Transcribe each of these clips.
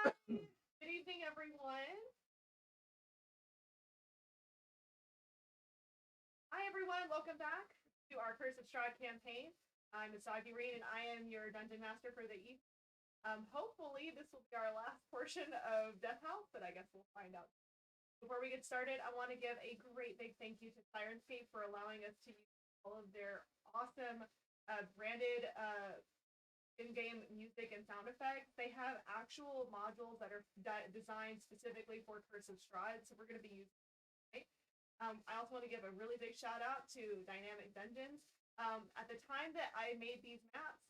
Good evening, everyone. Hi, everyone. Welcome back to our Curse of Strahd campaign. I'm Asagi Reed, and I am your dungeon master for the evening. Hopefully, this will be our last portion of Death House, but I guess we'll find out. Before we get started, I want to give a great big thank you to Sirenscape for allowing us to use all of their awesome branded in-game music and sound effects. They have actual modules that are designed specifically for Curse of Strahd, so we're going to be using it. I also want to give a really big shout out to Dynamic Dungeons. At the time that I made these maps,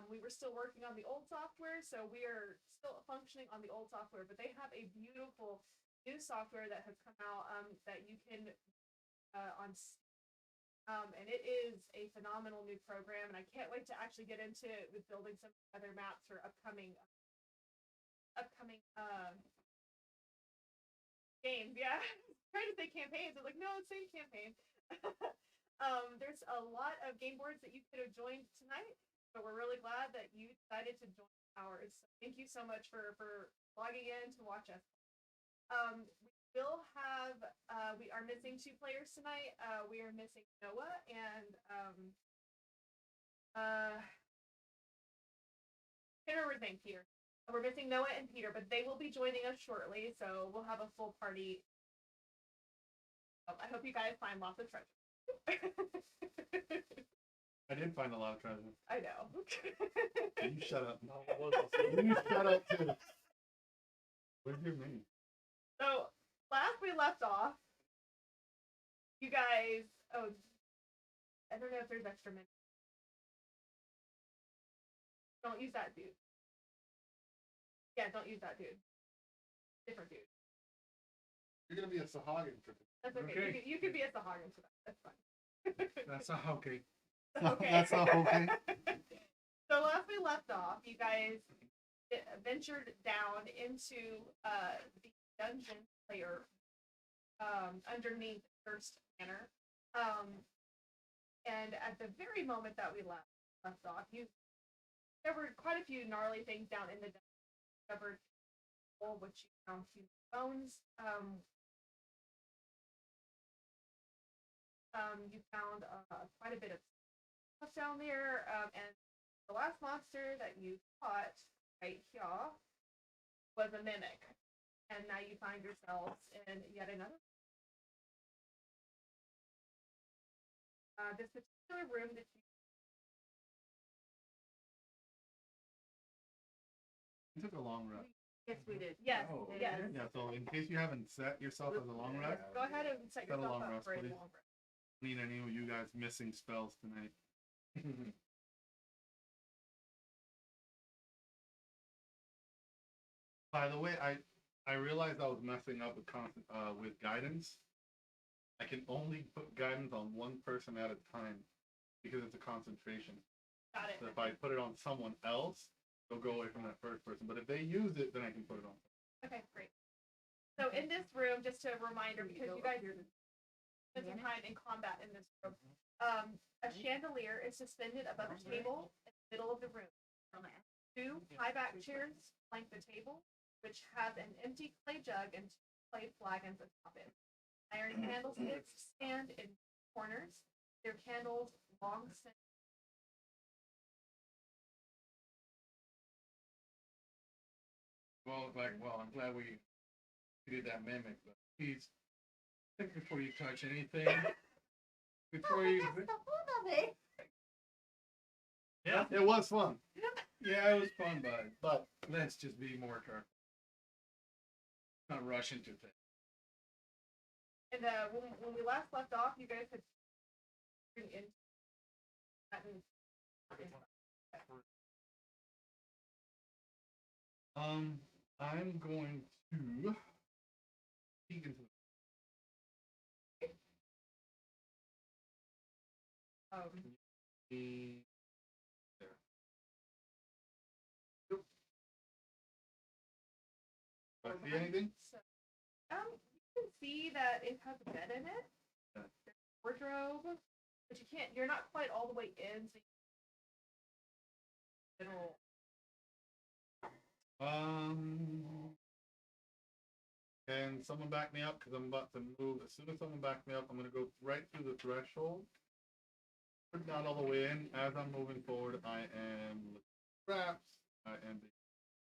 we were still working on the old software, so we are still functioning on the old software, but they have a beautiful new software that has come out that you can on and it is a phenomenal new program, and I can't wait to actually get into it with building some other maps for upcoming games. Yeah, trying to say campaigns. I'm like, no, it's same campaign. There's a lot of game boards that you could have joined tonight, but we're really glad that you decided to join ours. So thank you so much for logging in to watch us. We will have we are missing 2 players tonight. We are missing Noah and can't remember his name, Peter. We're missing Noah and Peter, but they will be joining us shortly, so we'll have a full party. I hope you guys find lots of treasure. I did find a lot of treasure. I know. You shut up. No, it wasn't. You shut up too. What do you mean? So last we left off, you guys. Oh, I don't know if there's extra minutes. Don't use that dude. Yeah, don't use that dude. Different dude. You're gonna be a Sahagin for this. That's okay. You could be a Sahagin for that. That's fine. That's not okay. Okay. That's not okay. So last we left off, you guys ventured down into the dungeon layer underneath First Manor. And at the very moment that we left off, you discovered quite a few gnarly things down in the dungeon. You discovered which you found human bones. You found quite a bit of stuff down there, and the last monster that you fought right here was a mimic, and now you find yourselves in yet another. This particular room that You took a long rest. Yes, we did. Yes, yes. Yeah, so in case you haven't set yourself as a long rest, go ahead and set yourself up for a long rest. Need any of you guys missing spells tonight. By the way, I realized I was messing up with guidance. I can only put guidance on one person at a time because it's a concentration. Got it. So if I put it on someone else, they'll go away from that first person. But if they use it, then I can put it on. Okay, great. So in this room, just a reminder, because you guys spent some time in combat in this room, a chandelier is suspended above a table in the middle of the room. 2 high-back chairs flank the table, which has an empty clay jug and 2 clay flagons atop it. Iron candlesticks stand in corners. Their candles long since. Well, I'm glad we did that mimic, but please think before you touch anything. Before you. That's the fun of it. Yeah, it was fun. Yeah, it was fun, but let's just be more careful. Not rush into things. And when we last left off, you guys had in. I'm going to peek into the there. Nope. Do I see anything? You can see that it has a bed in it. Yeah. There's a wardrobe, but you're not quite all the way in, so Um, Can someone back me up? Because I'm about to move. As soon as someone backs me up, I'm going to go right through the threshold. Not all the way in. As I'm moving forward, I am looking at traps. I am being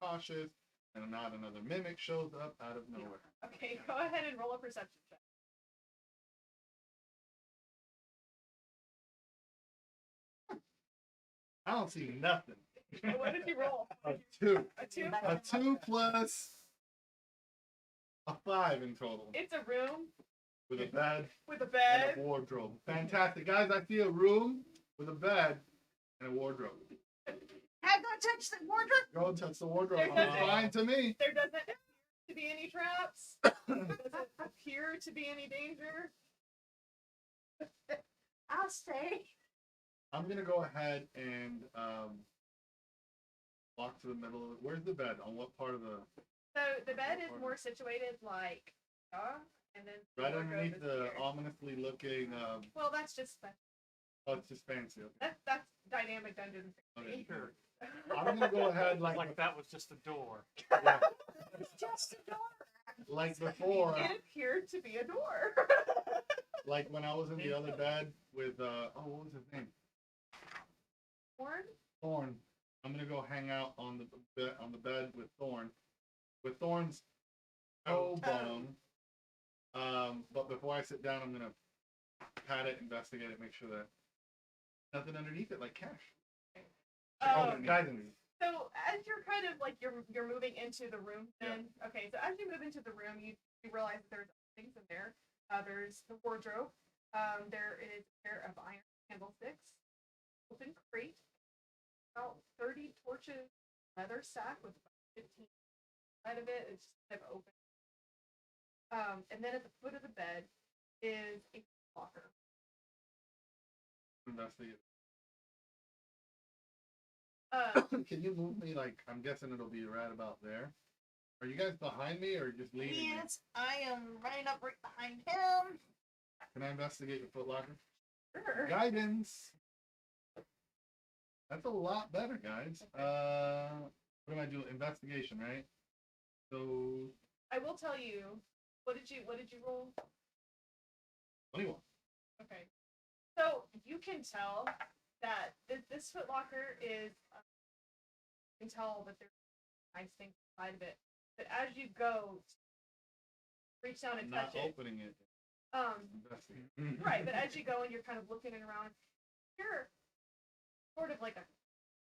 cautious. And not another mimic shows up out of nowhere. Okay, go ahead and roll a perception check. I don't see nothing. What did you roll? A 2. A 2? A 2 plus a 5 in total. It's a room With a bed with a bed. and a wardrobe. Fantastic. Guys, I see a room with a bed and a wardrobe. Have not touched the wardrobe. Go and touch the wardrobe. There doesn't- Fine to me. There doesn't appear to be any traps. Doesn't appear to be any danger. I'll stay. I'm going to go ahead and walk to the middle of it. Where's the bed? On what part of the... So the bed is more situated like, and then Right wardrobe underneath is the here. ominously looking... Well, that's just oh, it's just fancy. Okay. that's dynamic Dungeons. Okay. Sure. I'm going to go ahead Like that was just a door. yeah, It's just a door. like before. It appeared to be a door. Like when I was in the other bed with... what was his name? Horn? Thorn. I'm gonna go hang out on the bed with Thorn. With Thorn's toe bone. But before I sit down, I'm gonna pat it, investigate it, make sure that nothing underneath it, like cash. Guidance. So as you're kind of like you're moving into the room, then okay. So as you move into the room, you realize that there's things in there. There's the wardrobe. There is a pair of iron candlesticks, open crate, about 30 torches, leather sack with about 15 inside of it. It's just kind of open. And then at the foot of the bed is a locker. Investigate. Um, Can you move me? Like I'm guessing it'll be right about there. Are you guys behind me or just leading me? Yes, I am right up right behind him. Can I investigate your footlocker? sure. Guidance. That's a lot better, guys. What am I doing? Investigation, right? So I will tell you. What did you roll? 21. Okay. So you can tell that this footlocker is. You can tell that there's nice things inside of it. But as you go, reach down and I'm not touch it. opening it. Investigate. Right. But as you go and you're kind of looking around, you're sort of like a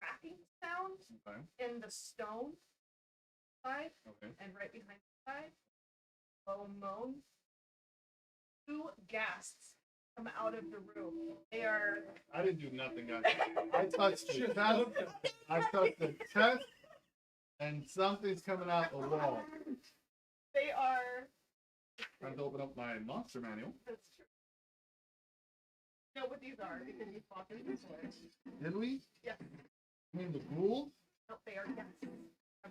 cracking sound Okay. in the stone side Okay. and right behind the side. Low moan. 2 ghasts come out of the room. They are. I didn't do nothing, guys. I touched the test. I touched the test, and something's coming out the wall. They are. Time to open up my monster manual. That's true. You know what these are because you fought them before. Did we? Yeah. You mean the ghouls? No, they are ghasts.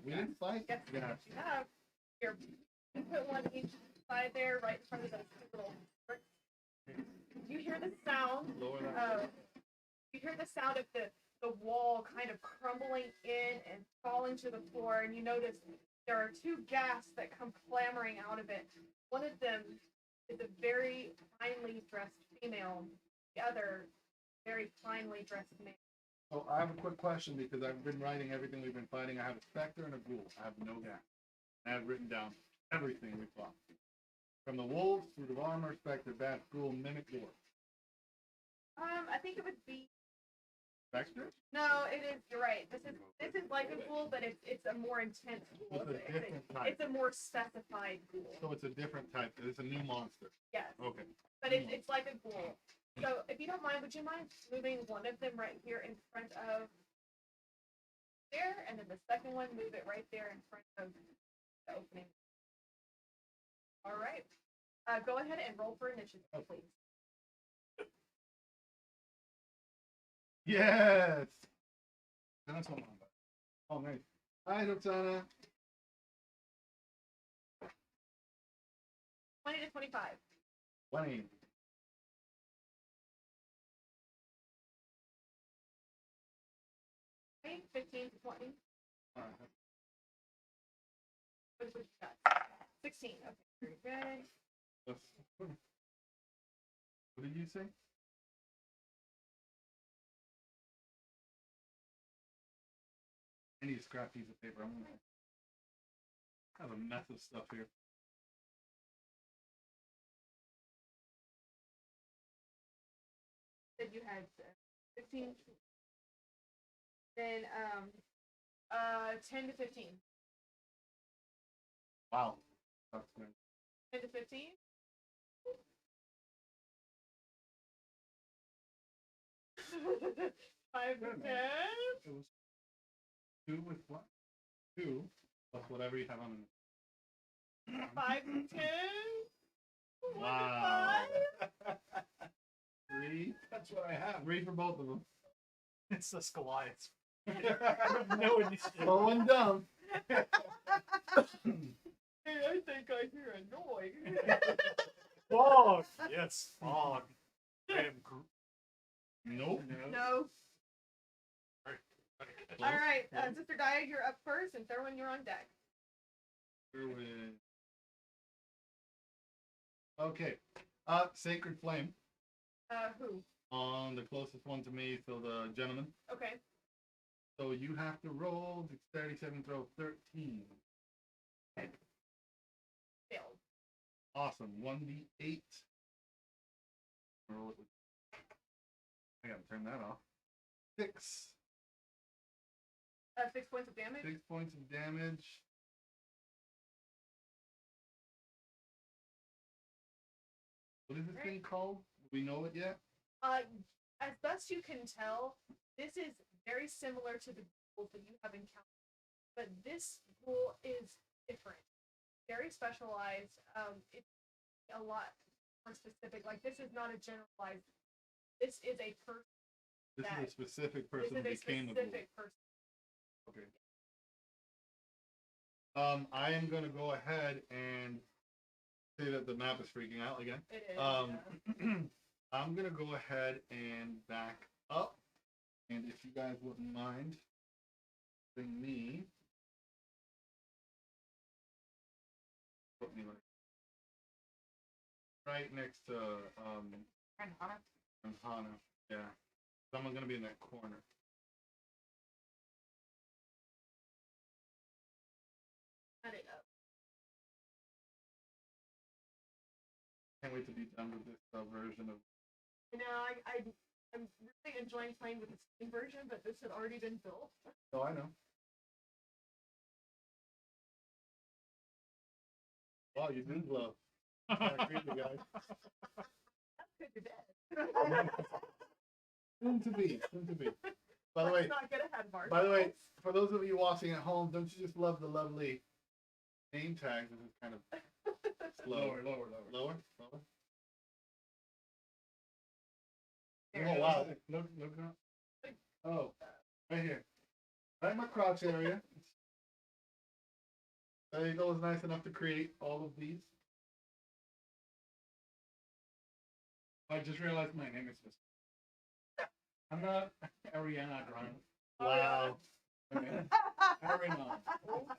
We didn't fight? Yes, Yeah. you have. Here, you put one each side there, right in front of those 2 little bricks. You hear the sound. Lower that. You hear the sound of the wall kind of crumbling in and falling to the floor, and you notice there are 2 ghasts that come clamoring out of it. One of them is a very finely dressed female. The other, very finely dressed male. So I have a quick question because I've been writing everything we've been fighting. I have a specter and a ghoul. I have no gap. I have written down everything we fought. From the wolves, suit of armor, specter, bat, ghoul, mimic, dwarf. I think it would be. Specter? No, it is. You're right. This is like a ghoul, but it's a more intense ghoul. It's a different type. It's a more specified ghoul. So it's a different type. It's a new monster. Yes, Okay. but it's like a ghoul. So if you don't mind, would you mind moving one of them right here in front of there, and then the second one, move it right there in front of the opening. All right. Go ahead and roll for initiative, please. Yes! That's what I'm about. Oh, nice. Hi, Roxana. 20 to 25. 20. Okay, 15 to 20. Alright. What you got? 16. Okay. Very good. What did you say? I need a scrap piece of paper. I'm gonna have a mess of stuff here. Said you had 15. Then 10 to 15. Wow. That's good. 10 to 15. Five to Good, 10. man. It was 2 with what? 2 plus whatever you have on it. 5 to 10. 1 Wow. to 5. 3. That's what I have. 3 for both of them. It's the Goliath. No initiative. Oh, one down. Hey, I think I hear a noise. Fog. Yes, fog. I am Nope. No. Close. All right, Sister Gaia, you're up first, and Thurwin, you're on deck. Okay. Sacred Flame Who? on the closest one to me, so the gentleman. Okay. So you have to roll dexterity saving throw 13. Failed. Awesome. 1d8. Roll it with... I gotta turn that off. 6. 6 points of damage. 6 points of damage. What is this thing called? Do we know it yet? As best you can tell, this is very similar to the ghouls that you have encountered, but this ghoul is different, very specialized. It's a lot more specific. Like, this is not a generalized. This is a person. This That- is a specific person This who is a became a ghoul. specific person. Okay. I am gonna go ahead and say that the map is freaking out again. It is. I'm gonna go ahead and back up, and if you guys wouldn't mind, bring me. Put me right next to And Hana. Hana. Yeah, someone's gonna be in that corner. Cut it up. Can't wait to be done with this version of. You know, I'm really enjoying playing with the Steam version, but this had already been built. Oh, I know. Wow, you do love. Creepy guys. That's good to bed. Soon to be. Soon to be. By the way, Let's not get ahead of ourselves. By the way, for those of you watching at home, don't you just love the lovely name tags? This is kind of slow. Lower. Lower? There Oh, it wow. is. Look up. Oh, right here. Right in my crotch area. There you go. It's nice enough to create all of these. I just realized my name is I'm not Ariana Grande. Wow. Okay. Ariana.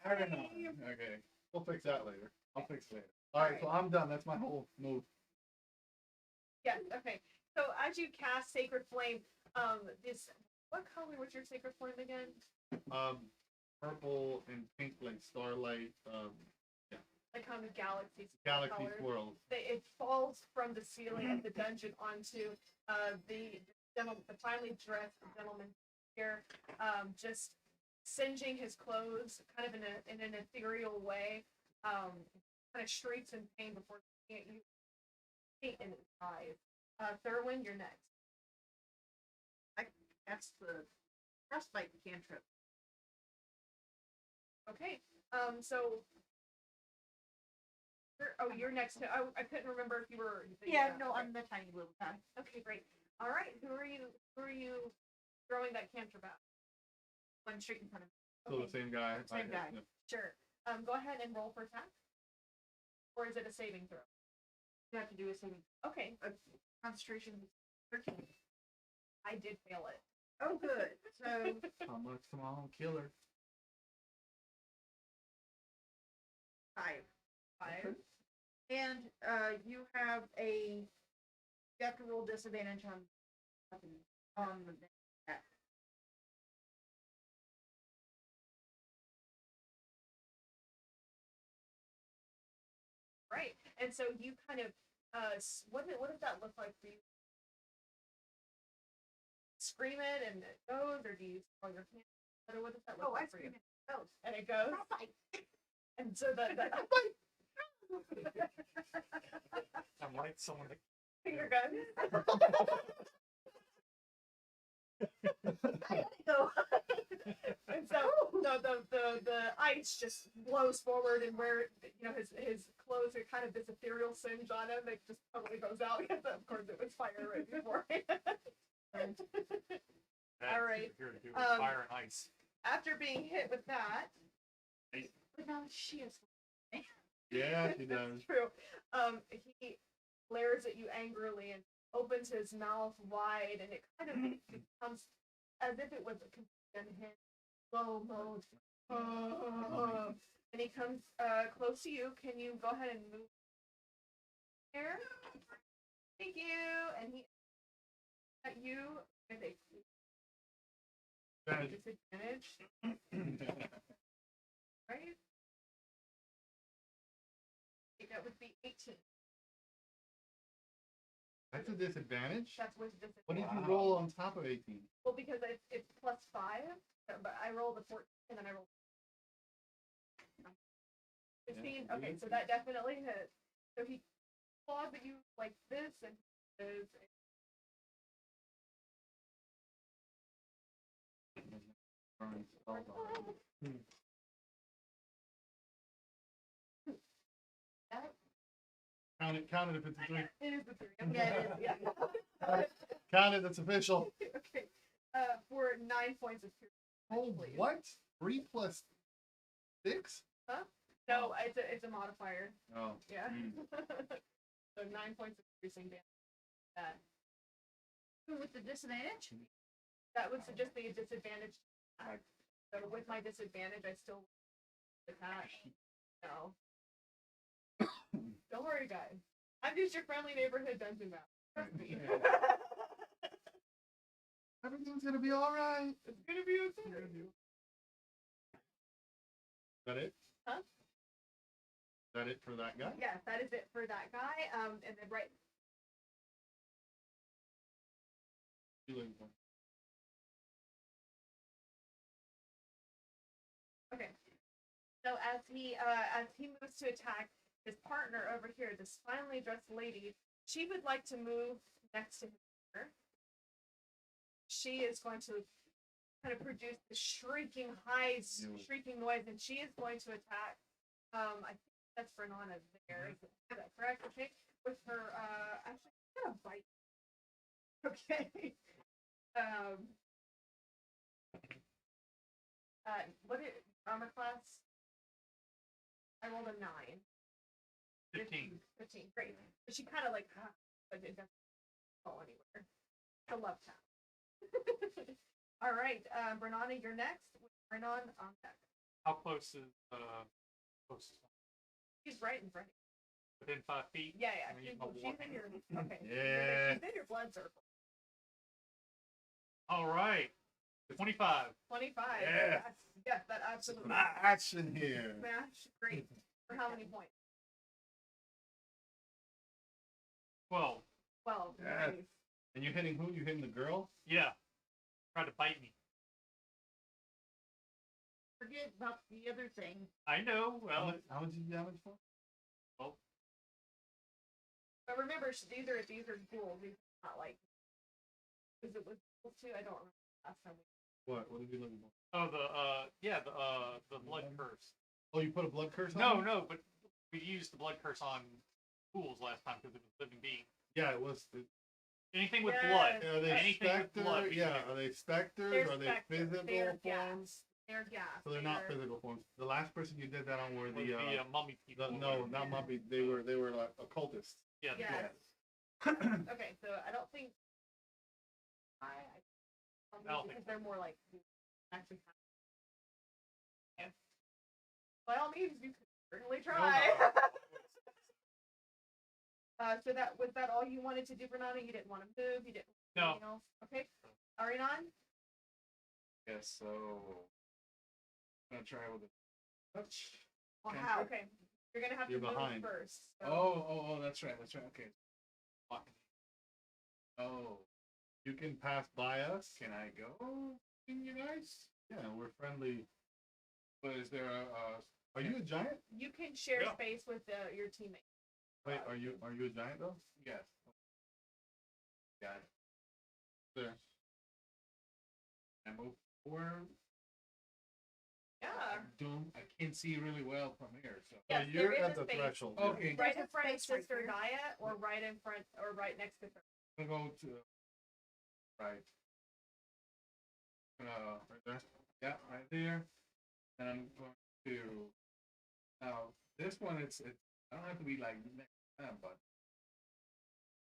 Okay. We'll fix that later. I'll fix it later. All right, so I'm done. That's my whole move. Yes, okay. So as you cast Sacred Flame, what color was your Sacred Flame again? Purple and pink, like starlight, Like kind of galaxy galaxy colors. swirls. It falls from the ceiling of the dungeon onto the finely dressed gentleman here, just singeing his clothes, kind of in an ethereal way, kind of shrieks in pain before looking at you, hate in his eyes. Thurwin, you're next. That's the frostbite cantrip. Okay. So. You're next to. I couldn't remember if you were. Yeah, no, I'm the tiny little guy. Okay, great. All right. Who are you throwing that cantrip at? One straight in front of me. So the same guy. Same guy. Yeah. Sure. Go ahead and roll for attack. Or is it a saving throw? You have to do a saving. Okay. Concentration 13. I did fail it. Oh, good. So Come on, killer. 5. 5. And you have you have to roll disadvantage on the attack. Right. And so you kind of what does that look like for you? Scream it and it goes, or do you throw your hand? What does that look Oh, I like for you? scream it goes. And it goes. And so the I'm like someone that finger gun. So, And so the ice just blows forward, and where his clothes are kind of this ethereal singe on him, it just totally goes out because of course it was fire right before. All right. Here to do with fire and ice. After being hit with that, but now she is. Yeah, she does. it's true. He glares at you angrily and opens his mouth wide, and it kind of becomes as if it was a complete slow mode. And he comes close to you. Can you go ahead and move here? Thank you. And he at you with a disadvantage. Right? That would be 18. That's a disadvantage. That's with disadvantage. What did you roll on top of 18? Well, because it's plus 5, but I rolled a 14 and then I rolled 15. Yeah, Okay, so that definitely hits. So he claws at you like this, and is Count it if it's a 3. it is the 3. Yeah, it is. Yeah. Count it, that's official. Okay. For 9 points of piercing. Oh, please. what? 3 plus 6? Huh? No, it's a modifier. Oh. Yeah. So 9 points of piercing damage. With the disadvantage? That was just the disadvantage. So with my disadvantage, I still attack. No. Don't worry, guys. I'm just your friendly neighborhood dungeon master. Trust me. Everything's gonna be alright. It's gonna be okay. Is that it? Huh? Is that it for that guy? Yes, that is it for that guy. And then right. Okay. So as he moves to attack his partner over here, this finely dressed lady, she would like to move next to him. She is going to kind of produce the shrieking shrieking noise, and she is going to attack. I think that's Bernana there. Is that correct? Okay. With her, actually, she's gonna bite. Okay. What is armor class? I rolled a 9. 15. 15. Great. But she kind of like, but it doesn't go anywhere. It's a love tap. All right, Bernana, you're next. Bernana on deck. How close is closest one? She's right in front of you. Within 5 feet? Yeah. I'm gonna use my She's war in your. hand. Okay. Yeah. She's in your blood circle. All right. 25. 25. Yes. Yes, that absolutely. Action here. Smash. Great. For how many points? 12. 12. Yes. Nice. And you hitting who? You hitting the girl? Yeah. Tried to bite me. Forget about the other thing. I know. Well, How much did you damage for? But remember, these are ghouls. These are not like. Is it with ghouls too? I don't remember last time. What? What did you looking for? oh, the blood curse. Oh, you put a blood curse on No, him? no, but we used the blood curse on fools last time because it was living being. Yeah, it was. Anything with Yes. blood. Are they Anything with blood. specters? we Yeah, can are they specters? They're Are they specters. physical They're forms? They're gas. So they're not physical forms. The last person you did that on were do. With the the mummy people. no, not mummy. They were like occultists. Yeah. the- Yes. Okay, so I don't think don't because think they're more like actually. Yes. By all means, you can certainly try. So was that all you wanted to do, Bernardo? You didn't want to move. You didn't. No. Anything else? Okay. Arinon? Yes, so I'm gonna try with a touch. Wow. Okay. You're gonna have You're to move behind. first. So. Oh, that's right, okay. Fuck. Oh, You can pass by us. can I go? Can you guys? Yeah, we're friendly. But is there a Are you a giant? You can share Yeah. space with your teammate. Wait, are you a giant though? yes? Got it. There. I move forward. Yeah. I can't see really well from here, so. Yes, So you're there is at a the space. threshold. Okay. Right There's in front of space right Sister here. Naya, or right in front, or right next to her. I'm gonna go to right. Right there. Yeah, right there. And I'm going to now this one. It's I don't have to be like next to them, but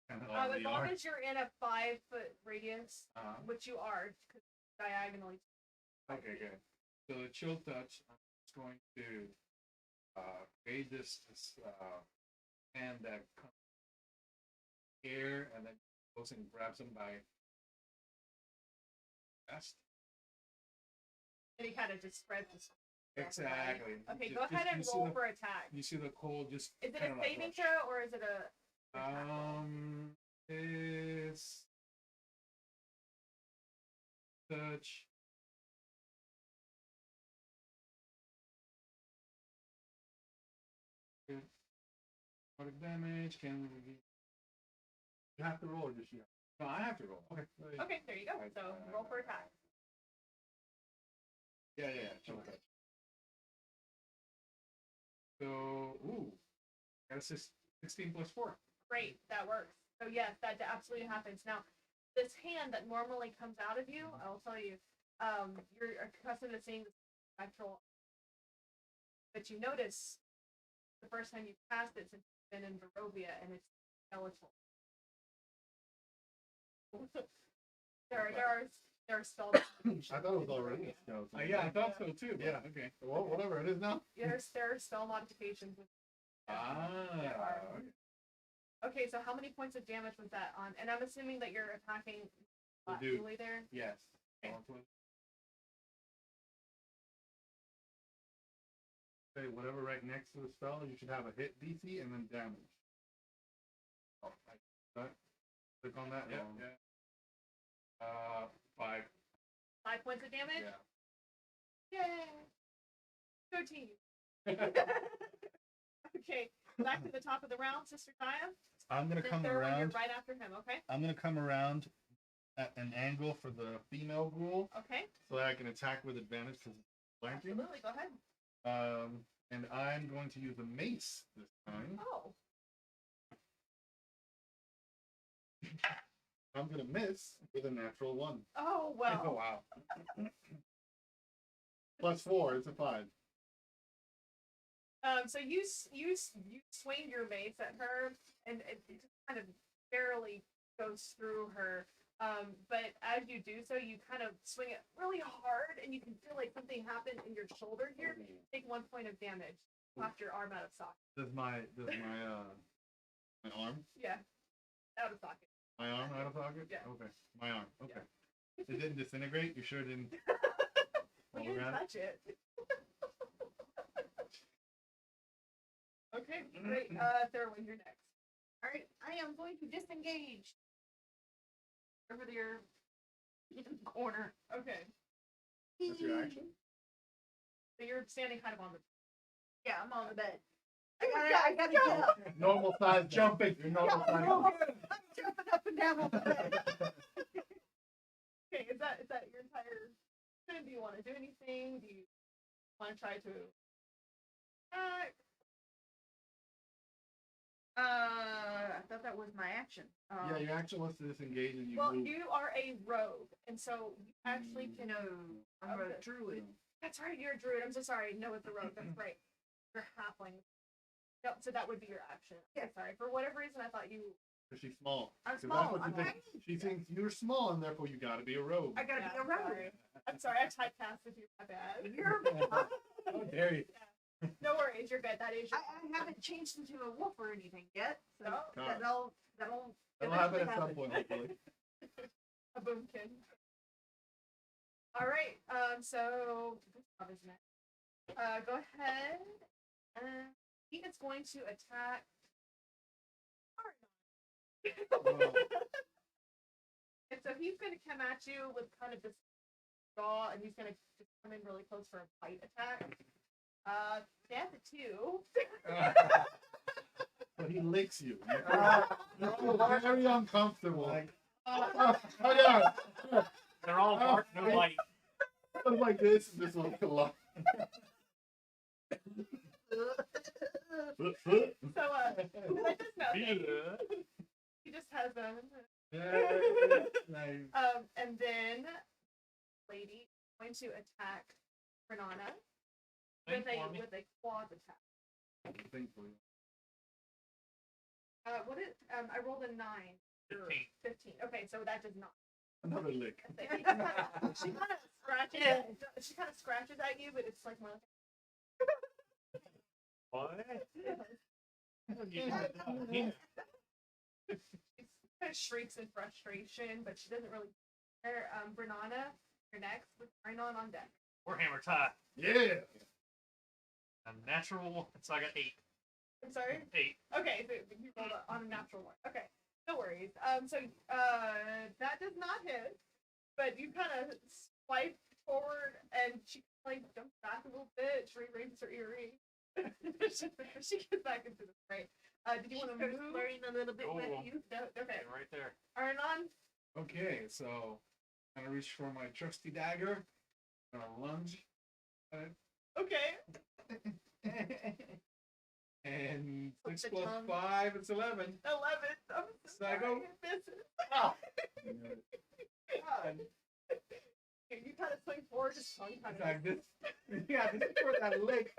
Kind of As already long are. as you're in a 5-foot radius, which you are, 'cause diagonally. okay, good. So the chill touch. I'm just going to create this hand that comes here and then goes and grabs him by chest. And he kind of just spreads his. Exactly. Okay, Ju- go just- ahead and you see roll the- for attack. You see the cold just. Is it kinda a like saving rush. throw or is it a? Is touch. Good. Product damage can we? You have to roll or just you. No, I have to roll. Okay. Okay, there you go. So roll for attack. Yeah. Chill touch. So, got a 16 plus 4. Great, that works. So yes, that absolutely happens. Now, this hand that normally comes out of you, I'll tell you, you're accustomed to seeing this actual, but you notice the first time you cast it since you've been in Barovia, and it's skeletal. there are spell modifications I thought it was in already a Barovia. skeleton. Yeah, I thought so too. But Yeah. Okay. Well, whatever it is now. There are spell modifications with. There are. Okay. Okay, so how many points of damage was that on? And I'm assuming that you're attacking The dude. Julie there. Yes. Okay. Say whatever right next to the spell, you should have a hit DC and then damage. Oh, Right? Click on that. yeah. 5. 5 points of damage. Yeah. Yay! Go team. Okay, back to the top of the round, Sister Naya. I'm gonna come You're around. right after him. Okay. I'm gonna come around at an angle for the female ghoul Okay. so that I can attack with advantage because it's flanking. Absolutely. Go ahead. And I'm going to use a mace this time. Oh. I'm gonna miss with a natural 1. Oh Oh well. wow. Plus 4, it's a 5. So you swing your mace at her, and it just kind of barely goes through her. But as you do so, you kind of swing it really hard, and you can feel like something happened in your shoulder here. Take 1 point of damage. Knocked your arm out of socket. Does my arm? Yeah, out of socket. My arm out of socket? Yeah. Okay. My arm. Okay. Yeah. It didn't disintegrate? You sure didn't? Well, you didn't touch it. Okay, great. Thurwin, you're next. All right, I am going to disengage. Over there in the corner. Okay, That's your action? so you're standing kind of on the. Yeah, I'm on the bed. I gotta get up. Normal size jumping. You're normal size. I'm jumping up and down on the bed. Okay, is that your entire? Do you want to do anything? Do you want to try to attack? I thought that was my action. Yeah, your action was to disengage and you Well, move. you are a rogue, and so you actually can. No, I'm Okay. a druid. That's right, you're a druid. I'm so sorry. No, it's a rogue. That's right. You're halfling. Yep, so that would be your action. Yeah. Sorry. For whatever reason, I thought you. Because she's small. I'm 'Cause small. That's what I'm you think. tiny. She thinks you're small and therefore you gotta be a rogue. I gotta Yeah, be a rogue. I'm sorry. I typecasted you. My bad. You're How dare you? No worries, you're good. That is your I haven't changed into a wolf or anything yet, so No? that'll That'll happen eventually at some point, hopefully. a boomkin. All right. So Gustav is next. Go ahead. He is going to attack. And so he's going to come at you with kind of this jaw, and he's going to just come in really close for a bite attack. That's a 2. But he licks you. You're very uncomfortable. Like, they're all bark, no bite. I was like this, and this one a lot. So that does nothing. He just has a. Nice. And then lady is going to attack Renana with a claws attack. Thankfully. What is I rolled a 9. 15. Okay, so that does not. Another lick. She kind of scratches. She kind of scratches at you, but it's like more. What? She kind of shrieks in frustration, but she doesn't really care. Renana, you're next with Rhinon on deck. Warhammer tie. Yeah. A natural, so I got 8. I'm sorry? 8. Okay, so you rolled on a natural 1. Okay, no worries. So that does not hit, but you kind of swipe forward, and she like jumps back a little bit. She raises her earring. She gets back into the fray. Did you want to move? flirting a little bit with Oh. you? No, okay. Right there. Arnon? Okay, so I'm gonna reach for my trusty dagger. I'm gonna lunge. Okay. And What's 6 the plus tongue? 5, it's 11. 11. I'm So I go- sorry, it misses. Oh. You kind of swing forward, just tongue kind It's of. like this. Yeah, this is for that lick.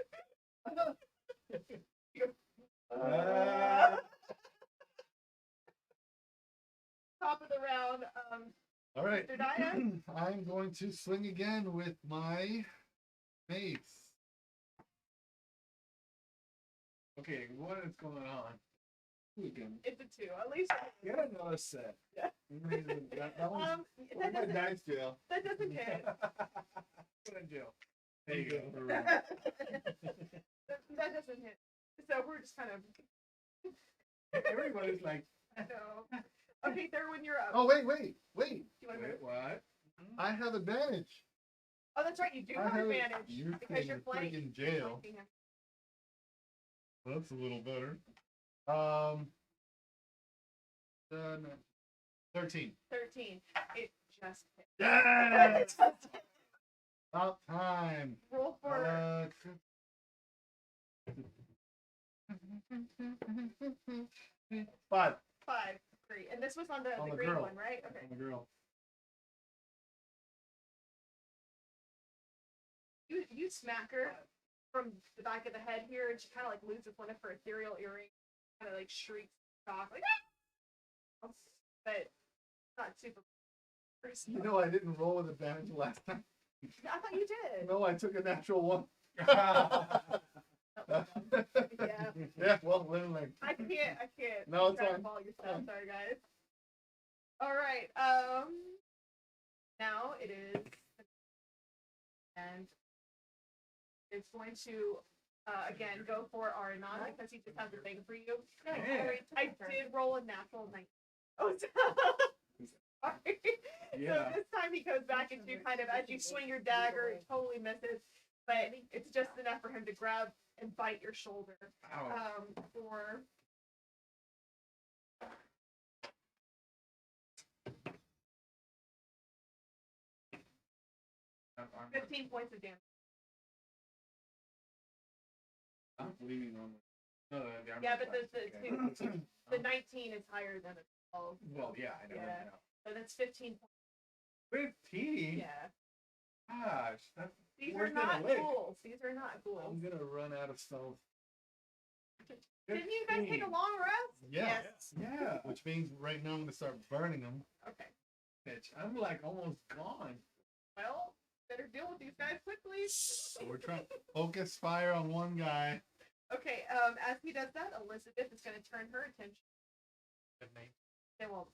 Top of the round. All right. Mr. Daya? I'm going to swing again with my mace. Okay, what is going on? Who again? It's a 2. At least. Get another set. Yeah. That one's That my doesn't, dice jail. that doesn't hit. Put in jail. There you go. That doesn't hit. So we're just kind of. Everybody's like, No. Okay, Thurwin, you're up. Oh, wait. Do you want to wait, move? what? I have advantage. Oh, that's right. You do I have have advantage you because you're in flanking. friggin' jail. Flanking him. That's a little better. 13. 13. It just hit. Yes! About time. Roll for. 5. 5. Great. And this was on On the the green girl. one, right? Okay. On the girl. You smack her from the back of the head here, and she kind of like loses one of her ethereal earrings, kind of like shrieks, shock, like, ah! But not super. You know, I didn't roll with advantage last time. I thought you did. No, I took a natural 1. Yeah. Yeah, well, literally. I can't. No, it's try to fine. follow your stuff. Sorry, guys. All right. Now it is, and it's going to again go for Ariana because he just has a thing for you. Yeah. I did roll a natural 19. Oh, sorry. Yeah. So this time he goes back at you, kind of as you swing your dagger, it totally misses, but it's just enough for him to grab and bite your shoulder. Ow. For 15 points of damage. What do you mean normally? No, the armor Yeah, but class, okay. the 19 is higher than a 12. Well, yeah, I know. Yeah. I know. So that's 15 points. 15? Yeah. Gosh, that's These worse are than a not lick. ghouls. These are not ghouls. I'm gonna run out of stuff. Didn't you guys take a long rest? Yeah. Yeah. Which means right now I'm going to start burning them. Okay. Bitch, I'm like almost gone. Well, better deal with these guys quickly. So we're trying focus fire on one guy. Okay, as he does that, Elizabeth is going to turn her attention. Good name. They won't.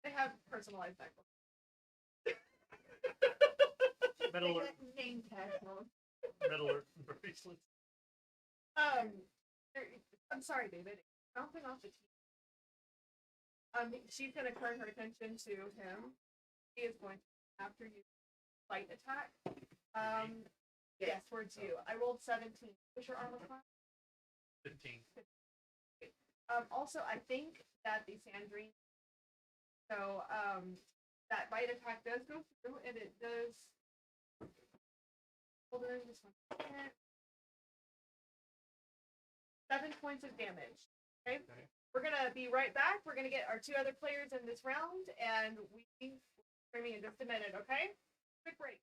They have personalized necklaces. Metal alert, Name tag mode. metal alert bracelets. I'm sorry, David. Bouncing off the TV. She's going to turn her attention to him. He is going to, after you fight attack. Yes, towards you. I rolled 17. What's your armor class? 15. Also, I think that the Sandrine. So, that bite attack does go through, and it does. Hold on, just 1 second. 7 points of damage. Okay. We're gonna be right back. We're gonna get our 2 other players in this round, and we'll be streaming in just a minute. Okay. Quick break.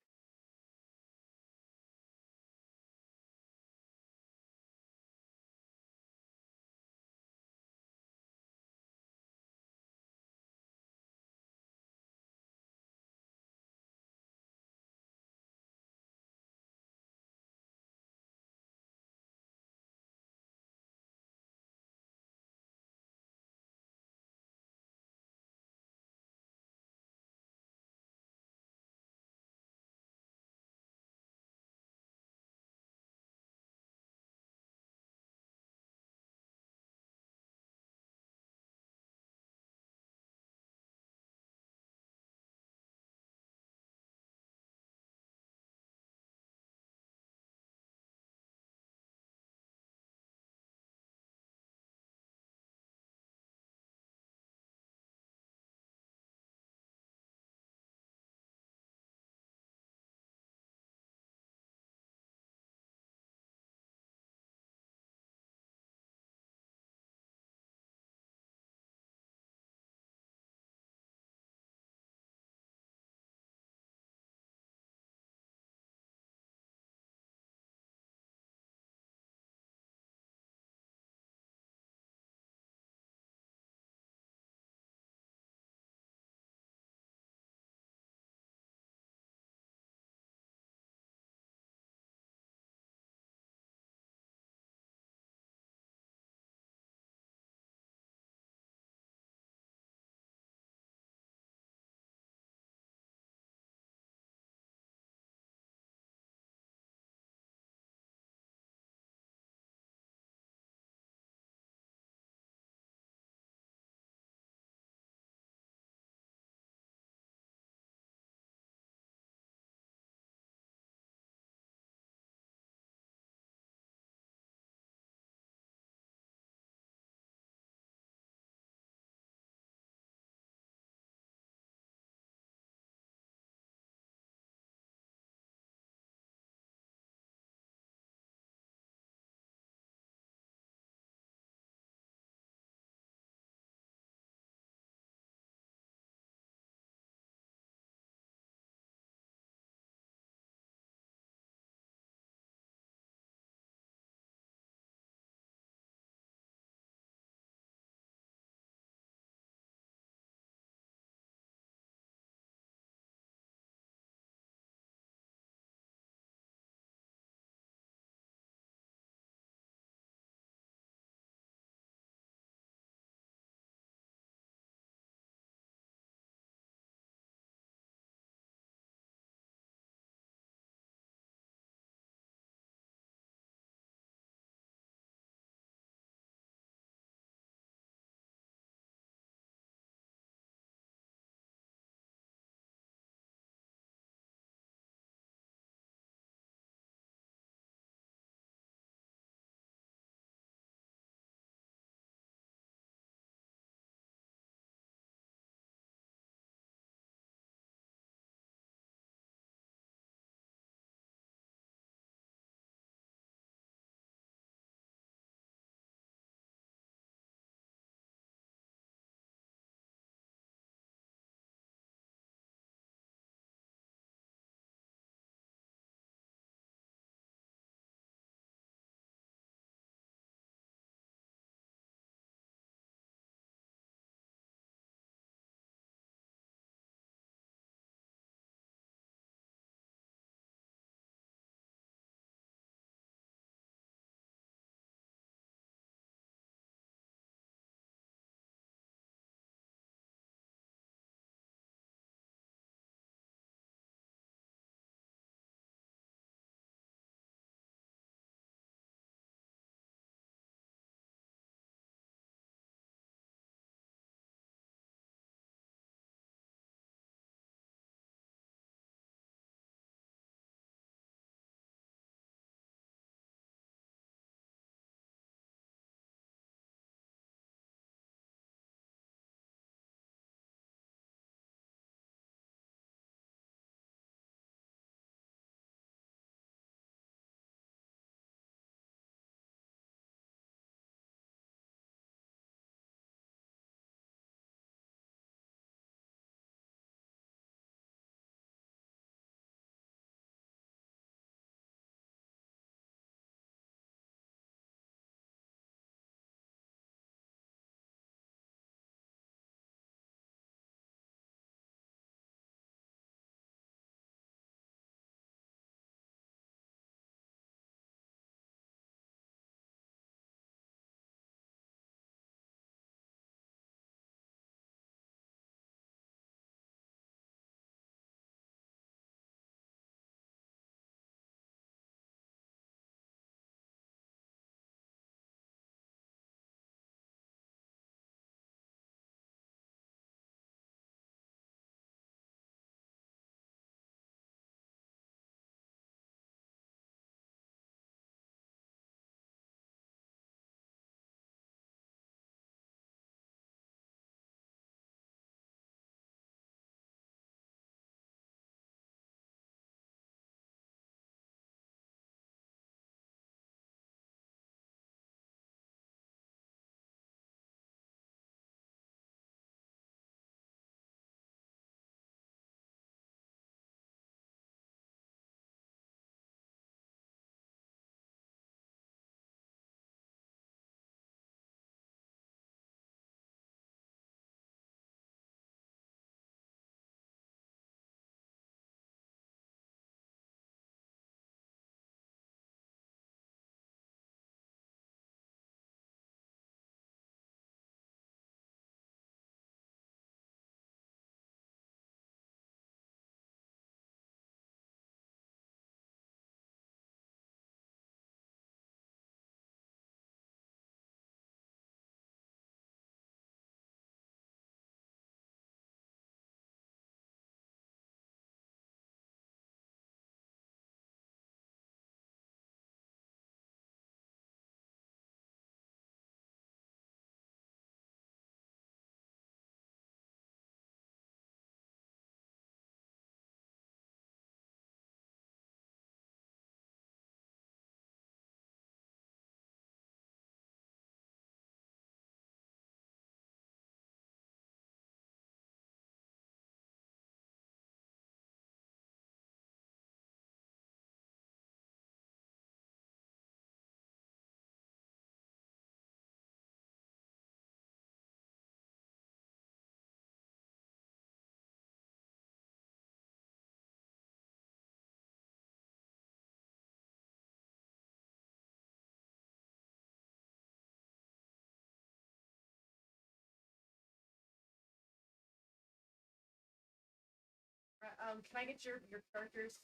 Can I get your characters?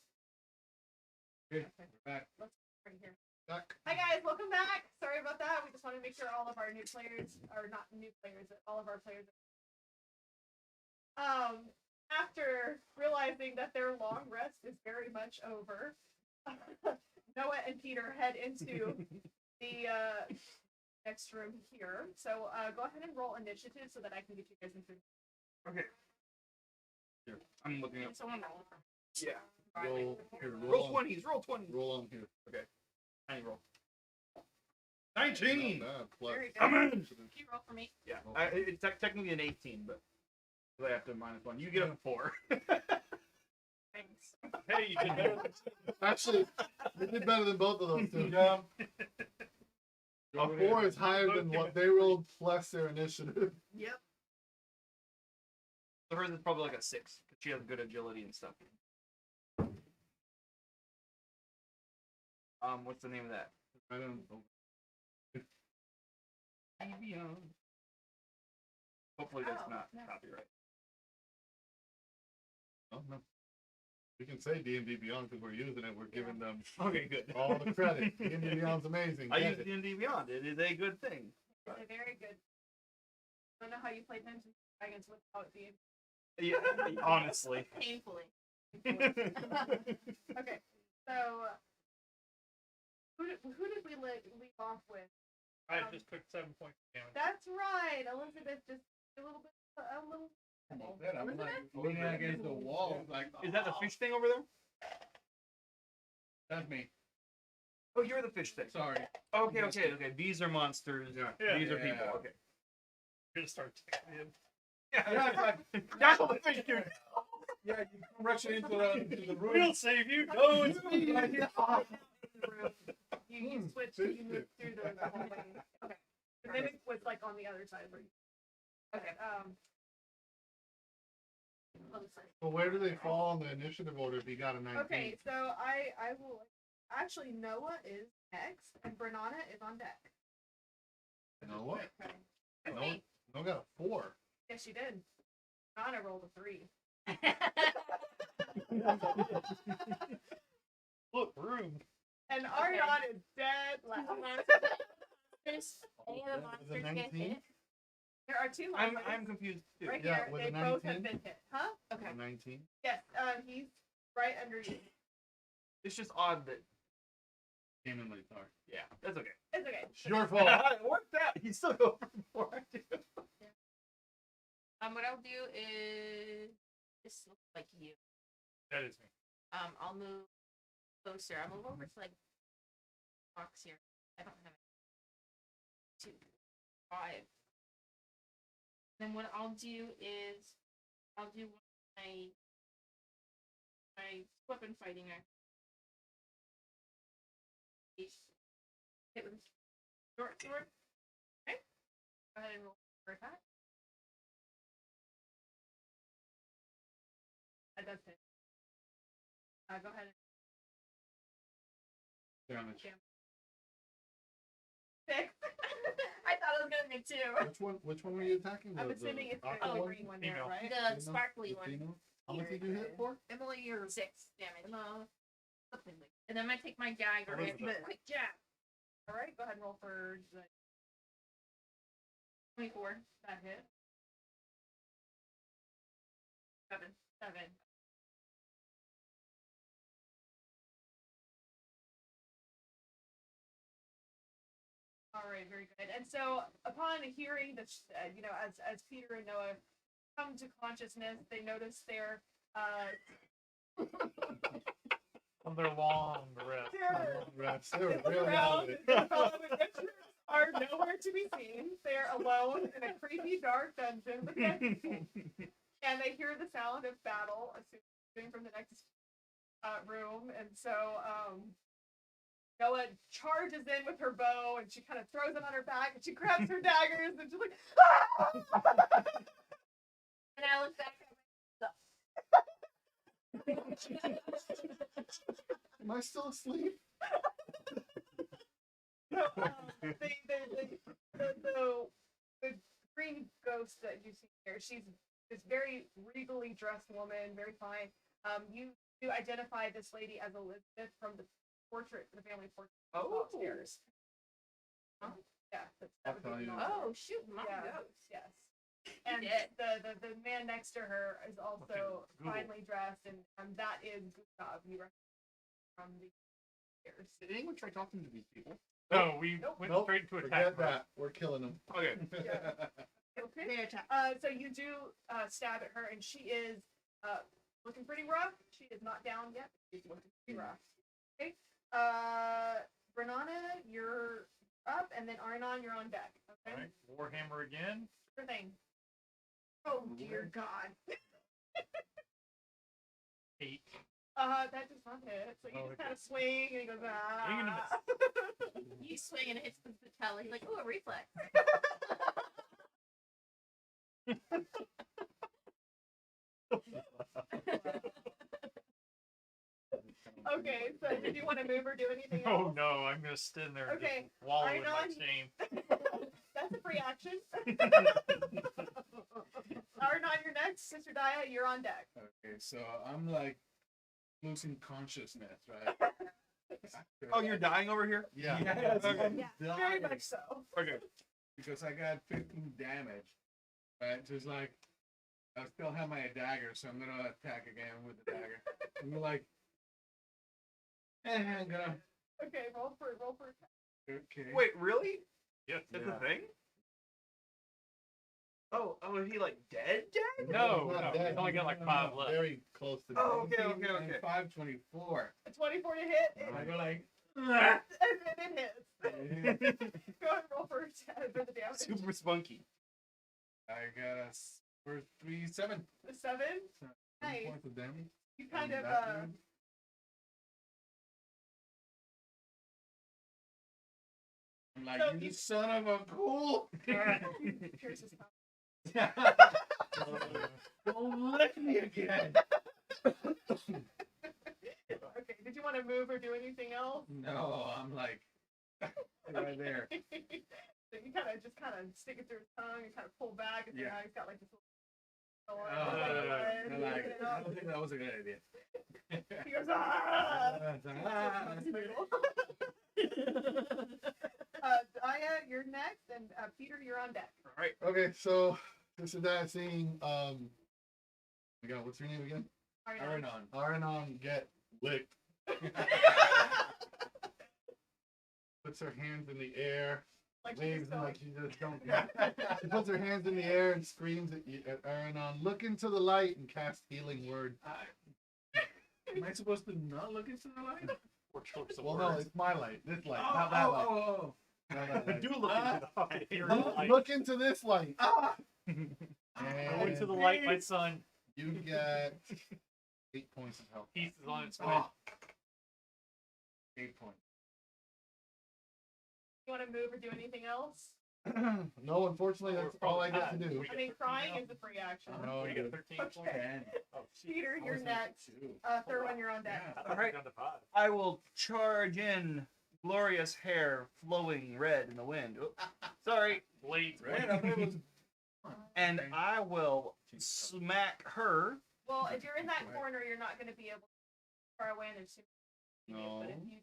Okay, Okay. we're back. Let's right here. Back. Hi guys, welcome back. Sorry about that. We just want to make sure all of our new players, or not new players, all of our players. After realizing that their long rest is very much over, Noah and Peter head into the next room here. So go ahead and roll initiative so that I can get you guys into. Okay. Here. I'm looking Can at. someone roll? Yeah. Roll here. Roll on, 20s. Roll 20s. Roll on here. Tiny roll. 19. Not bad. Plus. Very good. I'm in. Can you roll for me? Yeah. It's technically an 18, but I have to minus 1. You get a 4. Thanks. Hey, you did better. Actually, they did better than both of those two. Yeah. A 4 is higher than what they rolled plus their initiative. Yep. So hers is probably like a 6 because she has good agility and stuff. What's the name of that? I don't know. Hopefully that's Oh, not no. copyright. Oh, no. We can say D&D Beyond because we're using it. We're giving them Okay, good. all the credit. D&D Beyond's amazing. I Get use it. D&D Beyond. It is a good thing. It's a very good. I don't know how you play Dungeons and Dragons without the Yeah, honestly. painfully. Okay. Okay, so who did we leave off with? I just took 7 points of damage. That's right, Elizabeth. Just a little bit. I'm like leaning against the wall. Like, Is that the fish thing over there? That's me. Oh, you're the fish thing. Sorry. Okay. These are monsters. Yeah. These are Yeah. people. Okay. You're gonna start taking him. Yeah, it's like, that's what the fish do. Yeah, you come rushing into the room. We'll save you. No, it's me. You switch. Fish You move through the hallway. Okay. The mimic was like on the other side. Where you, okay. But where do they fall on the initiative order if you got a 19? Okay, so I will actually Noah is next and Bernana is on deck. Noah? Okay. Noah, Noah got a 4. Yes, you did. Bernana rolled a 3. Look, room. And Ariana is dead last. Any of the monsters get hit? There are 2 I'm monsters confused too. right Yeah, here. with They a both have 19? been hit. Huh? Okay. 19? Yes, he's right under you. It's just odd that. Came in late, sorry. Yeah, that's okay. It's okay. It's your fault. It worked out. You still go for 4 too. What I'll do is this looks like you. That is me. I'll move closer. I'll move over to like box here. I don't have it. 2, 5. Then what I'll do is I'll do one of my weapon fighting act. Hit with a short sword. Okay. Go ahead and roll for attack. That does hit. Go ahead and Damage. jam. 6. I thought I was gonna make 2. Which one were you attacking? I'm The assuming it's aqua the one? green one there, Female. right? The Female? sparkly The one. female? How much did you hit for? Emily, you're 6 damage. something like And then I'm gonna take my dagger and Elizabeth. quick jab. All right, go ahead and roll for the 24. that hit. 7. All right, very good. And so, upon hearing this, as Peter and Noah come to consciousness, they notice their On their long rest. Rest. They were really out of it. adventurers are nowhere to be seen. They're alone in a creepy, dark dungeon with dead people. And they hear the sound of battle, assuming from the next room. And so Noah charges in with her bow, and she kind of throws it on her back, and she grabs her daggers, and she's like, "Ah!" And I look back Am I still asleep? The green ghost that you see here, she's this very regally dressed woman, very fine. You do identify this lady as Elizabeth from the portrait, the family portrait Oh. upstairs. Yeah, that I'll would tell be you. Oh shoot, my Yeah. ghost. Yes. And did. the man next to her is also Google. finely dressed, and that is Gustav. You recognize from the stairs. Did anyone try talking to these people? No, we Nope. went Nope, straight to attack. forget mode. that. We're killing them. Okay. Okay. They attack. So you do stab at her, and she is looking pretty rough. She is not down yet. She's looking pretty rough. Okay. Renana, you're up, and then Arnon, you're on deck. Okay. Alright, Warhammer again. Sure thing. Oh dear God. 8. That does not hit. So you Oh, just okay. kind of swing, and he goes, ah. Swing and a You swing and it hits the patella. He's like, oh, a reflex. Okay, so did you want to move or do anything Oh else? no, I'm gonna stand there and Okay, just wallow in my Arnon. shame. That's a free action. Arnon, you're next. Sister Dia, you're on deck. Okay, so I'm like losing consciousness, right? Oh, you're dying over here? Yeah. Yes, Okay. I'm Yeah, dying very much so. Okay. because I got 15 damage. Right, just like I still have my dagger, so I'm gonna attack again with the dagger. I'm like, I'm gonna. Okay, roll for attack. Okay. Wait, really? Yes. That's Yeah. a thing? Oh, is he like dead? No, He's not no, dead. he's only got like 5 left. Very close to Oh, death. okay, okay, okay. 524. A 24 to hit, and I go like. then it hits. Go ahead and roll for the damage. Super spunky. I got a for 3-7. The 7, Nice. Points of damage. you kind of, That dude. I'm like, So you you- son of a cool. pierce his mouth. Don't lick me again. Okay, did you want to move or do anything else? No, I'm like, right there. So you kind of stick it through his tongue and kind of pull back, and Yeah. now he's got like this little. I'm He like, I don't think that was a good idea. goes, ah! Aya, you're next, and Peter, you're on deck. All right. Okay, so this is that scene. Oh my God, what's your name again? Arnon. Aranon get licked. Puts her hands in the air, Like waves she's them going. like she just don't. She puts her hands in the air and screams at Aranon, "Look into the light!" and casts healing word. Am I supposed to not look into the light? Or choice of Well, no, words. it's my light. This light, not that light. oh. Not that light. Do look into the light. You're Look, like, look into this light. Ah! Go into the And light, my son. you get 8 points of health. Peace is on its way. Oh. 8 points. You want to move or do anything else? No, unfortunately, that's all I get to do. I mean, crying is a free action. No, We you get get 13 points. Okay. Oh, Peter, you're next. Thurwan, you're on deck. I thought All right. we were down to 5. I will charge in glorious hair flowing red in the wind. Oh, sorry. Blades. Right, I thought it was. And I will smack her. Well, if you're in that corner, you're not going to be able to far away and there's No. But if you...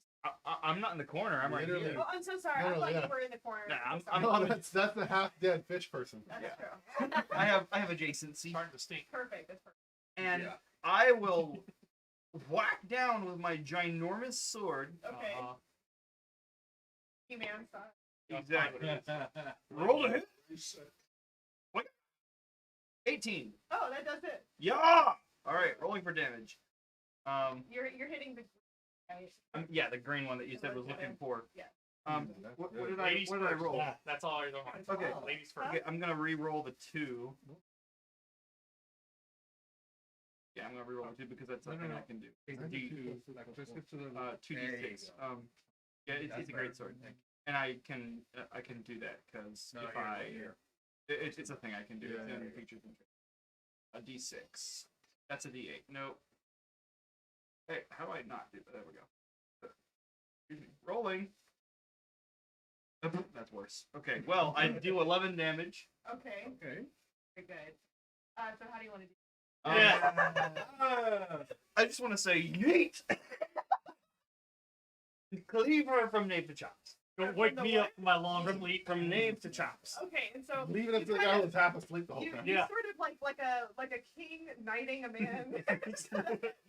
I'm not in the corner. I'm right Literally. here. Oh, I'm so sorry. I No, thought yeah. you were in the corner. Nah, I'm No, that's a half dead fish person. That's yeah. true. I have adjacency, Starting to stink. Perfect. That's perfect. and Yeah. I will whack down with my ginormous sword. Okay. Uh-huh. He-Man style. Exactly. Yeah. Roll to hit. 18. Oh, that does it. Yeah. All right, rolling for damage. You're hitting the... Right. Yeah, the green one that you said was looking for. Yeah. What did Ladies I first. roll? Yeah, that's all I don't want. Okay. Ladies first. Okay, I'm gonna re-roll the 2. Yeah, I'm gonna re-roll the 2 because that's No, something no, I no. can do. Just get to the 2d6. Yeah, it's a great sword, and I can do that because No, if here, I here. it's a thing I can do. Yeah, It's yeah, in yeah. features and traits. A d6. That's a d8. No. Hey, how do I not do that? There we go. Excuse me. Rolling. That's worse. Okay, well, I do 11 damage. Okay. Okay. Very good. So how do you want to do I just want to say, yeet! Cleave her from nape to chops. Don't wake me up from my long sleep. From nape to chops. Okay, and so Leave it up you to the kinda- guy who's half asleep the whole You, time. you Yeah. sort of like a king knighting a man.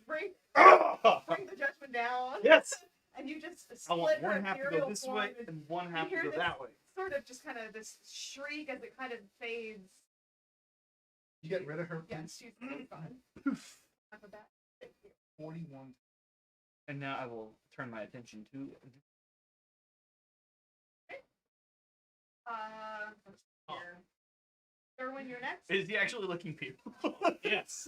bring the judgment down. Yes! And you just I split want her one half to ethereal go this form way and and one half to hear go this- that way. sort of just kind of this shriek as it kind of fades. You get rid of her, Yeah, please. she's gone. Half of that. Thank you. 41. And now I will turn my attention to. Let's see here. Erwin, you're next. Is he actually licking people? Yes.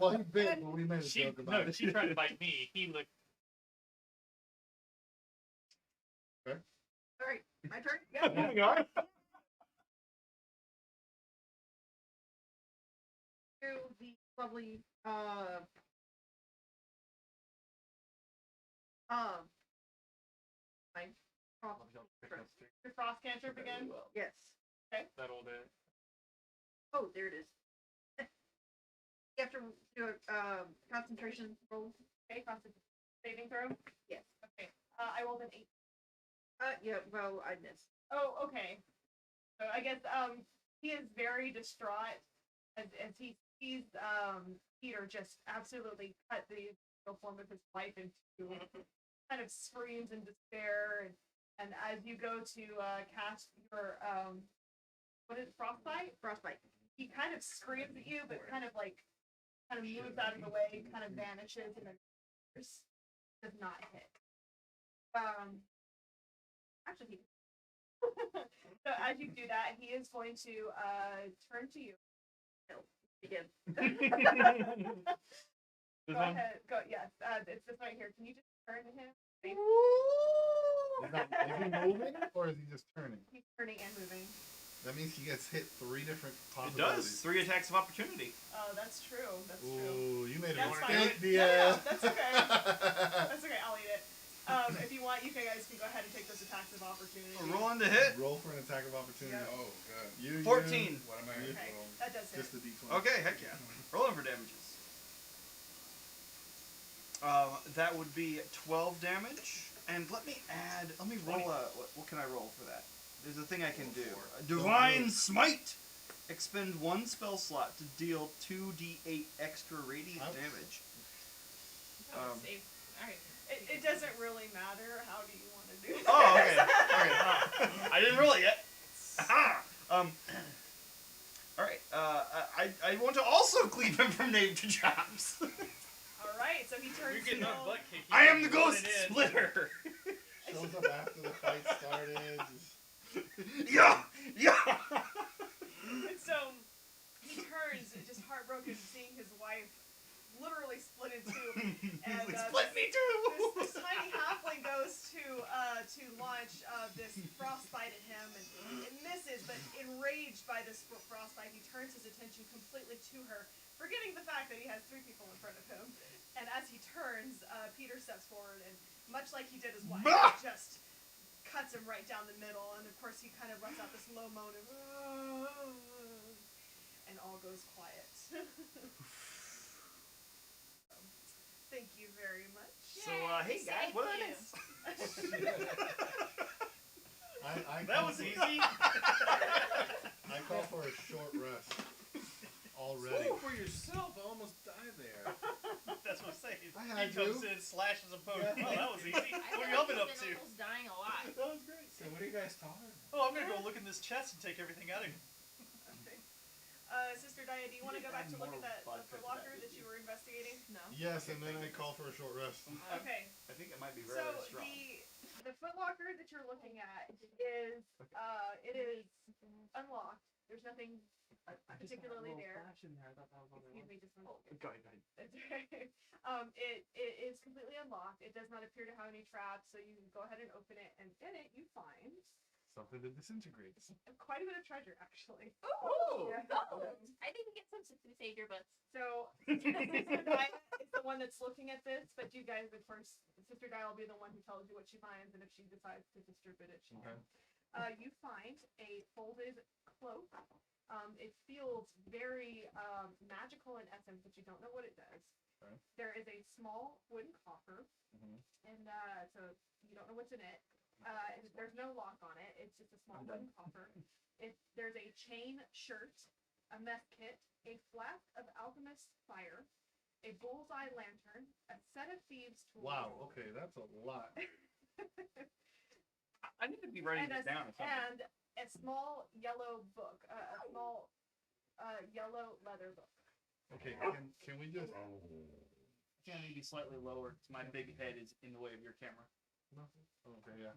Well, he bit, but we made a She, joke about no, it. she tried to bite me. He looked. All right, my turn. Yeah. Moving on. To the lovely my Your frost cantrip again. yes. That old Oh, there it is. You have to do a concentration roll. Okay, concentration saving throw. Yes. Okay. I rolled an 8. Yeah. Well, I missed. Oh, okay. So I guess he is very distraught as he sees Peter just absolutely cut the form of his life into kind of screams in despair and as you go to cast your what is it, frostbite? Frostbite. He kind of screams at you but kind of moves out of the way, kind of vanishes and then does not hit. Actually so as you do that, he is going to turn to you. Again. Go ahead. Go. Yes. It's this right here. Can you just turn to him? Is he moving or is he just turning? He's turning and moving. That means he gets hit 3 different It possibilities. does. 3 attacks of opportunity. Oh, that's true. That's true. Ooh, you made a That's fine. mistake, No, Dia. that's okay. That's okay. I'll eat it. If you want, you guys can go ahead and take those attacks of opportunity. Rolling to hit. Roll for an attack of opportunity. Yeah. Oh, good. You 14. What am I You- Okay, rolling? that does hit. Just the D20. Okay, heck yeah. Rolling for damages. That would be 12 damage. And let me roll what can I roll for that? There's a thing I can do. Divine Smite! Expend 1 spell slot to deal 2d8 extra radiant Ouch. damage. Oh, save. Alright. It doesn't really matter. How do you want to do this? Oh, okay. I didn't roll it yet. Aha! Alright, I want to also cleave him from nape to chops. All right. So he turns. You're getting to our you. butt kicked. I am the You ghost wanted in. splitter! Shows up after the fight started. Yeah! Yeah! And so he turns, just heartbroken, seeing his wife literally split in two. And Split me too! this tiny halfling goes to launch this frostbite at him, and it misses. But enraged by this frostbite, he turns his attention completely to her, forgetting the fact that he has 3 people in front of him. And as he turns, Peter steps forward, and much like he did his wife, Bah! just cuts him right down the middle. And of course, he kind of lets out this low moan of, and all goes quiet. Thank you very much. So, hey guys, what Thank are you. That was easy. I call for a short rest. Already. Ooh, for yourself, I almost died there. That's what I'm saying. I had He comes to. in, slashes a poke. Yeah. Oh, that was easy. I What feel have y'all been like up he's to? almost dying alive. That was great. So what are you guys talking about? Oh, I'm gonna go look in this chest and take everything out of here. Okay. Sister Dia, do you want to go back to look at the foot locker that you were investigating? No. Yes, and then I call for a short rest. Okay. I think it might be So very strong. the foot locker that you're looking at is it is unlocked. There's nothing particularly there. Excuse me, just one second. Go ahead, go ahead. It's okay. It is completely unlocked. It does not appear to have any traps, so you can go ahead and open it, and in it you find Something that disintegrates. quite a bit of treasure, actually. Ooh! Yeah. Gold! I think we get some to save your butts. So Sister Dia is the one that's looking at this, but you guys, of course, Sister Dia will be the one who tells you what she finds, and if she decides to distribute it, she can. you find a folded cloak. It feels very magical in essence, but you don't know what it does. Okay. There is a small wooden coffer, Mhm. and so you don't know what's in it. There's no lock on it. It's just a small wooden coffer. There's a chain shirt, a mess kit, a flask of alchemist's fire, a bullseye lantern, a set of thieves' tools. Wow. Okay, that's a lot. I need to be writing and this down or something. And a small yellow book, a small yellow leather book. Okay, can we just? I need to be slightly lower because my big head is in the way of your camera. Okay, yeah.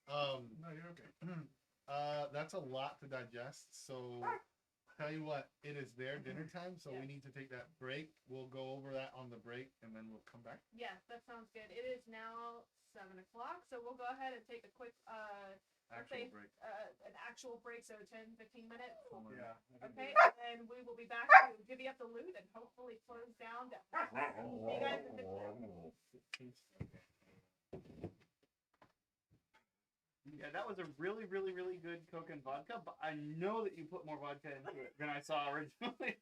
No, you're okay. That's a lot to digest. So, tell you what, it is their dinner time, so we need to take that break. We'll go over that on the break, and then we'll come back. Yes, that sounds good. It is now 7 o'clock, so we'll go ahead and take a quick Actual break. an actual break, so 10, 15 minutes. Yeah. Okay, and we will be back to divvy up the loot and hopefully close down. See you guys in 15 minutes. Yeah, that was a really, really, really good Coke and vodka, but I know that you put more vodka into it than I saw originally.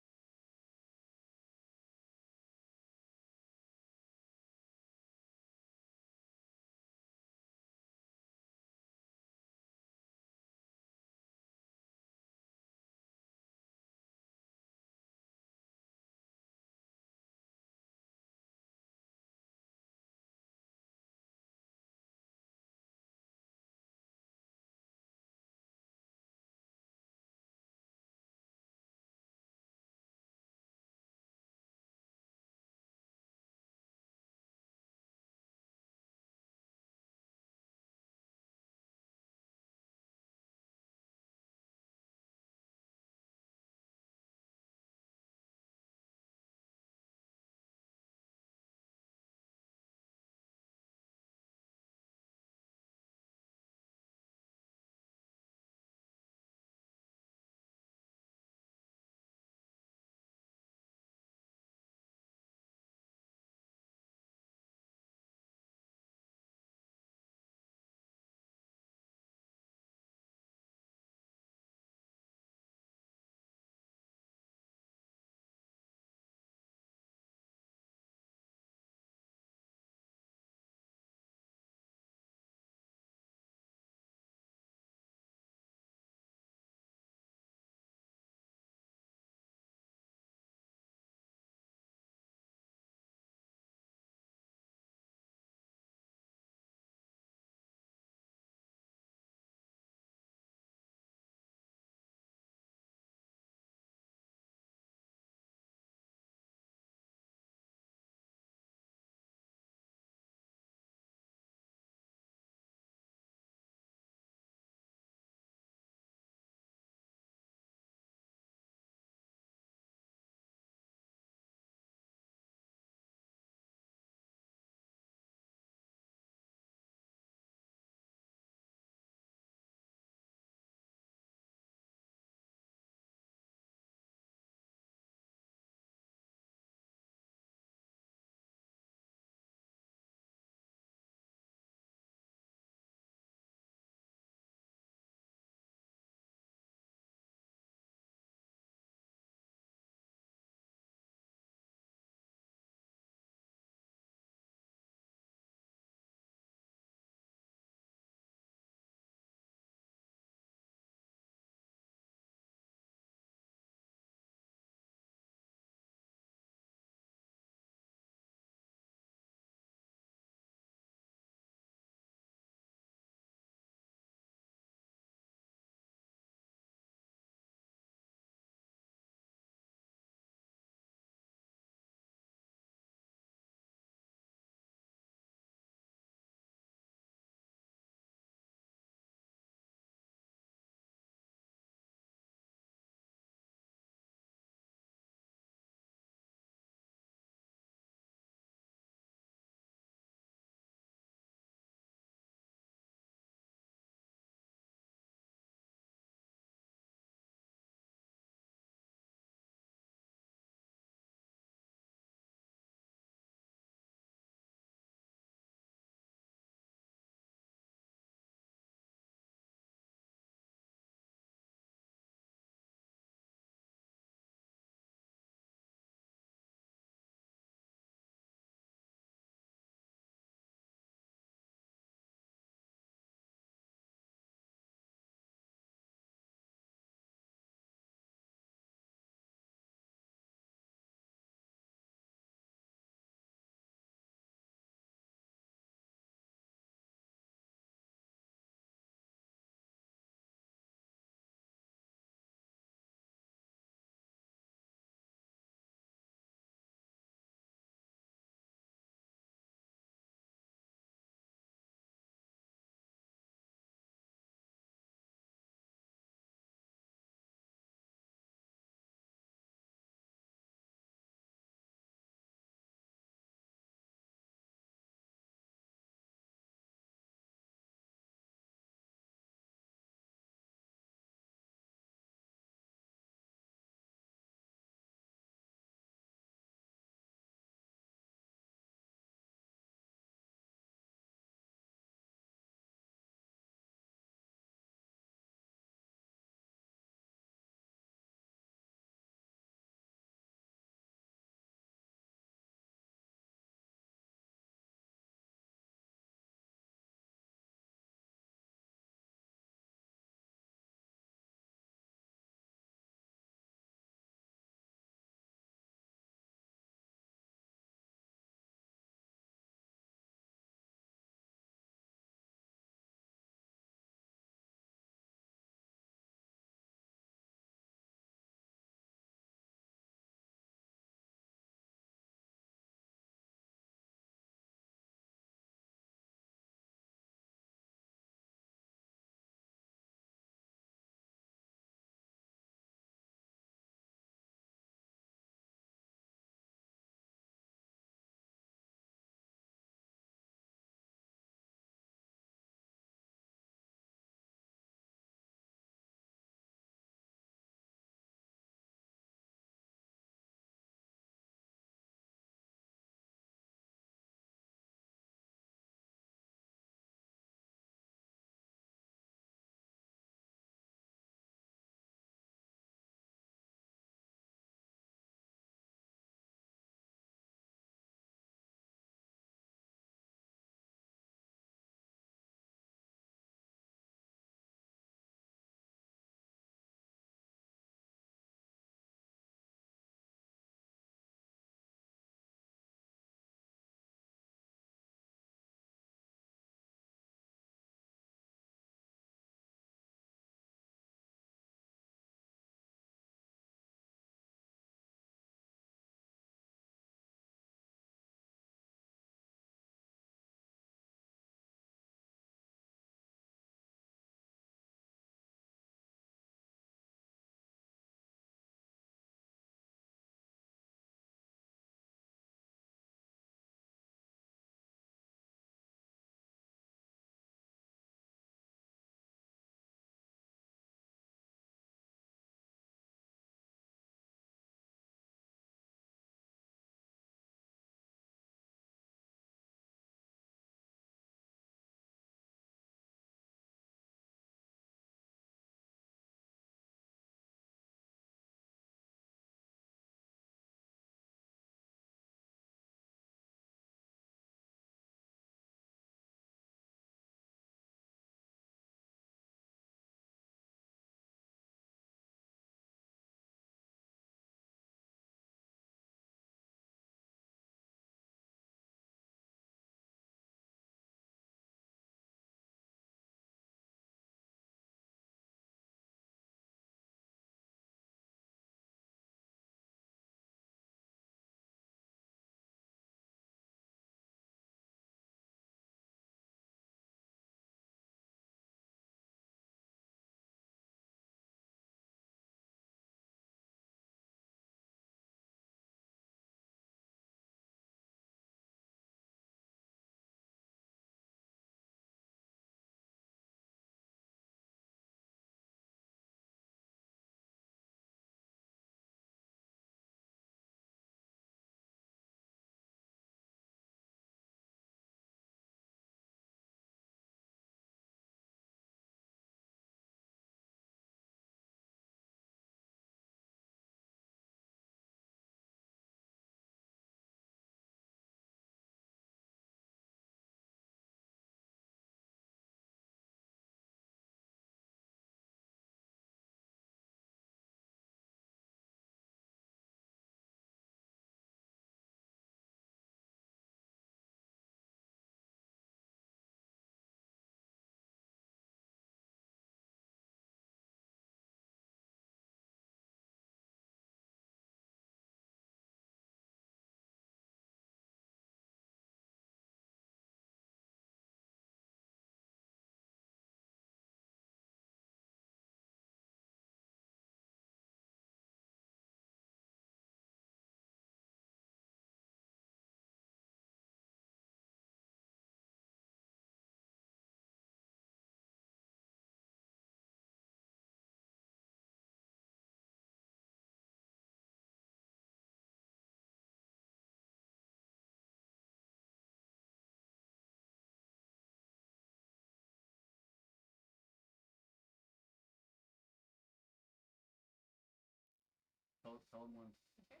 tell them when. Okay.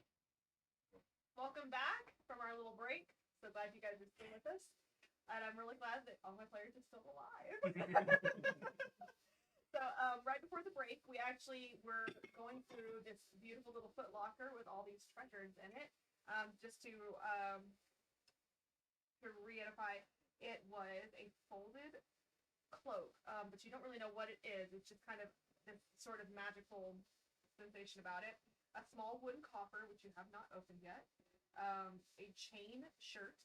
Welcome back from our little break. So glad you guys are still with us. And I'm really glad that all my players are still alive. So right before the break, we actually were going through this beautiful little foot locker with all these treasures in it. Just to reiterate, it was a folded cloak, but you don't really know what it is. It's just kind of this sort of magical sensation about it. A small wooden coffer, which you have not opened yet. A chain shirt,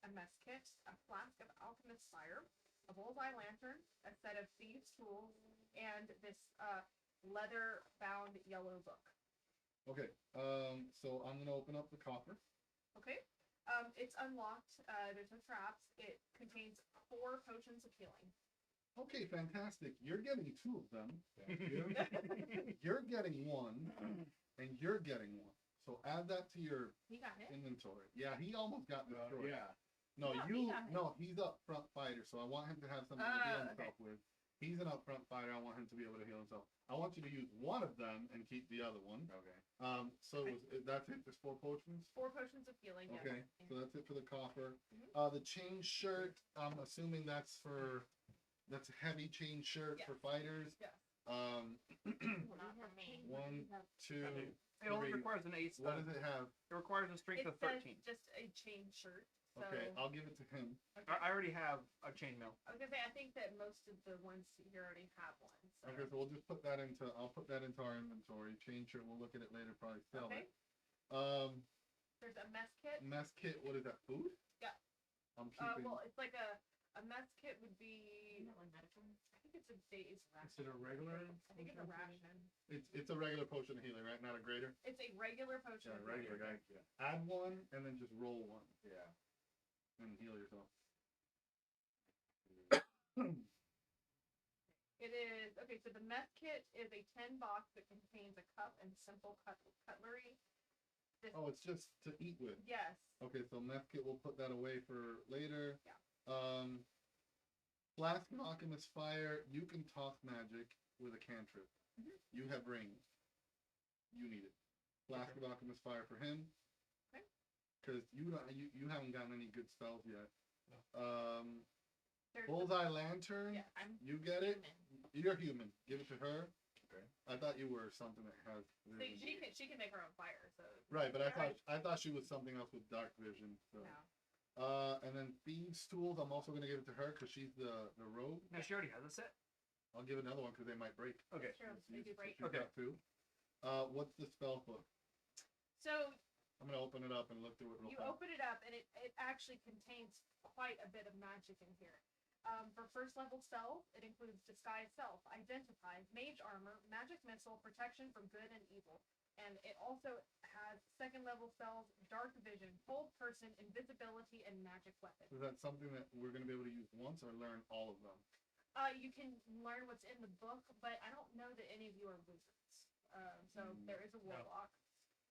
a mess kit, a flask of alchemist fire, a bullseye lantern, a set of thieves' tools, and this leather-bound yellow book. Okay. So I'm gonna open up the coffer. Okay. It's unlocked. There's no traps. It contains 4 potions of healing. Okay, fantastic. You're getting 2 of them. Thank you. You're getting 1, and you're getting 1. So add that to your You got it. inventory. Yeah, he almost got destroyed. Yeah. No, No, he got it. no, he's up front fighter, so I want him to have something to heal himself with. He's an up front fighter. I want him to be able to heal himself. I want you to use one of them and keep the other one. Okay. So that's it. There's 4 potions. 4 potions of healing. Yes. Okay, so that's it for the coffer. Mhm. The chain shirt. I'm assuming that's a heavy chain shirt Yes. for fighters. Yes. Not for me. 1, 2. It only 3. requires an 8. What does it have? It requires a strength It of says 13. just a chain shirt. So, Okay, I'll give it to him. okay. I already have a chainmail. I was gonna say I think that most of the ones here already have one. So. Okay, so we'll just put that into. I'll put that into our inventory. Chain shirt. We'll look at it later. Probably sell Okay. it. There's a mess kit. Mess kit. What is that? Food? Yeah. I'm keeping. Well, it's like a mess kit would be. Isn't that like medicine? I think it's a day's ration. Is it a regular? I think it's a ration. It's a regular potion of healing, right? Not a greater. It's a regular potion. Yeah, of regular healing. guy. Yeah. Add 1 and then just roll 1 Yeah. and heal yourself. It is okay. So the mess kit is a 10 box that contains a cup and simple cutlery. This, Oh, it's just to eat with. yes. Okay, so meth kit. We'll put that away for later. Yeah. Flask of alchemist fire. You can toss magic with a cantrip. Mhm. You have range. You need it. Flask of alchemist fire for him. Okay. Because you haven't gotten any good spells yet. There's Bullseye lantern. Yeah. I'm You get it. human. You're human. Give it to her. Okay. I thought you were something that has. So she can make her own fire. So. Right, but Alright. I thought she was something else with dark vision. So. No. And then thieves tools. I'm also gonna give it to her because she's the rogue. No, she already has a set. I'll give another one because they might break. Okay. That's true. They do break. She's Okay. got 2. What's the spell book? So I'm gonna open it up and look through it real you fast. open it up and it actually contains quite a bit of magic in here. For first level spells, it includes Disguise Self, Identify, Mage Armor, Magic Missile, Protection from Good and Evil. And it also has second level spells, Dark Vision, Hold Person, Invisibility, and Magic Weapon. Is that something that we're gonna be able to use once or learn all of them? You can learn what's in the book, but I don't know that any of you are wizards. So there is a warlock.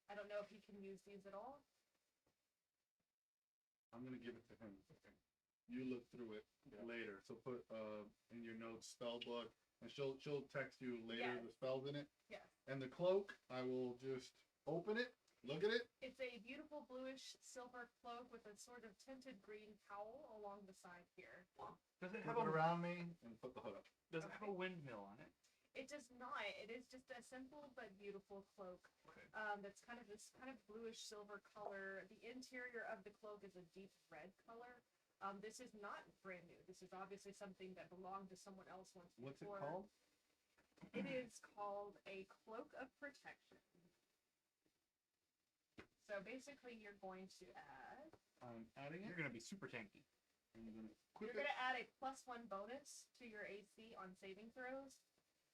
I don't know if he can use these at all. I'm gonna give it to him. You look through it later. So put in your notes spell book, and she'll text you later Yes. the spells in it. Yes. And the cloak, I will just open it, look at it. It's a beautiful bluish silver cloak with a sort of tinted green cowl along the side here. Does it Flip have it a around me and put the hood up. Does it have a windmill on it? It does not. It is just a simple but beautiful cloak. Okay. That's kind of this kind of bluish silver color. The interior of the cloak is a deep red color. This is not brand new. This is obviously something that belonged to someone else once What's it before. called? It is called a cloak of protection. So basically, you're going to add. I'm adding You're it. gonna be super tanky. I'm gonna You're equip going it. to add a +1 bonus to your AC on saving throws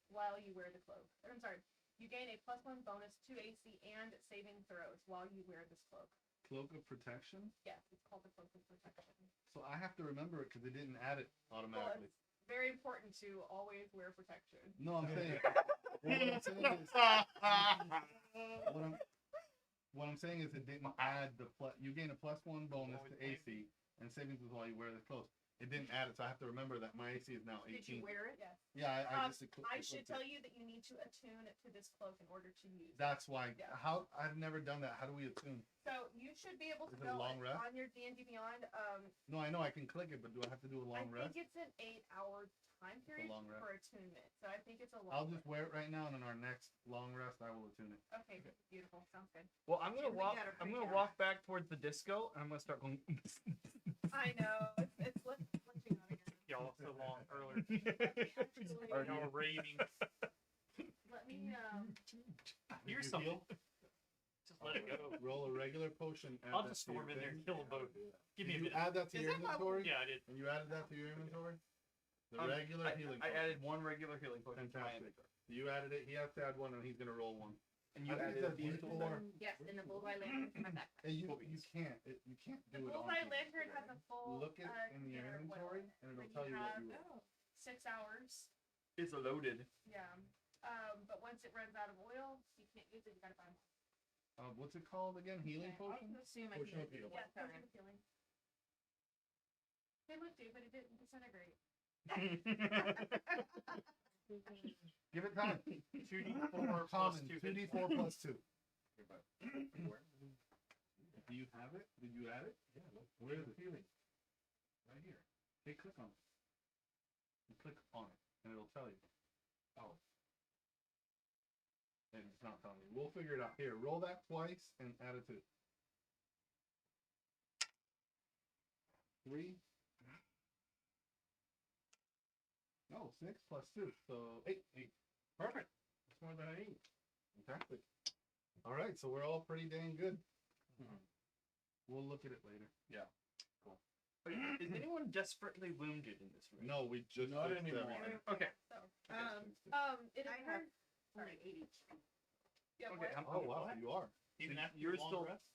while you wear the cloak. I'm sorry. You gain a +1 bonus to AC and saving throws while you wear this cloak. Cloak of protection. Yes, it's called the cloak of protection. So I have to remember it because they didn't add it Well, automatically. it's very important to always wear protection. No, I'm saying. What I'm saying is it didn't add the plus. You gain a +1 bonus to AC and savings is while you wear the clothes. It didn't add it, so I have to remember that my AC is now 18. Did you wear it? Yes. Yeah, I Um, just. I should tell you that you need to attune it to this cloak in order to use it. That's why. Yeah. How I've never done that. How do we attune? So you should be able to Is it a go long rest? on your D&D Beyond. No, I know I can click it, but do I have to do a long I rest? think it's an 8-hour time period long rest. for attunement. So I think it's a long. I'll just wear it right now, and in our next long rest, I will attune it. Okay, beautiful. Sounds good. Well, I'm gonna Jim, we walk. gotta I'm freak gonna out. walk back towards the disco, and I'm gonna start going. I know it's glitching out again. Y'all so long earlier. Actually, Are Y'all you- were raving. let me Did Here's you something. heal? Just let it go. Roll a regular potion. add I'll that just to your storm in there and thing. kill them both. Give me Did a you minute. add that to Is your that my- inventory? Yeah, I did. And you added that to your inventory? The Um, regular healing I potion. added one regular healing potion to my Fantastic. inventory. You added it. He has to add one, and he's gonna roll one. And you I think added it says these D4. Yes, and the bullseye lantern in my backpack. Hey, you Cool. can't. You can't the do it on bullseye here. lantern has a full. Look it in your container of inventory, oil, and it'll and tell you what have you roll. 6 hours. It's loaded. Yeah. But once it runs out of oil, you can't use it. You gotta buy more. What's it called again? Healing Okay, potion? I'll assume I Potion can of do it heal. Yeah, one potion time. of healing. They looked it, but it didn't disintegrate. Give it time. 2d4 plus Common. 2 2d4 plus 2. Do you have it? Did you add it? Yeah, look. Where is it? Healing. Right here. Okay, click on it. You click on it, and it'll tell you. Oh. And it's not telling you. We'll figure it out. Here, roll that twice and add it to it. 3. No, 6 plus 2. So 8. Perfect. That's more than I need. Fantastic. All right, so we're all pretty dang good. Mhm. We'll look at it later. Is anyone desperately wounded in this room? No, we just Not fixed anymore. everything. Okay. So, it I have occurred. only 8 HP. Yeah, Okay. what? Oh wow, you are. Even after you're the long still- rest?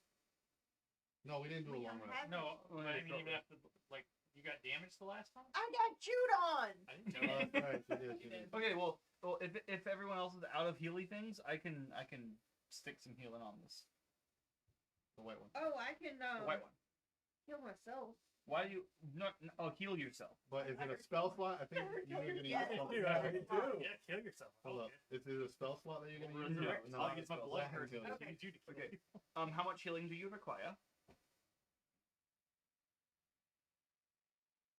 No, we didn't do a long rest. No, Well, I yeah, mean even after like you got damaged the last time. I got chewed on. I didn't Oh, know that. that's right, you did. You did. Okay. Well, if everyone else is out of healing things, I can stick some healing on this. The white one. Oh, I can The white one. heal myself. Why do you not? Oh, heal yourself. But is it a spell slot? I think you're gonna use Yeah. something. Dude, I already do. Yeah, kill yourself. Hold up. Is it a spell slot that you're gonna use? Resurrect. No, I'll not get a my spell blood slot. hurt. Healing. Okay. Need you to kill Okay. me. How much healing do you require?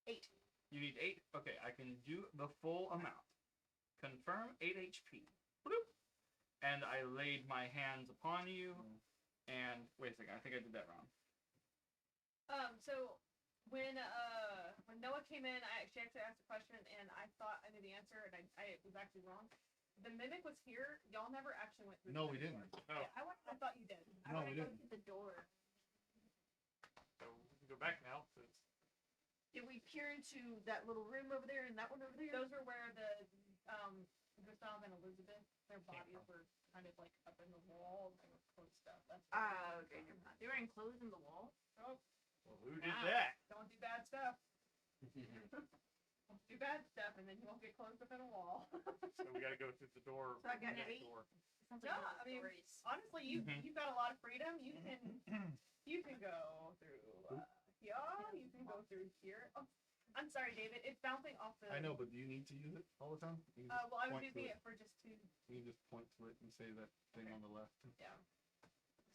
8. You need 8. Okay, I can do the full amount. Confirm 8 HP. Bloop. And I laid my hands upon you. And wait a second, I think I did that wrong. So when Noah came in, I actually asked a question, and I thought I knew the answer, and I was actually wrong. The mimic was here. Y'all never actually went through. No, the we mimic didn't. door. No. Yeah, I thought you did. I No, wanna we go didn't. through the door. So we can go back now. Since Did we peer into that little room over there and that one over there? Those were where the Gustav and Elizabeth, their bodies were kind of like up in the wall. They were close stuff. That's Okay, never mind. They were enclosed in the wall. oh, well, who did Wow. that? don't do bad stuff. Don't do bad stuff, and then you won't get closed up in a wall. So we got to go through the door. So I got next 8. door. It sounds like Yeah, one of I the mean, stories. honestly, you've got a lot of freedom. You can go through here. You can go through here. Oh, I'm sorry, David. It's bouncing off the. I know, but do you need to use it all the time? You can Well, I was point to using it. it for just 2. You can just point to it and say that thing on the left. Yeah.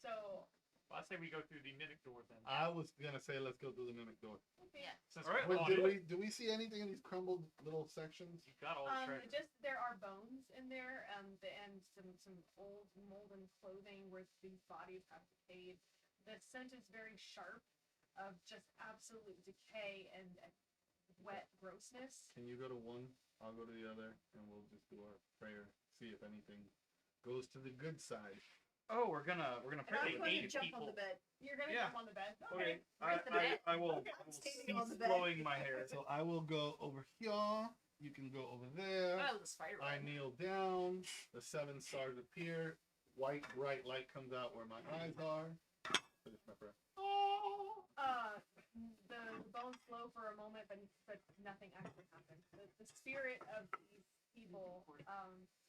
So. Well, I say we go through the mimic door then. I was gonna say let's go through the mimic door. Okay. Since All right, we're Wait, on did it, do we see anything in these crumbled little sections? you got all the treasure. Just there are bones in there, and some old molten clothing where these bodies have decayed. The scent is very sharp, of just absolute decay and wet grossness. Can you go to one? I'll go to the other, and we'll just do our prayer. See if anything goes to the good side. Oh, we're gonna And pray. I'm going to 8 jump people. on the bed. You're gonna Yeah. jump on the bed. Okay, Where's the bed? I will, Okay, I I'm will standing on cease the bed. blowing my hair. So I will go over here. You can go over there. Oh, the spider I web. kneel down. The 7 stars appear. White bright light comes out where my eyes are. Finish my prayer. The bones flow for a moment, but nothing actually happens. The spirit of these people,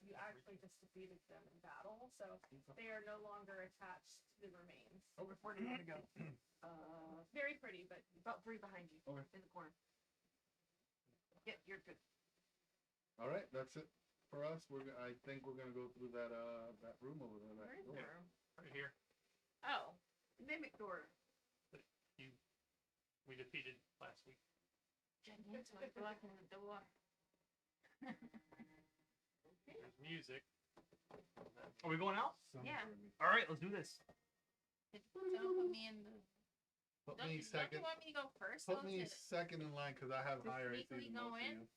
you actually just defeated them in battle, so they are no longer attached to the remains. Where do you want to go? Very pretty, but About 3 behind you. Okay. In the corner. Yep, you're good. All right, that's it for us. I think we're gonna go through that that room over there. Where That is the door. room? Right here. Oh. Mimic door. We defeated last week. Gigantic blocking the door. There's music. Are we going out? Yeah. All right, let's do this. Don't put me in the. Put Don't me you, don't second. you want me to go first? Put though, me to- second in line because I have to higher AC sneakily than go most of in? you.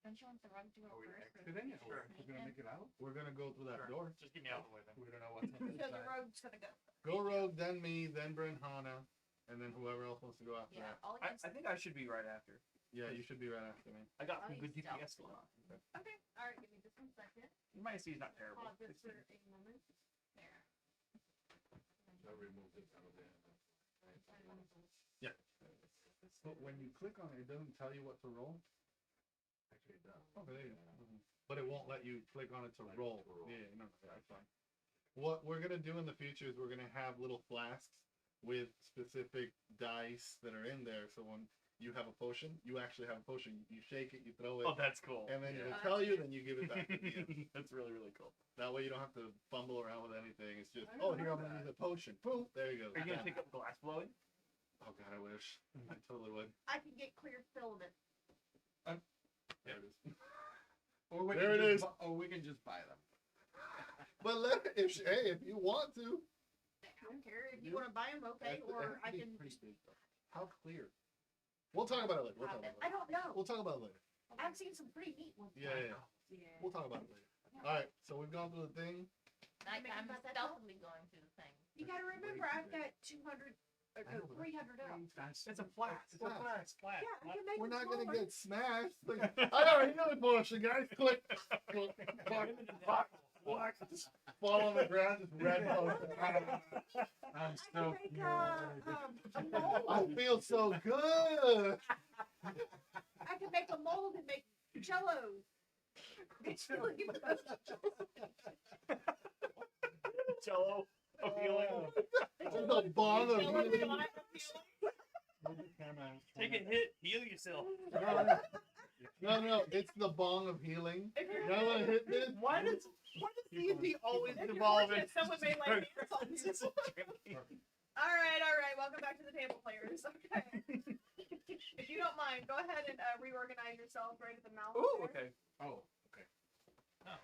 Don't you want the rug to go Are we first? exiting? Are Sure. we gonna make it out? We're gonna go through that Sure. door. Just get me out of the way then. We don't know what's on So this the side. rogue's gonna go. Go Rogue, then me, then Brenhana, and then whoever else wants to go after Yeah, that. all I against. think I should be right after. Yeah, you should be right after me. I got Oh, some good he's DPS stealth. going on. Okay. All right. Give me just 1 second. My AC is not terrible. Pause this for 16. a moment. There. I removed it out of there. Yeah. But when you click on it, it doesn't tell you what to roll. Actually, it does. Oh, there you go. But it won't let you click on it to roll. Yeah, no, that's fine. What we're gonna do in the future is we're gonna have little flasks with specific dice that are in there. So when you have a potion, you actually have a potion. You shake it, you throw it, Oh, that's cool. and then Yeah. it'll tell you, then you give it back at the end. That's really, really cool. That way you don't have to fumble around with anything. It's just, I oh, don't here I'm know gonna that. use a potion. Boom, there you go. Are you gonna pick up glass blowing? Oh god, I wish. I totally would. I can get clear filament. There it is. Or we There can it just is. Or we can just buy them. But if you want to, I don't care if you want to buy them, okay, It or has to I be can. pretty big, though. How clear? We'll talk about it later. We'll talk about it I later. don't know. We'll talk about it later. I've seen some pretty neat ones. Yeah, yeah, yeah. We'll talk about it later. All right, so we've gone through the thing. Like, Make I'm about that stealthily going through the thing. You gotta remember, I've got 200, I know, but 300 up. It's a flat. It's a flat. Flat. Yeah, I can make We're them not gonna smaller. get smashed. Like, I got a healing potion, guys. Click. Click. Fuck. Fuck. Just fall on the ground, just red potion. I'm I so. can make a mold. I feel so good. I can make a mold and make cello. It's really Jello. of healing. There's a bong of healing. Take a hit, heal yourself. No, it's the bong of healing. You know what hit this? Why does D&D always If you're devolve fortunate, into someone may like hands on you. All right. Welcome back to the table players. Okay. If you don't mind, go ahead and reorganize yourself right at the mouth. Ooh, there. okay. Oh, okay. Oh.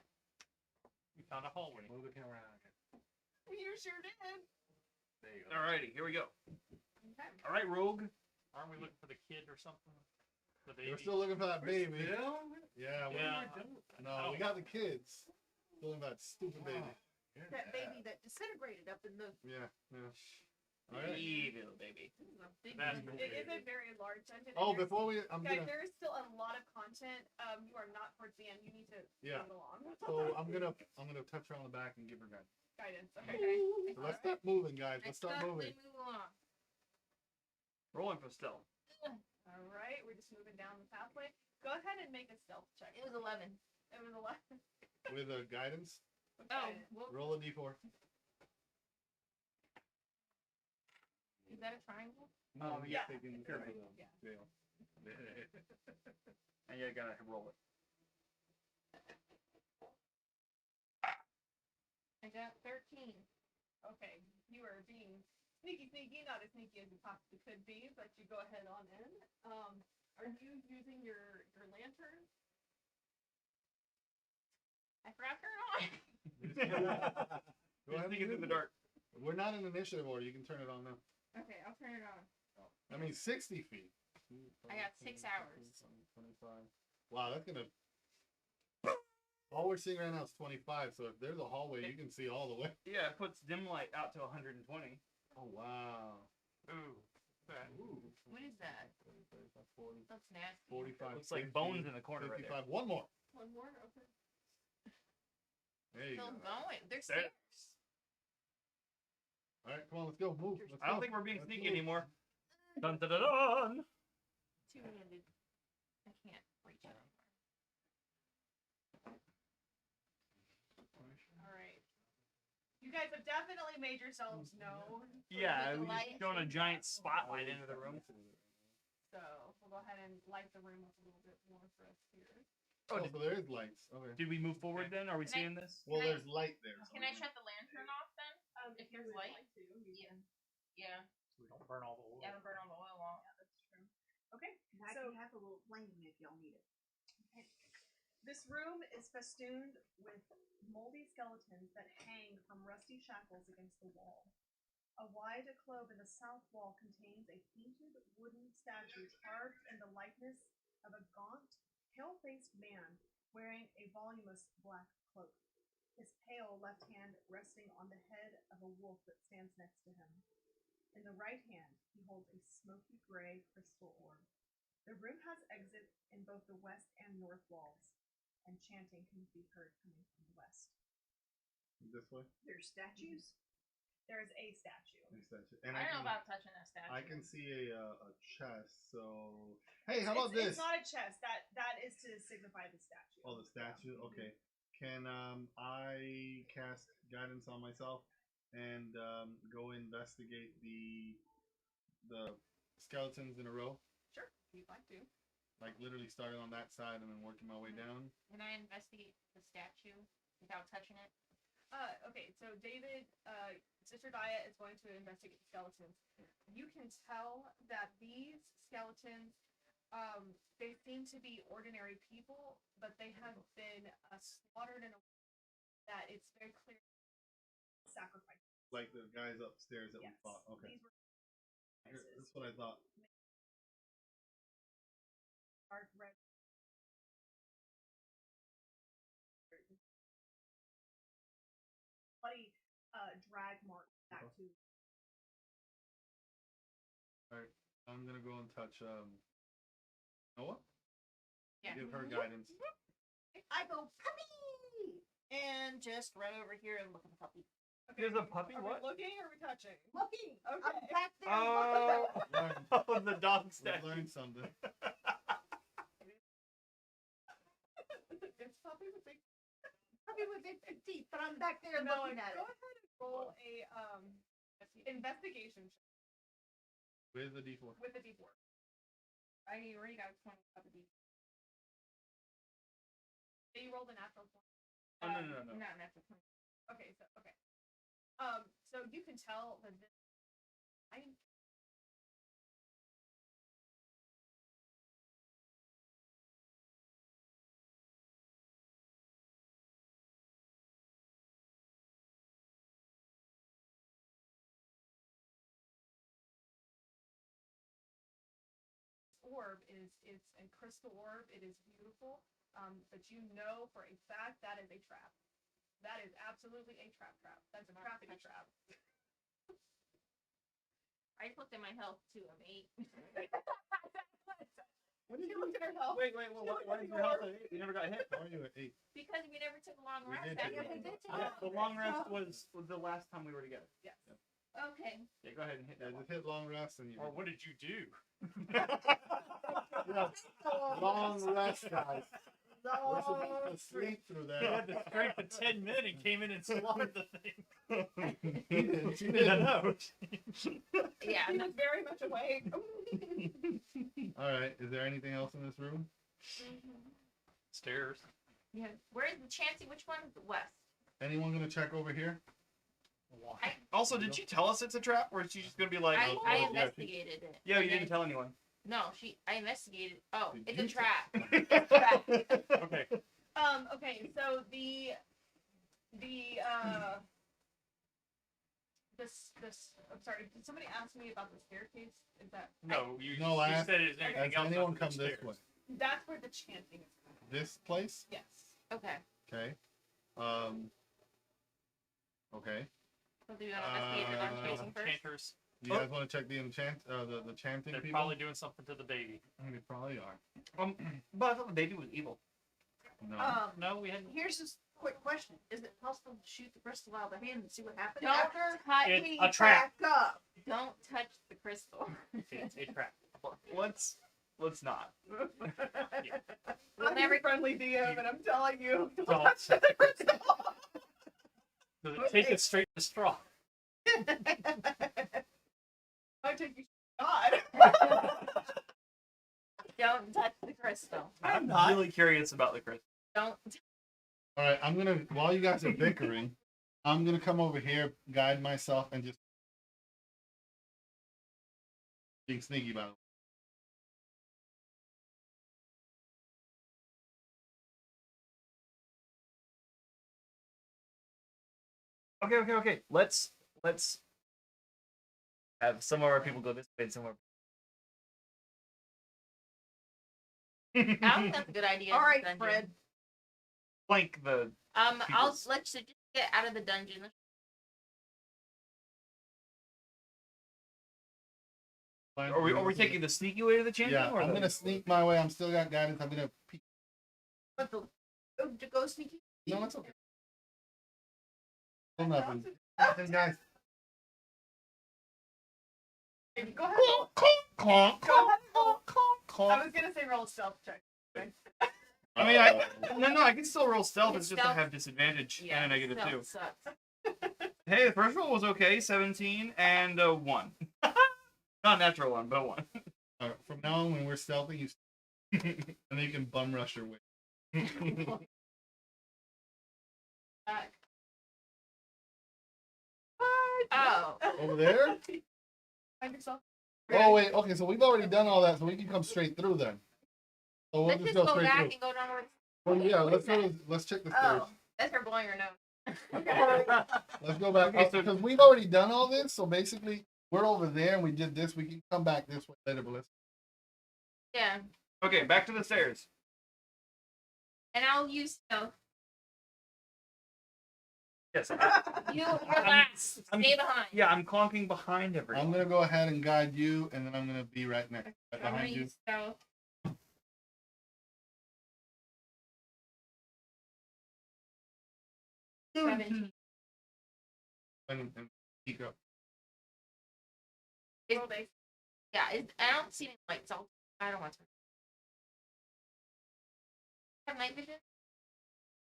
We found a hallway. Move the camera around. You sure did. There you go. Alrighty, here we go. Okay. All right, Rogue. Aren't we looking for the kid or something? The baby? We're still looking for that baby. Yeah, Yeah. No, we got the kids. Still looking for that stupid baby. that baby that disintegrated up in the. Yeah. All right. Evil baby. This is a big That's one. cool. It is a very large dungeon. Oh, and there's- before I'm guys, gonna. there is still a lot of content. You are not towards the end. You need to Yeah. move along. So I'm gonna touch her on the back and give her guidance. Guidance. Okay. So let's start moving, guys. Let's start Stealthily moving. move along. Rolling for stealth. All right. We're just moving down the pathway. Go ahead and make a stealth check. It was 11. It was 11. With a guidance, Oh, Okay. well, roll a d4. is that a triangle? Oh, he's yeah. taking the Pyramid. jail. Jail. And you gotta roll it. I got 13. Okay. You are being sneaky, not as sneaky as you possibly could be, but you go ahead on in. Are you using your lantern? I forgot to turn it on. Go ahead and Sneaking use through the it. dark. We're not in initiative order. You can turn it on now. Okay, I'll turn it on. I mean, 60 feet. I got 6 hours. 25. Wow, that's gonna. All we're seeing right now is 25. So if there's a hallway, you can see all the way. Yeah, it puts dim light out to 120. Oh wow. Ooh. That. Ooh. What is that? 35, 40, Looks nasty. 45. Looks like 50, bones in the corner right 55. One more. One more. Okay. There you Still go. going. There's There. stairs. All right, come on, let's go. Move. Let's I don't go. think we're being Let's sneaky move. anymore. Dun dun dun dun. Two-handed. I can't reach it. All right. You guys have definitely made yourselves known. Yeah, the we light just thrown a giant spotlight into the room. So hold we'll go ahead and light the room up a little bit more for us here. Oh, so there is lights. Okay. Did we move forward then? Are we Can I- seeing this? Well, Can I- there's light there. Can I shut the lantern off then? If there's you would light? like to, you Yeah. can- Yeah. So we don't burn all the oil. Yeah, don't burn all the oil off. Yeah, that's true. Okay, I so can have a little flame if y'all need it. this room is festooned with moldy skeletons that hang from rusty shackles against the wall. A wide alcove in the south wall contains a painted wooden statue carved in the likeness of a gaunt, pale-faced man wearing a voluminous black cloak, his pale left hand resting on the head of a wolf that stands next to him. In the right hand, he holds a smoky gray crystal orb. The room has exits in both the west and north walls, and chanting can be heard coming from the west. This way. There's statues. There is a statue. A statue. And I don't know can, about touching a statue. I can see a chest. So hey, how about It's this? not a chest. That is to signify the statue. Oh, the statue. Yeah. Okay. Can I cast guidance on myself and go investigate the skeletons in a row? Sure, if you'd like to. Like literally starting on that side and then working my way down. Can I investigate the statue without touching it? Okay, so David, Sister Dia is going to investigate the skeletons. You can tell that these skeletons, they seem to be ordinary people, but they have been slaughtered in a way that it's very clear sacrifice. Like the guys upstairs that Yes. we fought. Okay. These were That's what I thought. dark red. Bloody drag mark back to Alright. I'm gonna go and touch Noah. Yeah. Give her guidance. I go puppy and just run over here and look at the puppy. Okay, There's a puppy? Are What? we looking or are we touching? Looking. Okay. I'm back there. Oh, Learn. oh, the dog We've statue. learned something. It's puppy with big. Puppy with big teeth, but I'm back there No, looking at go it. ahead and roll a investigation check With the D4. with a D4. I already got 20 up a D. So you rolled a natural 20. Oh, no. No, that's a 20. Okay, okay. So you can tell that this. Orb is it's a crystal orb. It is beautiful, but you know for a fact that is a trap. That is absolutely a trap. That's a trap in a trap. I just looked at my health too. I'm 8. When you look at her health, Wait, what is your health at 8? You never got hit. How are you at 8? Because we never took a long We rest. did after take a we long did rest. take Yeah, the long rest was the last time we were together. yes. Okay. Yeah, go ahead and hit Yeah, that one. just hit long rest and you. Or what did you do? Yeah, long rest, guys. We're supposed to sleep through He had that. the strength of 10 men and came in and slaughtered the thing. He didn't. She I didn't. know. Yeah. He was very much awake. All right. Is there anything else in this room? Stairs. Yeah. Where's the chancy? Which one? The west. Anyone gonna check over here? I- Also, did she tell us it's a trap, or is she just gonna be like, I yeah, she- investigated it. Yeah, And you didn't then- tell anyone. No, I investigated. Oh, Did it's a you trap. Okay. Okay, so I'm sorry, did somebody ask me about the staircase? Is that No, you, No, I you asked- said is there Has anything else anyone under come the this stairs? way? that's where the chanting is coming? This place? Yes. Okay. Okay. Okay. So do you want to investigate the dark Uh, facing first? Enchanters. You guys want to check the the chanting They're people? probably doing something to the baby. They probably are. But I thought the baby was evil. No. No, we hadn't. Here's this quick question: is it possible to shoot the crystal out of the hand and see what happens Don't after? touch. It's We a trap. back up. Don't touch the crystal. It's a trap. let's not. I'm every friendly DM, and I'm telling you, Don't. touch the crystal. Does it take it straight to straw? I take you, God. Don't touch the crystal. I'm not. really curious about the crystal. Don't. All right, I'm gonna while you guys are bickering, I'm gonna come over here, guide myself, and just being sneaky about it. Okay. Let's have some of our people go this way and some of I don't think that's a good idea. All right, dungeon. Fred. flank the. I'll people's- let's just get out of the dungeon. Are we taking the sneaky way to the champion? Yeah, or I'm the... gonna sneak my way. I'm still got guidance. I'm gonna peek. But to go sneaky. No, it's okay. Still nothing. Hey, guys. Go ahead. Conk. I was gonna say roll a stealth check. I mean, no, I can still roll stealth. It's just I Stealth- have disadvantage Yeah, and a negative stealth 2. sucks. Hey, the first roll was okay, 17 and a 1. Not a natural 1, but a 1. All right, from now on, when we're stealthy, you and then you can bum rush your way. Back. Oh. Over there? Find yourself. Oh wait, okay, so we've already done all that, so we can come straight through then. So we'll Let's just just go go straight back through. and go down where. Well, yeah, What let's is that? go. Let's check the stairs. Oh, that's her blowing her nose. Let's go back Okay, so- because we've already done all this. So basically, we're over there and we did this. We can come back this way later, but let's. Yeah, Okay, back to the stairs. and I'll use stealth. Yes. You're last. I'm- Stay behind. Yeah, I'm clonking behind everyone. I'm gonna go ahead and guide you, and then I'm gonna be right next, right I'm gonna behind you. use stealth. Mm-hmm. 17. And peek up. Is- yeah, I don't see any lights. I don't want to. Have night vision?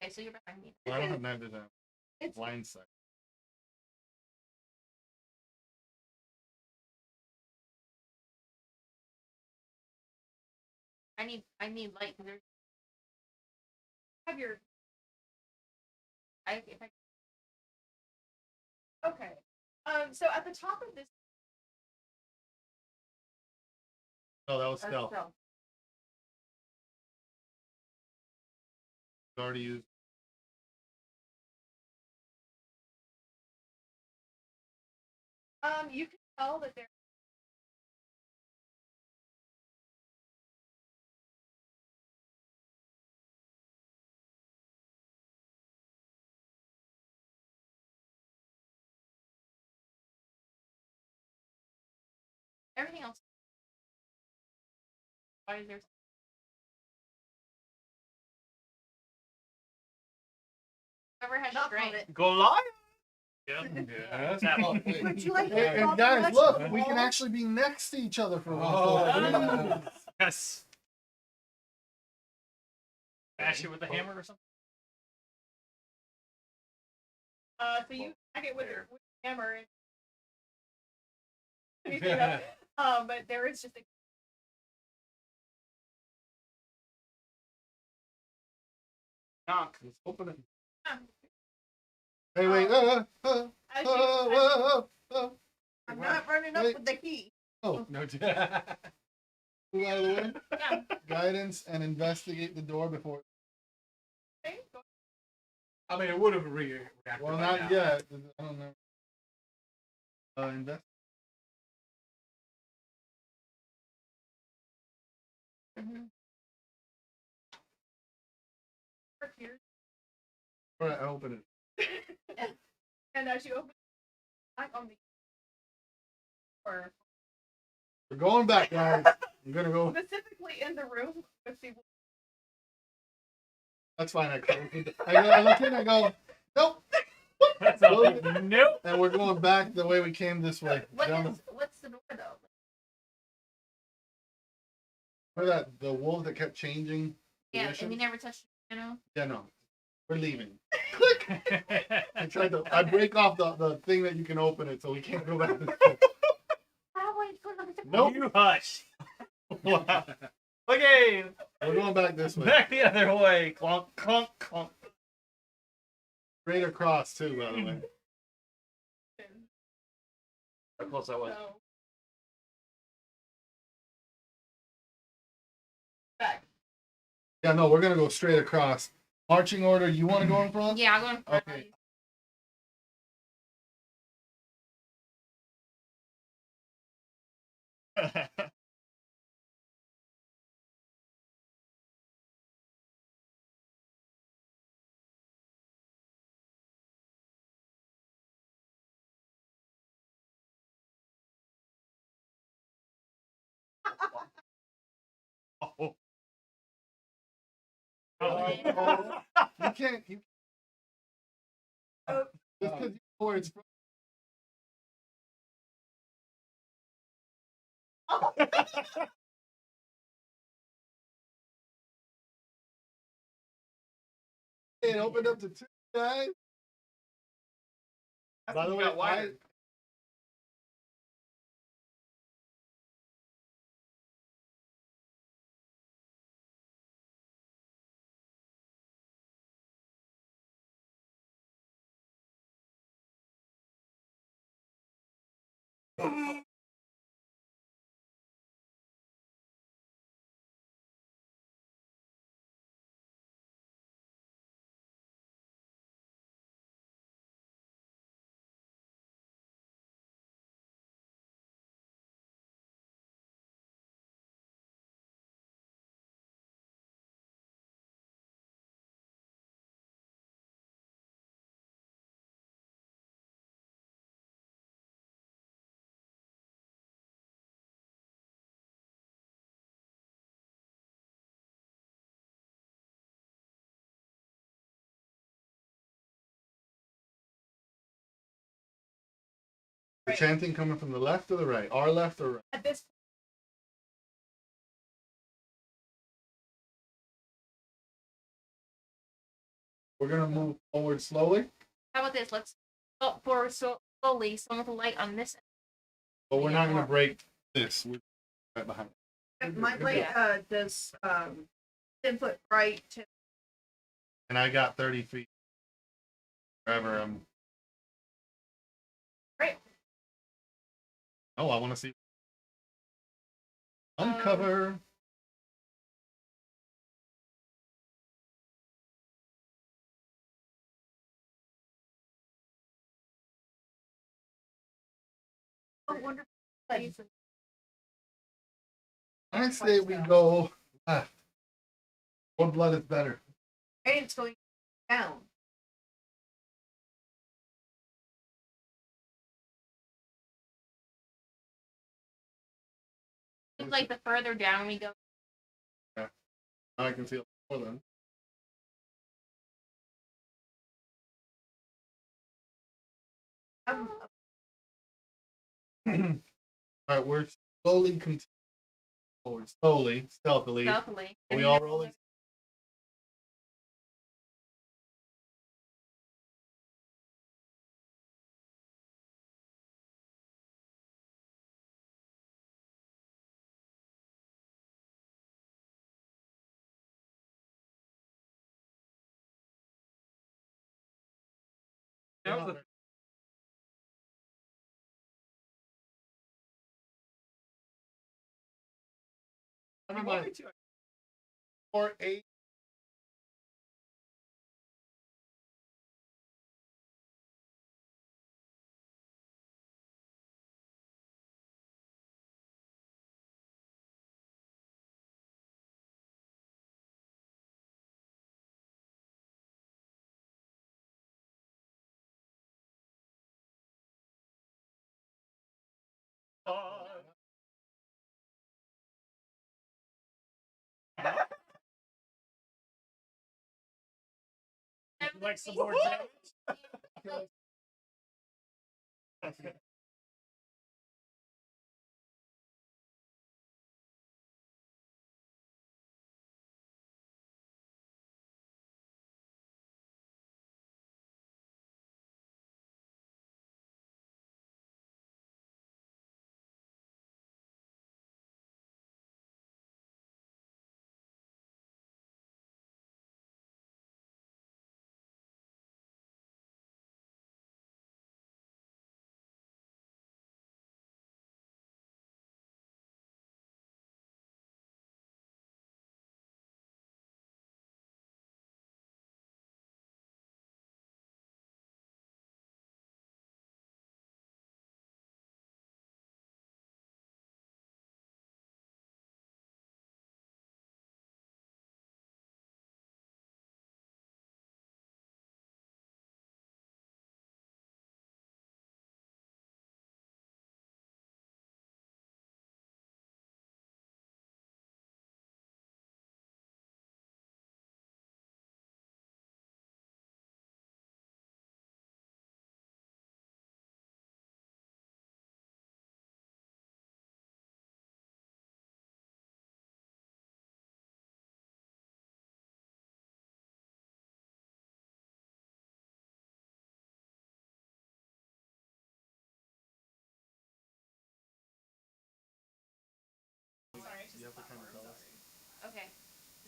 Okay, so you're behind me. Well, I don't have night vision. It's- Blind sight. I need light because there's. Have your If I okay. So at the top of this, Oh, that was stealth. stealth. Already used. you can tell that there. Everything else. Why is there? Whoever has Knock on strength. it. Goliath? Yes. Would you like to And drop guys, the rest look, of the we can wall? actually be next to each other for Oh, once. Yes. Bash it with a hammer or something. So you attack it with your hammer. And, you know, but there is just a. Knock. Let's open it. Um, Hey, wait. as you, I'm not running up Wait. with the key. Oh, No. move out of the way. Yeah. Guidance and investigate the door before. okay, go I mean, it would have reacted. Well, by not now. yet. I don't know. Invest. Mhm. over here. All right, I open it. And as you open back on the or We're going back, guys. I'm gonna go. specifically in the room with the That's fine. I look in. I go. Nope. That's Close all. it, Nope. and we're going back the way we came this way. Down What's the door though? Remember that the wolf that kept changing Yeah, and positions? we never touched the piano. Yeah, no. We're leaving. Click. I break off the thing that you can open it, so we can't go back. How would you go to the Nope. You hush. Wow. Okay, We're going back this way. back the other way. Clunk, clunk, clunk. Straight across too, by the way. How close I was. So. Back. Yeah, no, we're gonna go straight across. Marching order. You want to go in front? Yeah, I'll go in front. Okay. Oh. Oh, you can't. You, just because you know where it's from. It opened up to 2 guys. By the way, the chanting coming from the left or the right? Our left or right? At this We're gonna move forward slowly, How about this? Let's go forward so slowly. Someone with a light on this. but we're not gonna break this. We're right behind. My light does 10-foot right to And I got 30 feet. Wherever I'm. Right. Oh, I want to see. Uncover. wonderful. I say we go left. More blood is better. And it's going down. Seems like the further down we go, Now I can feel more than. All right, we're slowly continuing forward. Slowly, stealthily. stealthily. Are we all rolling? That was a Everybody. 4, 8. Like some more damage?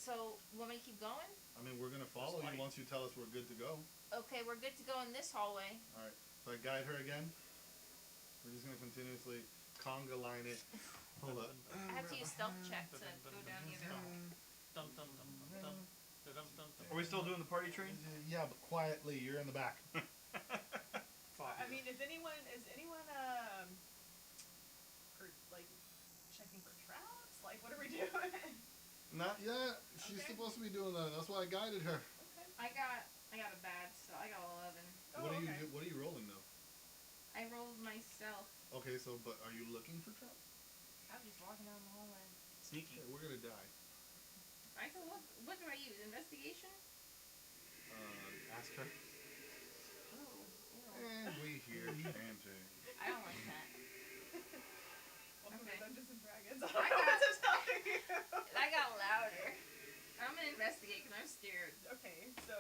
So, want me to keep going? I mean, we're gonna follow you once you tell us we're good to go. Okay, we're good to go in this hallway. All right. So I guide her again. We're just gonna continuously conga line it. Hold up. I have to use stealth check to go down the other hall. Dum dum dum dum dum. Dum dum dum. Are we still doing the party train? Yeah, but quietly. You're in the back. I mean, is anyone like checking for traps? Like, what are we doing? Not yet. She's Okay. supposed to be doing that. That's why I guided her. Okay. I got a bad, so I got 11. Oh, okay. What are you rolling though? I rolled myself. Okay, so but are you looking for traps? I'm just walking down the hallway. Sneaky. Okay, we're gonna die. I can look. What do I use? Investigation? Ask her. Oh, ew. And we hear chanting. I don't like that. Welcome Okay. to Dungeons and Dragons. I I don't know what to tell you. I got louder. I'm gonna investigate because I'm scared. Okay, so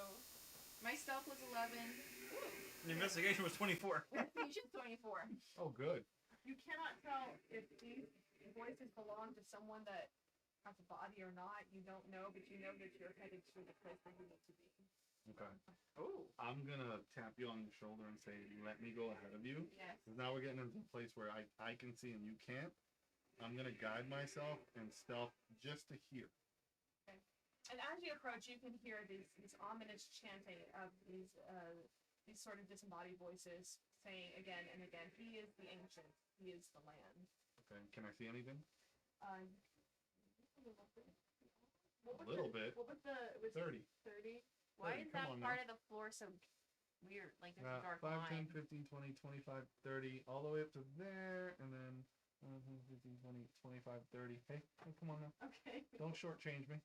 My stealth was 11. The investigation was 24. Investigation 24. Oh, good. you cannot tell if these voices belong to someone that has a body or not. You don't know, but you know that you're headed to the place where you need to be. Okay. Oh. I'm gonna tap you on the shoulder and say, "Let me go ahead of you." Yes. Because now we're getting into a place where I can see and you can't. I'm gonna guide myself and stealth just to hear. And as you approach, you can hear these ominous chanting of these sort of disembodied voices saying again and again, "He is the ancient. He is the land." Okay. Can I see anything? What was A little the, bit. What was the? It was 30. 30. Why 30, is come that on part now. of the floor so weird? Like there's a dark 5, 10, line. 15, 20, 25, 30, all the way up to there, and then 10, 15, 20, 25, 30. Hey, come on now. Okay. Don't shortchange me.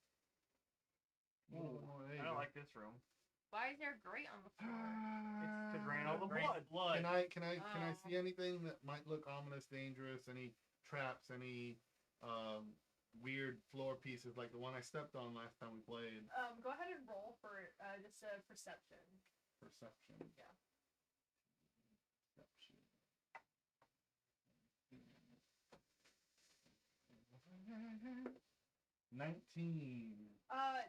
A little bit more. There you I don't go. like this room. Why is there grate on the floor? It's to drain all the Drain blood. Can I Oh. see anything that might look ominous, dangerous? Any traps? Any weird floor pieces like the one I stepped on last time we played? Go ahead and roll for just a perception. Perception. Yeah. Perception. 19.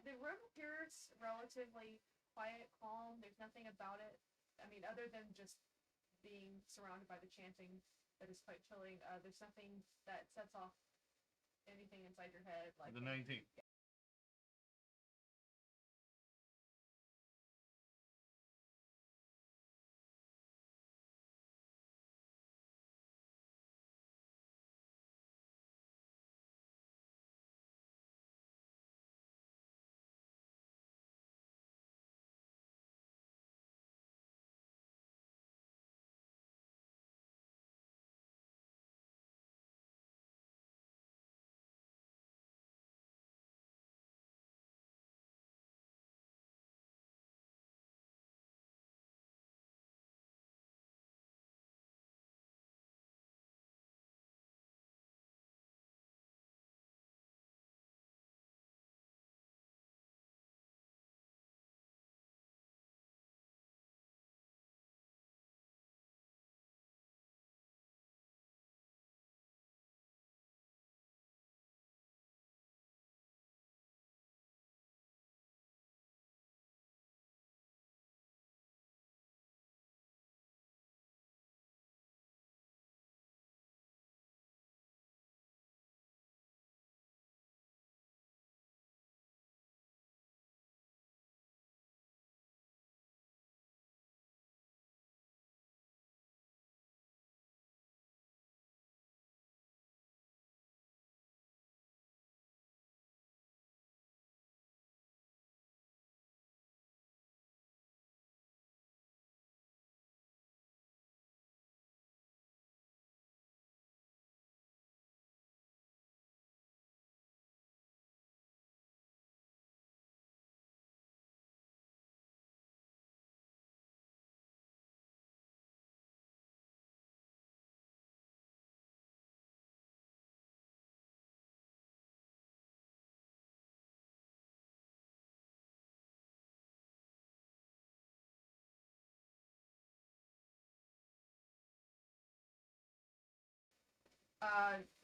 The room appears relatively quiet, calm. There's nothing about it. I mean, other than just being surrounded by the chanting that is quite chilling. There's nothing that sets off anything inside your head. Like The 19.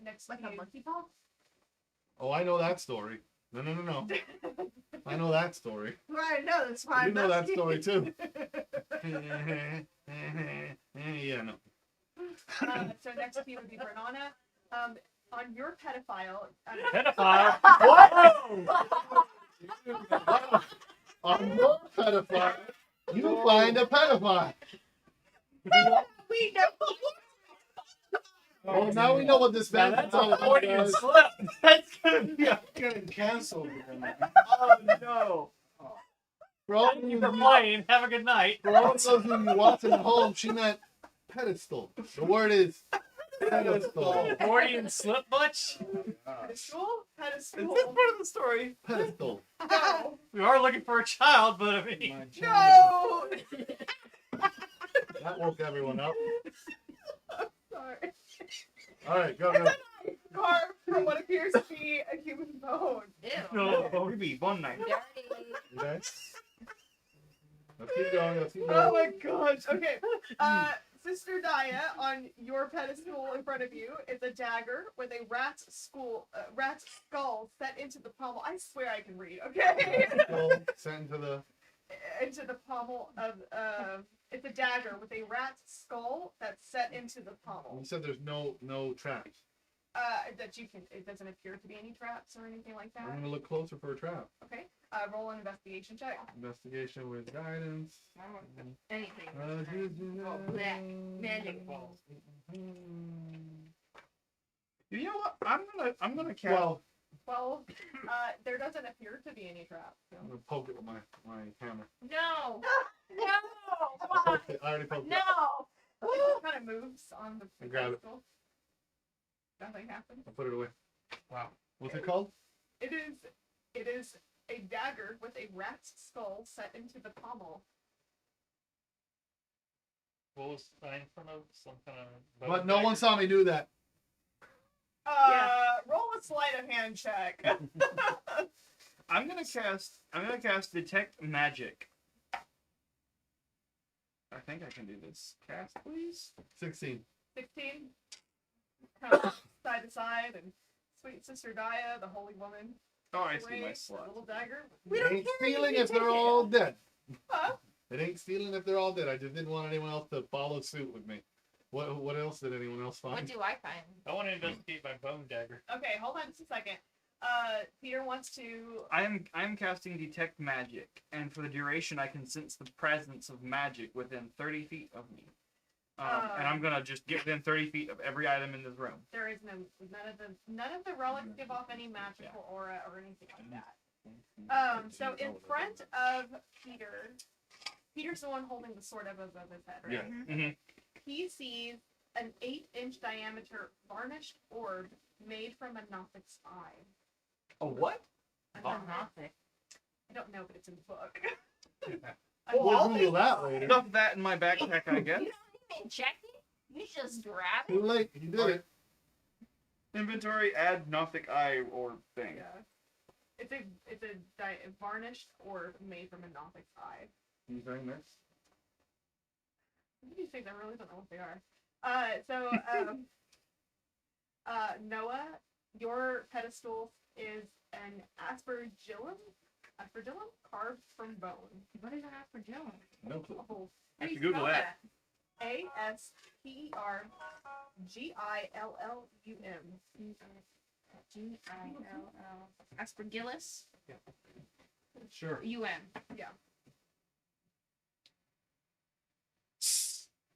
next Like to a you, monkey paw? Oh, I know that story. No. I know that story. Right, no, that's why You I'm know that asking. story too. Yeah, no. So next to you would be Bernana. On your pedophile. Pedophile. On your pedophile, you find a pedophile. We know. Well, now we know what this Now band that's is all a about, Freudian guys. slip. That's gonna be. I'm getting canceled. Oh no. For all Thank of you you for playing. Have a good night. for all of those of you watching at home, she meant pedestal. The word is pedestal. Freudian slip much? Pedestal? Pedestal. Is this part of the story? Pedestal. No. We are looking for a child, but I mean. No. That woke everyone up. Sorry. All right, go. Carved from what appears to be a human bone. Ew. No. Maybe one night. Dirty. Okay. Let's keep going. Let's keep Oh going. my gosh. Okay. Sister Daya, on your pedestal in front of you is a dagger with a rat's skull set into the pommel. I swear I can read. Okay. Go, send to the. Into the pommel of it's a dagger with a rat's skull that's set into the pommel. You said there's no traps. That you can. It doesn't appear to be any traps or anything like that. I'm gonna look closer for a trap. Okay. Roll an investigation check. Investigation with guidance. I don't want anything. Oh, black magic balls. You know what? I'm gonna cast. Well, 12. There doesn't appear to be any traps. So. I'm gonna poke it with my hammer. No. No. I poked it. I already poked it. No. It kind of moves on the I grab it. pedestal. Nothing happens. I'll put it away. Wow. What's it called? It is a dagger with a rat's skull set into the pommel. What was sign in front of? Some kind of. But no one saw me do that. Roll a sleight of hand check. I'm gonna cast detect magic. I think I can do this. Cast, please. 16. 16. Kind of side to side, and sweet sister Daya, the holy woman, Oh, I see away my with a slot. little dagger. We It don't ain't care if stealing you if they're take it. all dead. Huh? It ain't stealing if they're all dead. I just didn't want anyone else to follow suit with me. What else did anyone else What find? do I find? I want to investigate my bone dagger. Okay, hold on just a second. Peter wants to. I am casting detect magic, and for the duration, I can sense the presence of magic within 30 feet of me. And I'm gonna just get within 30 feet of every item in this room. There is none of the relics give off any magical aura or anything like that. So in front of Peter, Peter's the one holding the sword above his head, right? Yeah. Mhm. He sees an 8-inch diameter varnished orb made from a Nothic's eye. A what? A Oh, Nothic. nothing. I don't know, but it's in the book. We'll Google that later. Stuff that in my backpack, I guess. You don't even check it. You just grab Too it. late. You did it. Inventory, add Nothic eye or thing. Yeah. It's a varnished orb made from a Nothic's eye. Anything next? These things, I really don't know what they are. Noah, your pedestal is an aspergillum carved from bone. What is an aspergillum? No clue. Oh, I have to Google that. ASPERGILLUM. G-I-L-L. Aspergillus? Sure. U-M.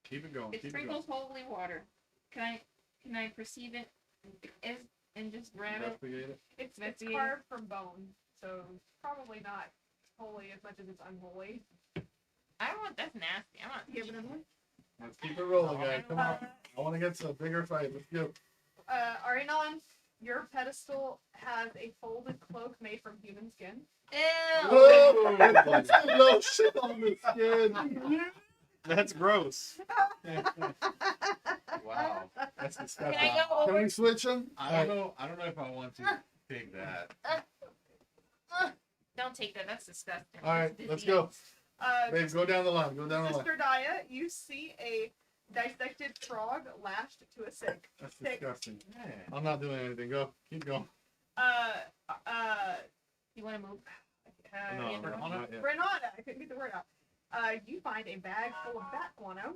Keep it going. It Keep it going. sprinkles holy water. Can I perceive it and just grab it? Investigate it. It's Investigate. carved from bone, so probably not holy as much as it's unholy. I don't want that's nasty. I'm not giving it away. Let's keep it rolling, guys. Come on. I want to get to a bigger fight. Let's go. Arinon, your pedestal has a folded cloak made from human skin. Ew. Whoa! No shit on the skin. That's gross. Wow. That's Can disgusting. I go Can over? we switch them? I don't know if I want to take that. Don't take that. That's disgusting. All right, That's let's disease. go. Babe, go down the line. Go down the line. Sister Daya, you see a dissected frog lashed to a stick. That's disgusting. I'm not doing anything. Go. Keep going. You want to move? No, yeah, not yet. Renata, I couldn't get the word out. You find a bag full of bat guano.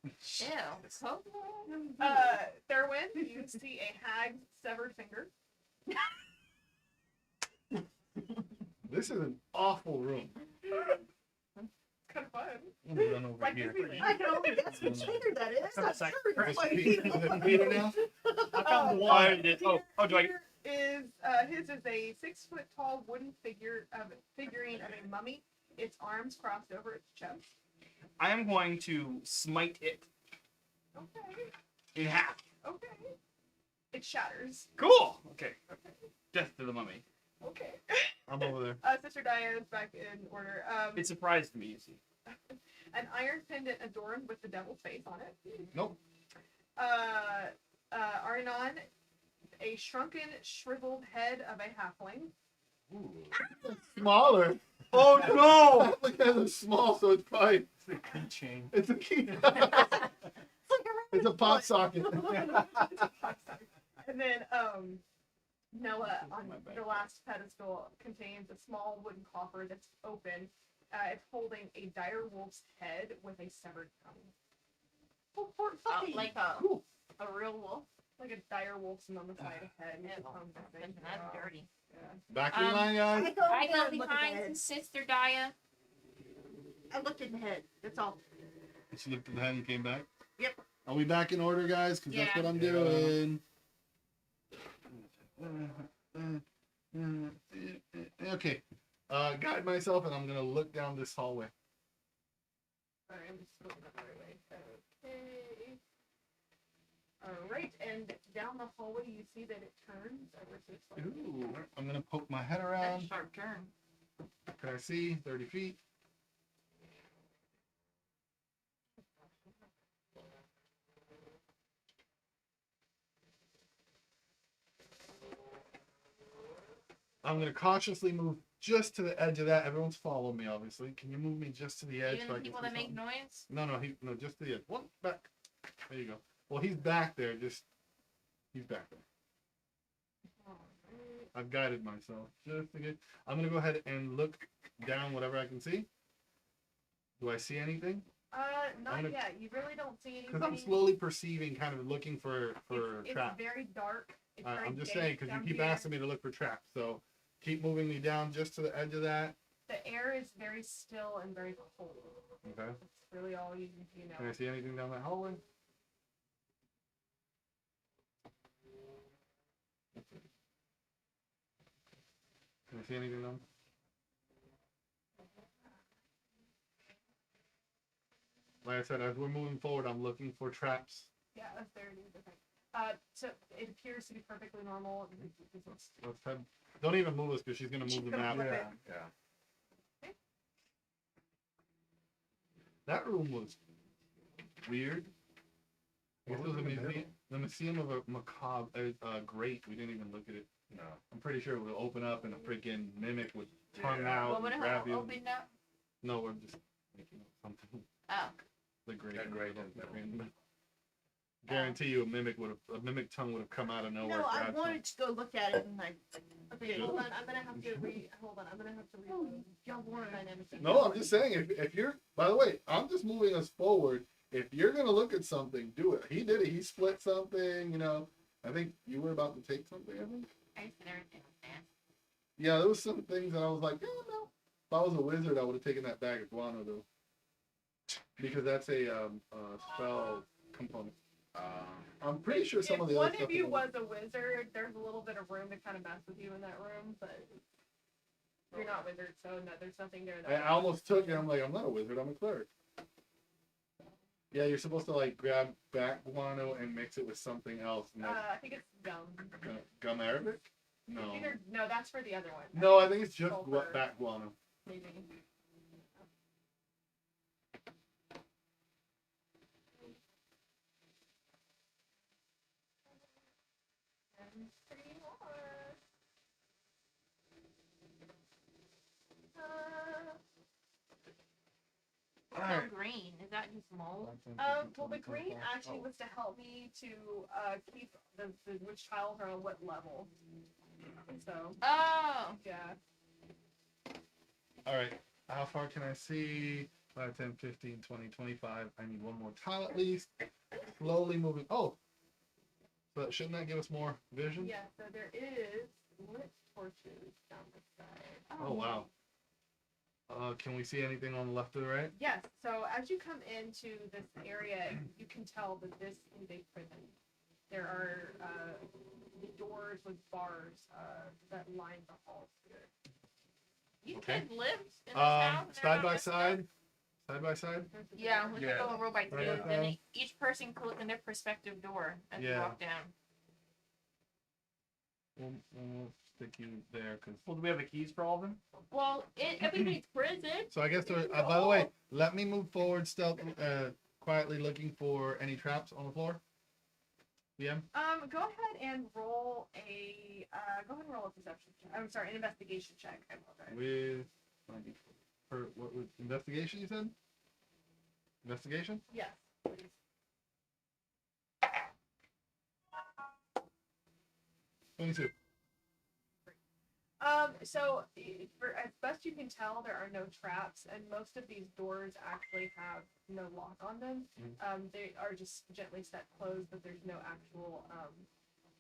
Ew. So Therwin, you see a hag's severed finger. This is an awful room. It's kind of fun. I'm gonna run over Like here. Disneyland. I can only guess which finger that is. I'm sure it's Is like, it Peter now? I found the Oh, one. I did. Oh, do I? Peter is his is a 6 foot tall wooden figurine of a mummy. Its arms crossed over its chest. I am going to smite it Okay. in half. Okay. It shatters. Cool. Okay. Death to the mummy. Okay. I'm over there. Sister Dia is back in order. It surprised me. You see. An iron pendant adorned with the devil's face on it. Nope. Arnon, a shrunken, shriveled head of a halfling. Smaller. Oh no! Look at it small, so it's probably It's a keychain. it's a key. It's a pop socket. And then Noah on My bag. the last pedestal contains a small wooden coffer that's open. It's holding a dire wolf's head with a severed tongue. oh, poor puppy. like Cool. a real wolf. Like a dire wolf's mummified head. with Ew. the tongue missing. That's dirty. Yeah. Back in Um, line, guys. I go look at the behind head. Sister Dia. I looked at the head. That's all. She looked at the hand and came back. Yep. Are we back in order, guys? Because that's Yeah. what I'm Yeah. doing. Okay. Guide myself, and I'm gonna look down this hallway. Sorry, I'm just looking up the right way. Okay. Alright, and down the hallway you see that it turns ever so slightly. Ooh. I'm gonna poke my head That's a around. sharp turn. Can I see 30 feet? I'm gonna cautiously move just to the edge of that. Everyone's following me, obviously. Can you move me just to the edge? Even so I the can people see that make something? noise. No, just to the edge. One back. There you go. Well, he's back there. He's back there. I've guided myself just to get. I'm gonna go ahead and look down whatever I can see. Do I see anything? Not I'm gonna- yet. You really don't see anything. Because I'm slowly perceiving, kind of looking for it's traps. very dark. It's very I'm just dank saying because you down keep here. asking me to look for traps, so keep moving me down just to the edge of that. The air is very still and very cold. Okay. That's really all you know. Can I see anything down that hallway? Can I see anything down? Like I said, as we're moving forward, I'm looking for traps. Yeah, that's very different. So it appears to be perfectly normal. Let's head. Don't even move us because she's gonna move the map. Flip it. Yeah. That room was weird. I guess it was a museum. The Museum of a Macabre Great. We didn't even look at it. No. I'm pretty sure it would open up and a freaking mimic would tongue Yeah. out What would and it grab have you. opened up? No, we're just making up something. Oh. The great. Yeah, great. Guarantee you, a mimic tongue would have come out of nowhere. No, I grabbed wanted to go look at it and I. Okay, hold on. I'm gonna have to reload. Y'all wanted. something. No, I'm just saying. If you're, by the way, I'm just moving us forward. If you're gonna look at something, do it. He did it. He split something. You know. I think you were about to take something. I think. I said everything was bad. Yeah, there was some things that I was like, oh no. If I was a wizard, I would have taken that bag of guano though, because that's a spell component. I'm pretty sure some if of the one other stuff. of you is- was a wizard, there's a little bit of room to kind of mess with you in that room, but you're not wizard, so no, there's nothing there. I almost took it. I'm like, I'm not a wizard. I'm a cleric. Yeah, you're supposed to like grab back guano and mix it with something else. And that's I think it's gum. gum Arabic? No. No, that's for the other one. No, I think it's just Sulfur. back guano. Maybe. And 3 more. What's Alright. so green? Is that just mold? Well, the green actually was to help me to keep which tiles are on what level. So Oh. yeah, All right. How far can I see? 5, 10, 15, 20, 25. I need one more tile at least. Slowly moving. Oh, but shouldn't that give us more vision? Yeah, so there is lit torches down the side. Oh, wow. Can we see anything on the left or the right? Yes, so as you come into this area, you can tell that this is a prison. There are doors with bars that line the halls here. You Okay. could live in this house. and Side they're by not side. Side by side. Yeah, we Yeah. could go a row by two. Right. Then each person could look in their perspective door as you Yeah. walk down. We'll stick you there because. Well, do we have the keys for all of them? Well, everybody's prison. So I guess there. By the way, let me move forward, stealth, quietly looking for any traps on the floor. BM. Go ahead and roll a perception check. I'm sorry, an investigation check. I apologize. With what was investigation? You said. Investigation. Yes, please. 22. So for as best you can tell, there are no traps, and most of these doors actually have no lock on them. They are just gently set closed, but there's no actual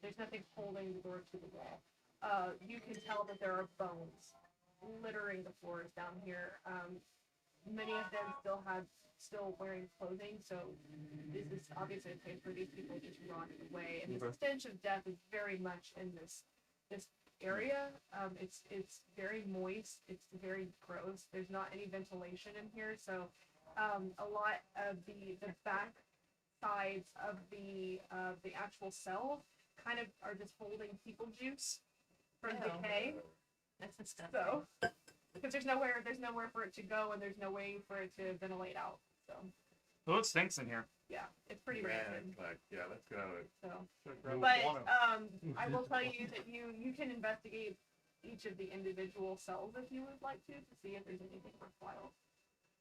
there's nothing holding the door to the wall. You can tell that there are bones littering the floors down here. Many of them still wearing clothing, so this is obviously a place where these people just rotted away, and the stench of death is very much in this area. It's very moist. It's very gross. There's not any ventilation in here, so a lot of the back sides of the actual cell kind of are just holding people juice from Ew. decay. That's the stuff. So because there's nowhere for it to go, and there's no way for it to ventilate out. So Oh, it stinks in here. yeah, it's pretty Man, rancid. like, yeah, let's get out of it. So. Move But on. I will tell you that you can investigate each of the individual cells if you would like to see if there's anything worthwhile.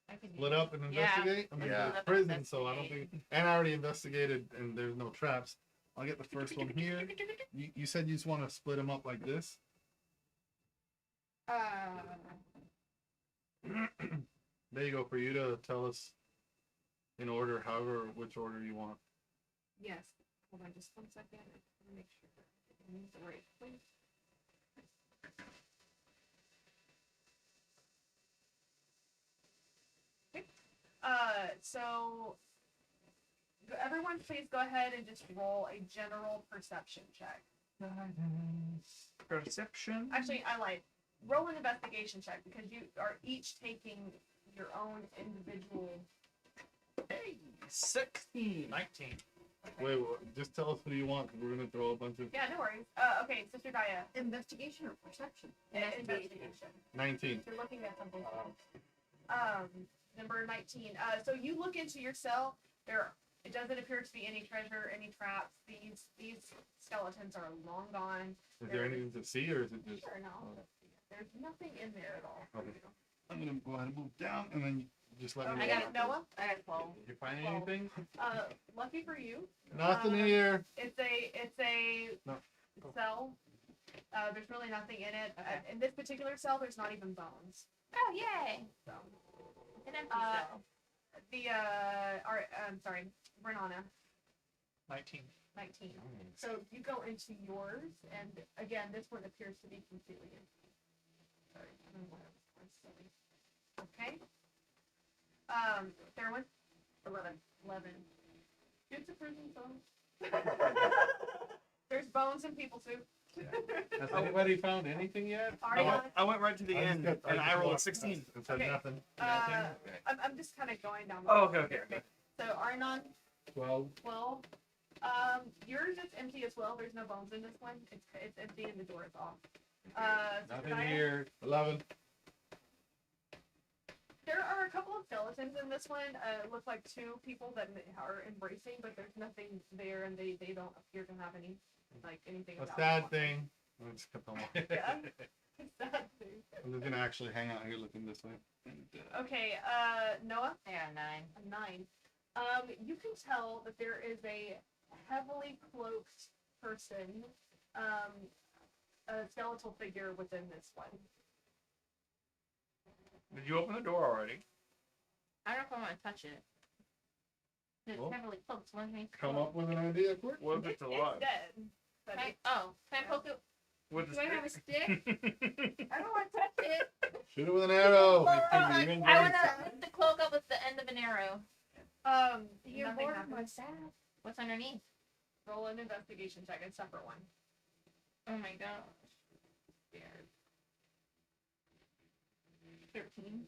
I could Split do up and Yeah. investigate. I mean, Yeah. it's prison, so I don't think. And I already investigated, and there's no traps. I'll get the first one here. You said you just want to split them up like this. There you go, for you to tell us in order, however, which order you want. Yes. Hold on just 1 second. I just want to make sure that I use the right place. Okay. So everyone please go ahead and just roll a general perception check. Perception. Actually, I lied. Roll an investigation check because you are each taking your own individual. Hey, 16. 19. Wait, just tell us who you want, because we're gonna throw a bunch of. Yeah, no worries. Okay, Sister Daya. Investigation or perception? Investigation. 19. You're looking at something. Number 19. So you look into your cell. It doesn't appear to be any treasure, any traps. These skeletons are long gone. Is there anything to see, or is it just? Sure, no. There's nothing in there at all. Okay. I'm gonna go ahead and move down, and then you just let me Okay, know. I got it. Noah. I got 12. Did you find Well, anything? Lucky for you, Nothing here. it's a No. cell. There's really nothing in it. Okay. In this particular cell, there's not even bones. Oh, yay! So. An empty cell. I'm sorry, Renana, 19. 19. So you go into yours, and again, this one appears to be completely empty. Sorry, I don't know why I was silly. Okay. Fairwind? 11. It's a prison phone. There's bones in people soup. Has anybody found anything yet? Ariana? I went right to the end, and I rolled a 16. And said Okay. nothing. Okay. I'm just kind of going down. Oh, the okay, okay. So Arnon, 12. 12. Yours is empty as well. There's no bones in this one. It's empty and the door is off. Nothing Zechariah? here. 11. There are a couple of skeletons in this one. It looks like two people that are embracing, but there's nothing there, and they don't appear to have anything. A about sad them. thing. I just kept on walking. Yeah. A sad thing. I'm just gonna actually hang out here looking this way. Okay, Noah, I got a 9. a 9. You can tell that there is a heavily cloaked person, a skeletal figure within this one. Did you open the door already? I don't know if I want to touch it. It's Well, heavily cloaked. So let me Come up with an idea quick. What if it's alive? dead. But Can I, it- can I poke it? With Do I have a stick? stick? I don't want to touch it. Shoot it with an arrow. I want to lift the cloak up with the end of an arrow. You nothing bored happens. my staff. What's underneath? Roll an investigation check, a separate one. Oh my gosh. Scared. 13.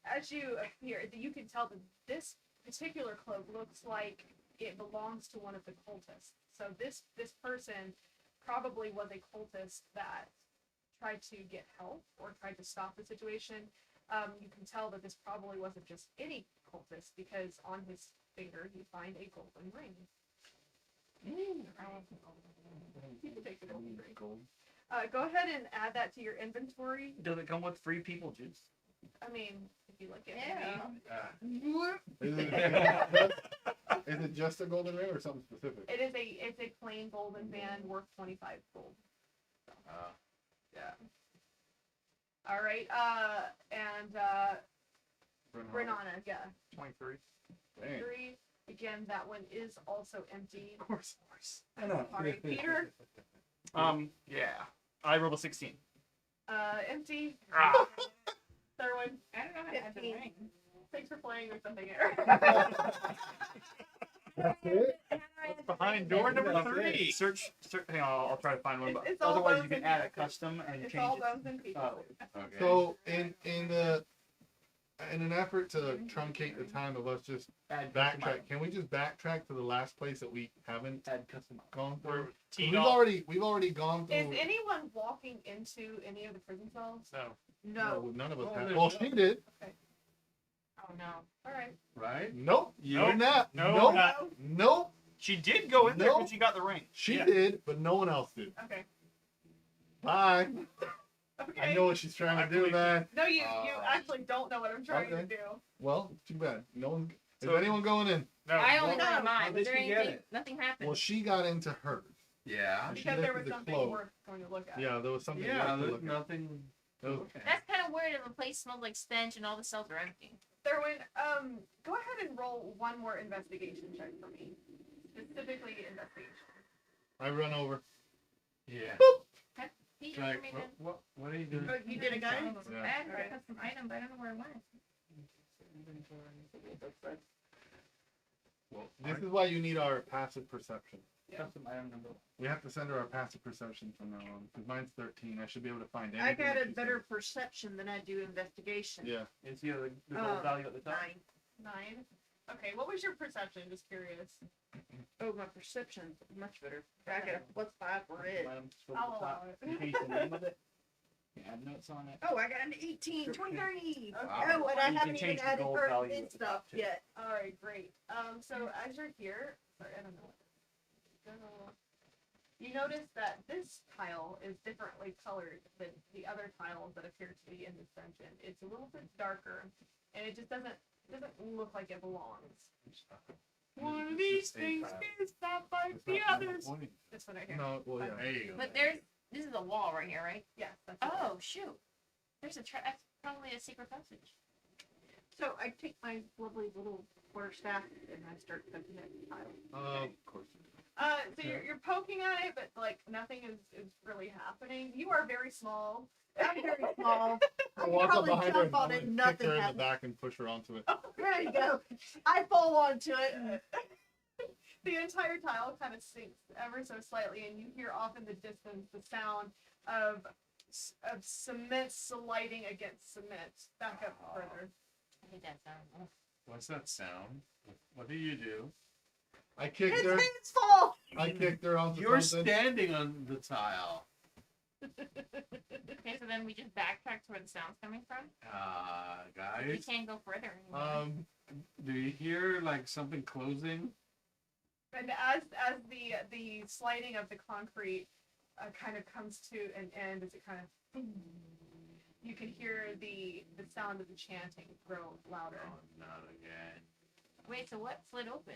As you appear, you can tell that this particular cloak looks like it belongs to one of the cultists. So this person probably was a cultist that tried to get help or tried to stop the situation. You can tell that this probably wasn't just any cultist because on his finger you find a golden ring. You can take the golden ring. Go ahead and add that to your inventory. Does it come with free people juice? I mean, if you look at Yeah. Is it just a golden ring or something specific? it's a plain golden band worth 25 gold. Yeah. All right. And Renana, yeah. 23. Dang. 3. Again, that one is also empty. Of course. I know. All right, Peter. Yeah. I rolled a 16. Empty. Ah. Thirwin, I don't know how to add the 15. ring. thanks for playing with something here. That's it? What's behind door number 3? Search. Hang on, I'll try to find one. But It's all otherwise, bones you can and add a pieces. custom and It's change all it. bones and pieces. Oh. Okay. So in an effort to truncate the time of us just Add custom backtrack, item. can we just backtrack to the last place that we haven't Add custom item. gone through? We're 'Cause teed We've off. already gone Is through. anyone walking into any of the prison cells? No. No. None of us Oh, have. there's Well, no- she did. Oh no. All right. Right? Nope. You Nope. did not. No, Nope. not- Nope. She did go in there No. when she got the ring. She Yeah. did, but no one else did. Okay. Bye. Okay. I know what she's trying I to do, believe you. man. No, you actually don't know what I'm trying to Okay. do. Well, too bad. No one. Is So- anyone going in? No. I only no. went How on mine. did Was there she get anything? it? Nothing happened. Well, she got into hers. Yeah. She Because there lifted was the something cloak. worth going to look at. Yeah, there was something. Yeah, worth there's looking at. nothing. There was- Okay. That's kind of weird if the place smelled like stench and all the cells are empty. Thurwin, go ahead and roll one more investigation check for me. Specifically investigation. I run over. Yeah. Pete, Like, for me then. what are you doing? Oh, you did a guy? I Yeah. had a Alright. custom item, but I don't know where it went. Well, This is why you need our passive perception. custom item number. We have to send her our passive perception from now on. Because mine's 13. I should be able to find anything. I got that a she's better doing. perception than I do investigation. Yeah. And see the gold value at the top. 9. 9. Okay, what was your perception? Just curious. Oh, my perception's much better. I got a plus 5 for it. Item still I'll at the top. allow it. You change the name of it. You add notes on it. Oh, I got an 18, 23. Okay. Oh, and I You can haven't even change the added gold her value in at the top, stuff too. yet. All right, great. So as you're here, sorry, I don't know. You notice that this tile is differently colored than the other tiles that appear to be in this dungeon. It's a little bit darker, and it just doesn't look like it belongs. One of these things is not like It's the not- others. pointing. This one right here. No, well, yeah. There you go. But this is a wall right here, right? Yes. That's Oh shoot! There's that's probably a secret passage. So I take my lovely little quarterstaff and I start poking at the tile. Of course. So you're poking at it, but like nothing is really happening. You are very small. I'm very small. I I can walk up probably behind her jump on it and and kick nothing her in the happens. back and push her onto it. There you go. I fall onto it. And The entire tile kind of sinks ever so slightly, and you hear off in the distance the sound of cement sliding against cement. Back up further. I hate that sound. What's that sound? What do you do? I kicked his her. hands fall. I kicked her onto You're something. standing on the tile. Okay, so then we just backtrack to where the sound's coming from. We Guys. can't go further anymore. Do you hear like something closing? And as the sliding of the concrete kind of comes to an end, as it kind of, you can hear the sound of the chanting grow louder. Oh, not again. Wait, so what slid open?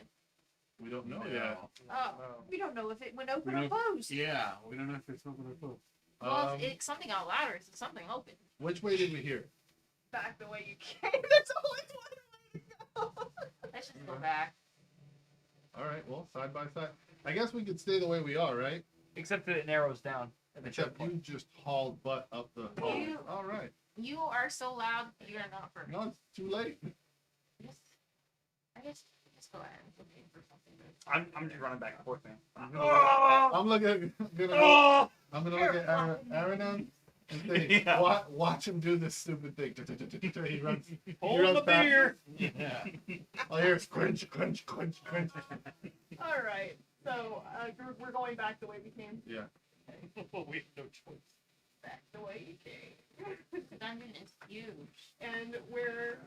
We don't know No. yet. Oh, we don't know if it went open We or don't- closed. Yeah, we don't know if it's open or closed. Well, if something got louder, so something open. Which way did we hear? Back the way you came. There's always one way to go. Let's just go back. All right. Well, side by side. I guess we could stay the way we are, right? Except that it narrows down. At the Except choke you point. just hauled butt up the hallway. You- All right. You are so loud, you're not for. No, it's too late. I guess just go ahead and looking for something. I'm just running back and forth, man. I'm looking. Oh! I'm gonna look at Aaron and say, Yeah. watch him do this stupid thing. He runs. Hold runs the back. beer. Yeah. All I hear is crunch, crunch, crunch, crunch. All right. So we're going back the way we came. Yeah. We have no choice. Back the way you came. The dungeon is huge. And we're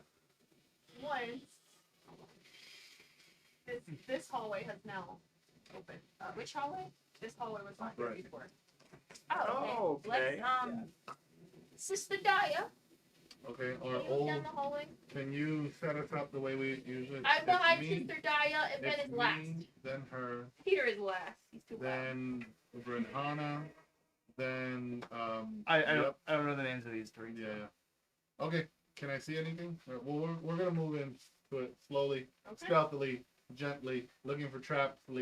once this hallway has now opened. Which hallway? This hallway was not there Right. before. Oh, okay. Okay. Let's Sister Daya, Okay. can Or you go down the hallway? can you set us up the way we usually? I'm It's behind me, Sister Daya, and Ben it's is last. me, then her, Peter is last. He's too loud. then Brynhana, then I don't Yep. I don't know the names of these three. Yeah. Okay. Can I see anything? Well, we're gonna move into it slowly, Okay. stealthily, gently, looking for traps. Go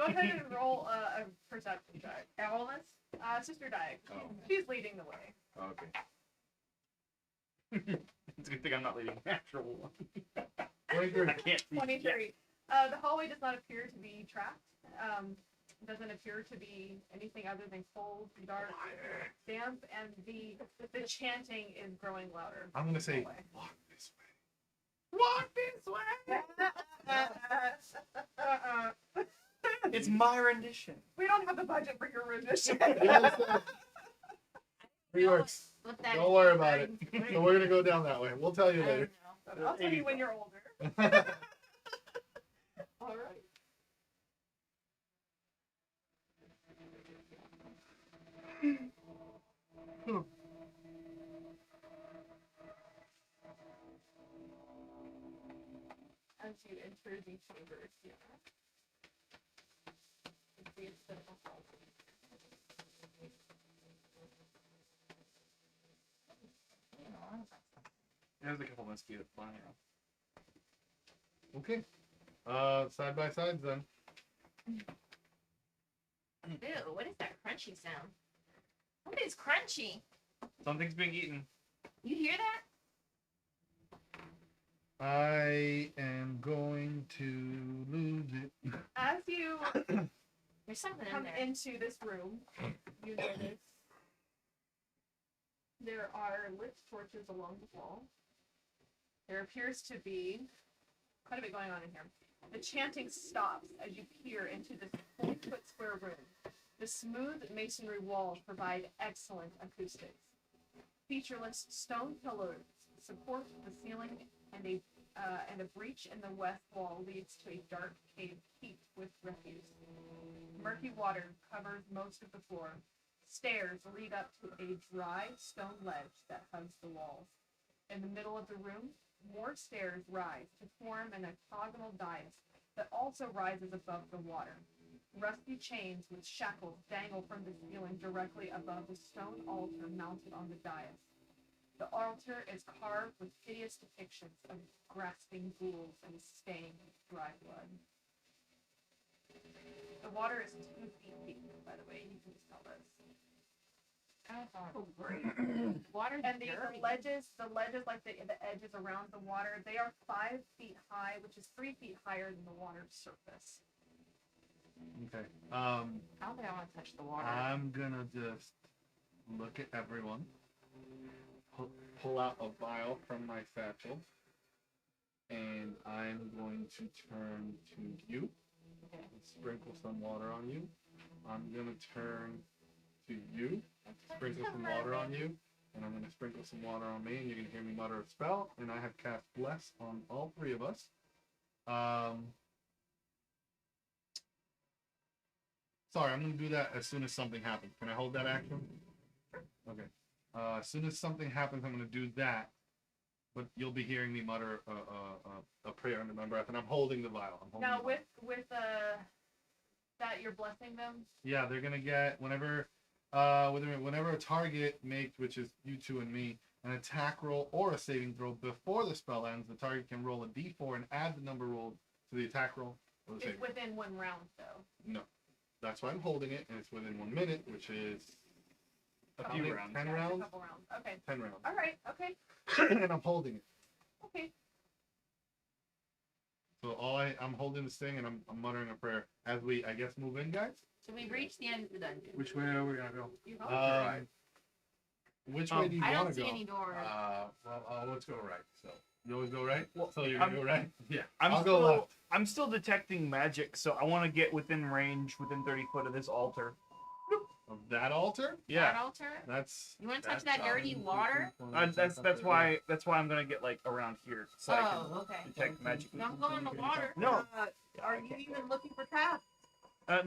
ahead and roll a perception check. All of us? Sister Dyke. Oh. She's leading the way. Okay. It's a good thing I'm not leading natural one. 23. I can't see. 23. The hallway does not appear to be trapped. Doesn't appear to be anything other than cold, dark, damp, and the chanting is growing louder. I'm gonna say, Hallway. walk this way. Walk this way. It's my rendition. We don't have the budget for your rendition. Yes, yours. What that Don't is. worry about it. So we're gonna go down that way. We'll tell you I later. don't know. I'll tell you when you're older. All right. As you enter the chambers, yeah. You see it's the hall. There's a couple mosquitoes flying around. Okay. Side by sides then. Ew, what is that crunchy sound? Something's crunchy. Something's being eaten. You hear that? I am going to lose it. As you There's something in come there. into this room, you notice there are lit torches along the wall. There appears to be quite a bit going on in here. The chanting stops as you peer into this 40-foot square room. The smooth masonry walls provide excellent acoustics. Featureless stone pillars support the ceiling, and a breach in the west wall leads to a dark cave heaped with refuse. Murky water covers most of the floor. Stairs lead up to a dry stone ledge that hugs the walls. In the middle of the room, more stairs rise to form an octagonal dais that also rises above the water. Rusty chains with shackles dangle from the ceiling directly above the stone altar mounted on the dais. The altar is carved with hideous depictions of grasping ghouls and stained with dry blood. The water is 2 feet deep, by the way. You can just tell this. Oh, great. Water's And the dirty. ledges, like the edges around the water, they are 5 feet high, which is 3 feet higher than the water's surface. Okay. I don't think I want to touch the water. I'm gonna just look at everyone. Pull out a vial from my satchel. And I'm going to turn to you. Okay. And sprinkle some water on you. I'm gonna turn to you. Sprinkle some water on you. And I'm gonna sprinkle some water on me. And you're gonna hear me mutter a spell. And I have cast Bless on all 3 of us. Sorry, I'm gonna do that as soon as something happens. Can I hold that action? Okay. As soon as something happens, I'm gonna do that. But you'll be hearing me mutter a prayer under my breath, and I'm holding the vial. I'm holding Now, the vial. with that you're blessing them? Yeah, they're gonna get whenever a target makes, which is you two and me, an attack roll or a saving throw before the spell ends, the target can roll a d4 and add the number rolled to the attack roll or the It's saving. within 1 round, though. No, that's why I'm holding it, and it's within 1 minute, which is A how few many? rounds. 10 Yeah, it's rounds. a couple rounds. Okay. 10 rounds. All right. Okay. And I'm holding it. Okay. So I'm holding this thing and I'm muttering a prayer as we, I guess, move in, guys. So we've reached the end of the dungeon. Which way are we gonna go? You hope. Um, which way do you I want don't to see go? any doors. Let's go right. So You always go right. Well, So you're gonna go right. I'm I'll still, go left. I'm still detecting magic, so I want to get within range, within 30 foot of this altar. Of that altar? Yeah, That altar? That's. You want to touch that dirty water? that's why I'm gonna get like around here, so I Oh, can okay. detect magic. Don't go in the water. No, Are you even looking for traps?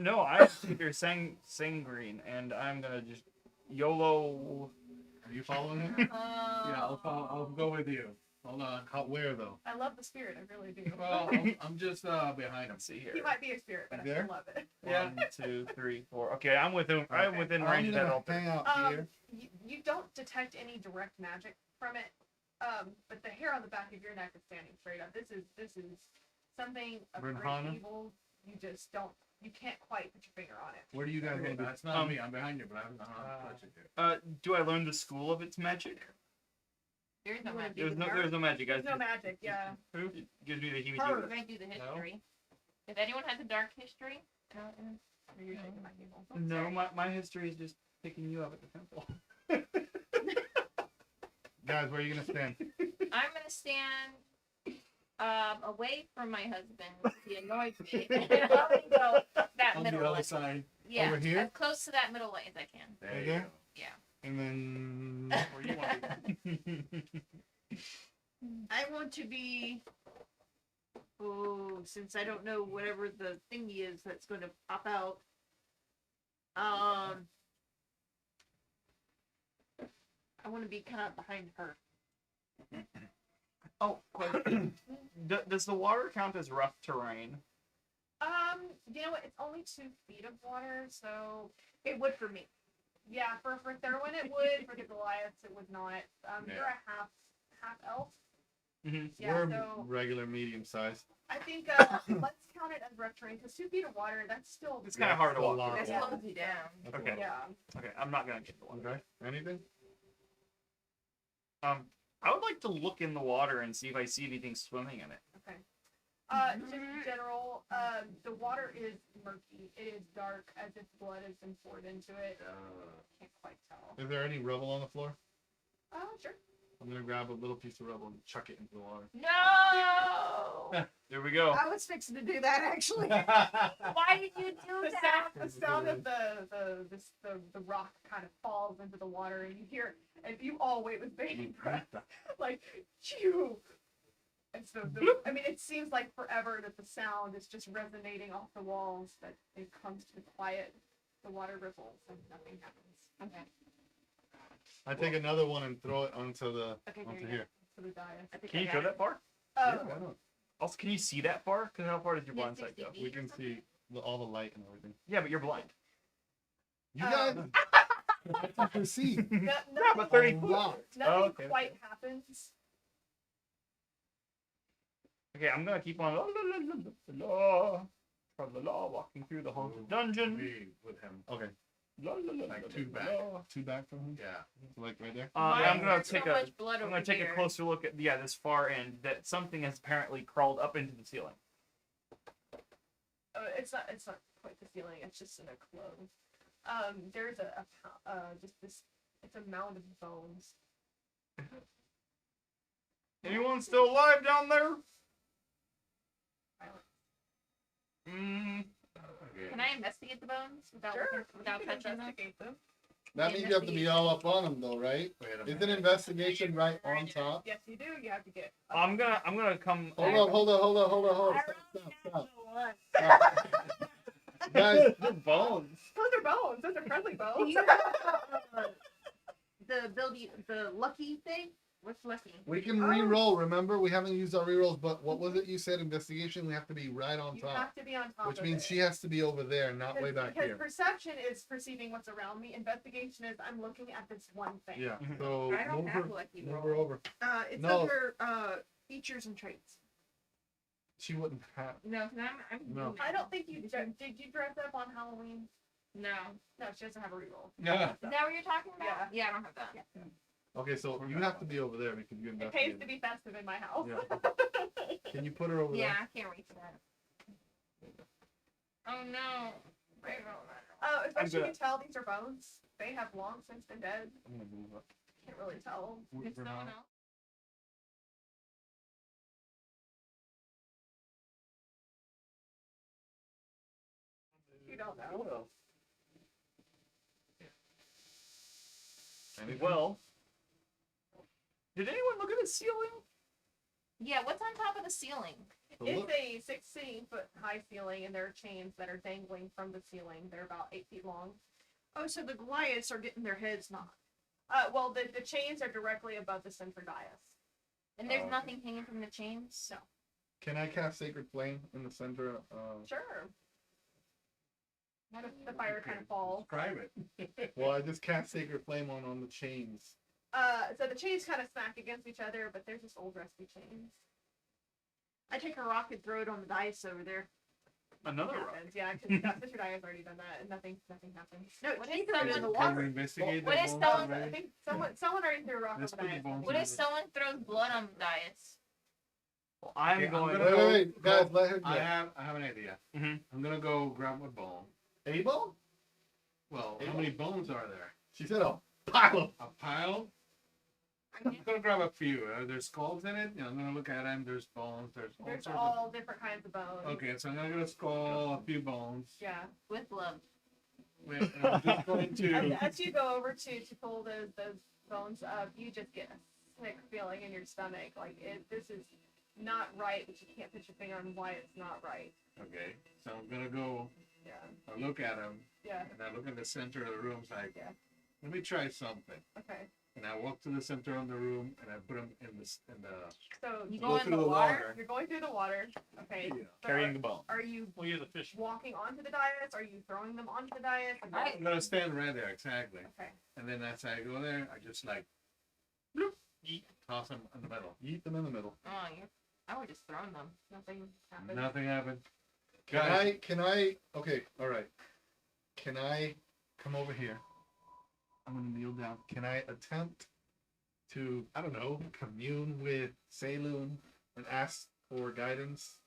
no, I figure sang green, and I'm gonna just YOLO. Are you following him? yeah, I'll go with you. Hold on. How, where though? I love the spirit. I really do. Well, I'm just behind him. Let's see here. He might be a spirit, but I There? still love it. Yeah. 1, 2, 3, 4. Okay, I'm within. I'm within I'm range of that gonna altar. hang out here. You don't detect any direct magic from it, but the hair on the back of your neck is standing straight up. This is something of great Rinhana? evil. You just don't. You can't quite put your finger on it. Where do you guys want to That's not me. I'm behind you, but I don't know how to touch it here. Do I learn the school of its magic? There's no magic. There's no magic, guys. There's no magic. Yeah. Who gives me the We're heebie-jeebies? going to do the history. If anyone has a dark history, You're shaking my table. No, my history is just picking you up at the temple. Guys, where are you gonna stand? I'm going to stand away from my husband. He annoys me. And I'm going to go that On the middle other way. side. Yeah, Over here? as close to that middle way as I can. There Right you there? go. Yeah. And then. Where you want to I want to be. Oh, since I don't know whatever the thingy is that's going to pop out. I want to be kind of behind her. Oh, question. Does the water count as rough terrain? You know what? It's only 2 feet of water, so It would for me. yeah. For Therwin it would. For the Goliaths it would not. You're a half elf. Mm-hmm. Yeah. We're So regular medium size. I think let's count it as rough terrain because 2 feet of water. That's still. It's kind of hard to That's a walk. lot. That Yeah. slows you down. That's a Okay. lot. Yeah. Okay, I'm not gonna get the water. Okay. Anything? I would like to look in the water and see if I see anything swimming in it. Okay. Just in general, the water is murky. It is dark, as if blood has been poured into it. Can't quite tell. Is there any rubble on the floor? Sure. I'm gonna grab a little piece of rubble and chuck it into the water. No! There we go. I was fixing to do that actually. Why did you do The that? sound of the rock kind of falls into the water, and you hear, and you all wait with bated breath, like, chew. And so, I mean, it seems like forever that the sound is just resonating off the walls, that it comes to quiet, the water ripples, and nothing happens. Okay. I take another one and throw it onto the Okay, there onto you go. here. To the dais. I think Can I you got go it. that far? Yeah, why not? Also, can you see that far? Because how far does your Yeah, blind sight 60 go? feet. We can see all the light and everything. Yeah, but you're blind. You guys, I can see. No, Yeah, but 30 A foot. lot. nothing Oh, okay. quite happens. Okay, I'm gonna keep on walking through the haunted dungeon. Me with him. Okay, Like 2 back. 2 back from him. Yeah. So like right there. Why I'm is gonna there so take much blood I'm over gonna take here? a closer look at this far end that something has apparently crawled up into the ceiling. It's not quite the ceiling. It's just in a clove. There's just this. It's a mound of bones. Anyone still alive down there? Can I investigate the bones without Sure. without You can touching them? investigate them. That means you have to be all up on him though, right? Wait a Isn't minute. investigation right on top? Yes, you do. You have to get. I'm gonna come. Hold on. Stop. Guys, They're bones. Those are bones. Those are friendly Do bones. you have the lucky thing? What's lucky? We can Oh. re-roll. Remember, we haven't used our re-rolls, but what was it you said? Investigation, we have to be right on You top. have to be on top Which of means it. she has to be over there, not way back because here. perception is perceiving what's around me. Investigation is I'm looking at this one thing. Yeah, Mhm. so I don't move have her, lucky move roll. her over. It's No. under features and traits. She wouldn't have. No, 'cause I'm No. human. I don't think you did you dress up on Halloween? No. No, she doesn't have a reroll. Yeah. Is that what you're talking about? Yeah. I don't have that. Yeah. Okay, so you have to be over there because you It pays investigated. to be festive in my house. Yeah. Can you put her over Yeah, I can't reach that. Oh no. Oh, as best you good. can tell, these are bones. They have long since been dead. there? I'm gonna move up. Can't really tell. It's For someone now. else. You don't know. Anything? Well, did anyone look at the ceiling? Yeah, what's on top of the ceiling? So It's look, a 16-foot high ceiling, and there are chains that are dangling from the ceiling. They're about 8 feet long. Oh, so the Goliaths are getting their heads knocked. Well, the chains are directly above the center dais. And there's okay. nothing hanging from the chains? No. can I cast Sacred Flame in the center? Sure. What if the fire kind of falls? Describe it. Well, I just cast Sacred Flame on the chains. So the chains kind of smack against each other, but they're just old rusty chains. I take a rock and throw it on the dice over there. Another rock. Happens, yeah, because Sister Di has already done that, and nothing happens. No, What she is threw it in the someone- Can we water. investigate What the is bones someone- I already? think someone already threw a rock Let's over put the the bones What if someone throws blood on the dais? Well, I'm Okay, I'm going. gonna Wait, go- wait, guys, go- let her I go. have an idea. Mhm. I'm gonna go grab a bone. A bone? Well, A how bone? many bones are there? She said a pile of. A pile? I'm gonna grab a few. There's skulls in it. I'm gonna look at them. There's bones. There's all There's sorts all different kinds of bones. of. Okay, so I'm gonna get a skull, a few bones. Yeah. With blood. Wait, and I'm just going And to. as you go over to pull those bones up, you just get a sick feeling in your stomach. Like this is not right, but you can't put your finger on why it's not right. Okay, so I'm gonna go. Yeah. I look at them, Yeah. and I look at the center of the room. It's like, Yeah. let me try something. Okay. And I walk to the center of the room, and I put them in the. So You Go go in through the the water? water. you're going through the water. Okay. Yeah. But Carrying the bone. Are you We'll use a fish. walking onto the dais? Are you throwing them onto the dais? Like, I- I'm gonna stand right there, exactly. Okay. And then as I go there, I just like, bloop, yeet, toss them in the middle. Eat them in the middle. Oh, I would just throw them. Nothing happens. Nothing happened. Can I, okay, alright. Can I come over here? I'm gonna kneel down. Can I attempt to, I don't know, commune with Saloon and ask for guidance?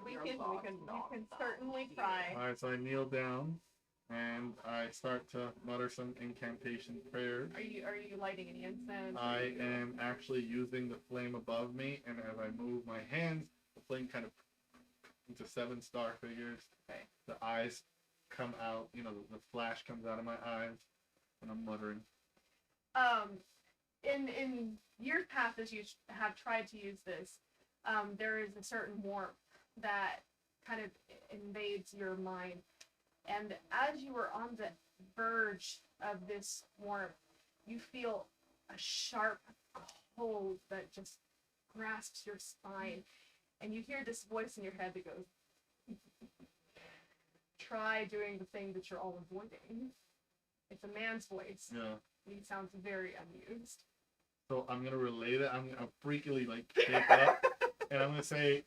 We can certainly try. Alright, so I kneel down and I start to mutter some incantation prayers. Are you lighting any incense? I am actually using the flame above me, and as I move my hands, the flame kind of into 7-star figures. Okay. The eyes come out, the flash comes out of my eyes, and I'm muttering. In years past, as you have tried to use this, there is a certain warmth that kind of invades your mind, and as you are on the verge of this warmth, you feel a sharp cold that just grasps your spine, and you hear this voice in your head that goes, try doing the thing that you're all avoiding. It's a man's voice. Yeah. He sounds very amused. So I'm gonna relay that. I'm gonna freakily shake up, and I'm gonna say,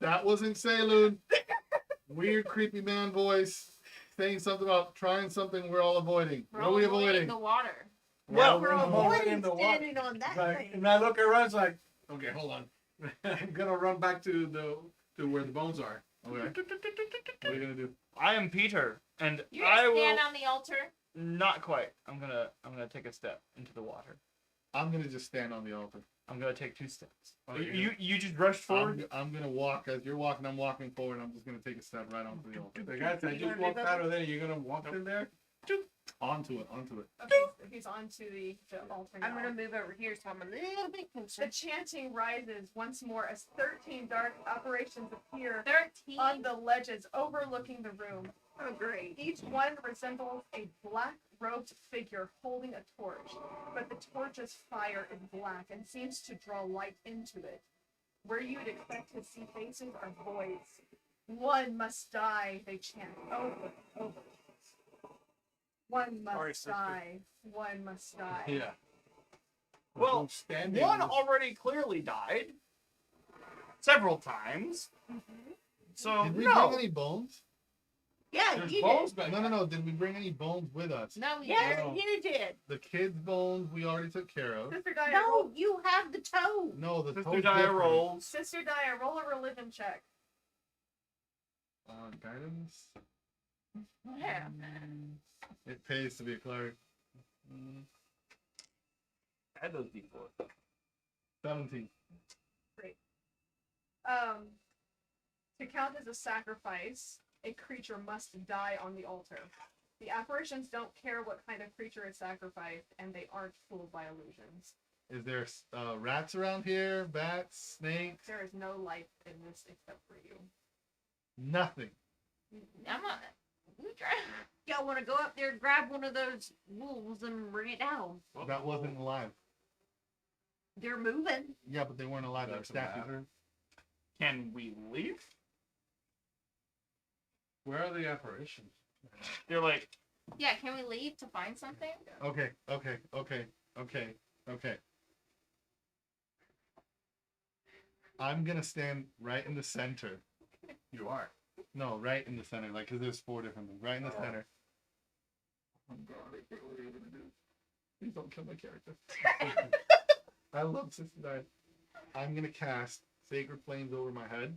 that wasn't Saloon. Weird, creepy man voice saying something about trying something we're all avoiding. We're What are all we avoiding avoiding? the water. Well, We're I'm avoiding in the water. standing on that Like, thing. and I look around, it's like, okay, hold on. I'm gonna run back to where the bones are. Okay. What are you gonna do? I am Peter, and You I just will stand on the altar. not quite. I'm gonna take a step into the water. I'm gonna just stand on the altar. I'm gonna take 2 steps. Oh, You just rushed forward. I'm gonna walk as you're walking. I'm walking forward. I'm just gonna take a step right onto the altar. The guys, I You just wanna walked move out of there. You're gonna walk in there? Onto it. Okay, so he's onto the altar now. I'm gonna move over here, so I'm a little bit The closer. chanting rises once more as 13 dark apparitions appear 13. on the ledges overlooking the room. Oh, great. Each one resembles a black robed figure holding a torch, but the torch's fire is black and seems to draw light into it. Where you'd expect to see faces are voids. One must die, they chant over and over. One must Sorry, sister. die. One must die. Yeah. Well, standing. one already clearly died several times. So Did we no. bring any bones? Yeah, There's you bones did. back No, there. no, no. Did we bring any bones with us? No, we Yes, No. you did. The kids' bones we already took care of. Sister Dia, No, you have the toe. No, the Sister toe's Dia different. rolls. Sister Dia, roll a religion check. Guidance. Yeah. It pays to be a cleric. Add those d4. 17. To count as a sacrifice, a creature must die on the altar. The apparitions don't care what kind of creature is sacrificed, and they aren't fooled by illusions. Is there rats around here? Bats? Snakes? There is no life in this except for you. Nothing. I'm not. Y'all want to go up there and grab one of those wolves and bring it down? That wasn't alive. They're moving. Yeah, but they weren't alive. They were Doesn't statues. matter. Can we leave? Where are the apparitions? They're like, Yeah, can we leave to find something? Okay. I'm gonna stand right in the center. You are. No, right in the center. Like, cause there's 4 different ones. Right in the center. Please don't kill my character. I love Sister Dia. I'm gonna cast Sacred Flames over my head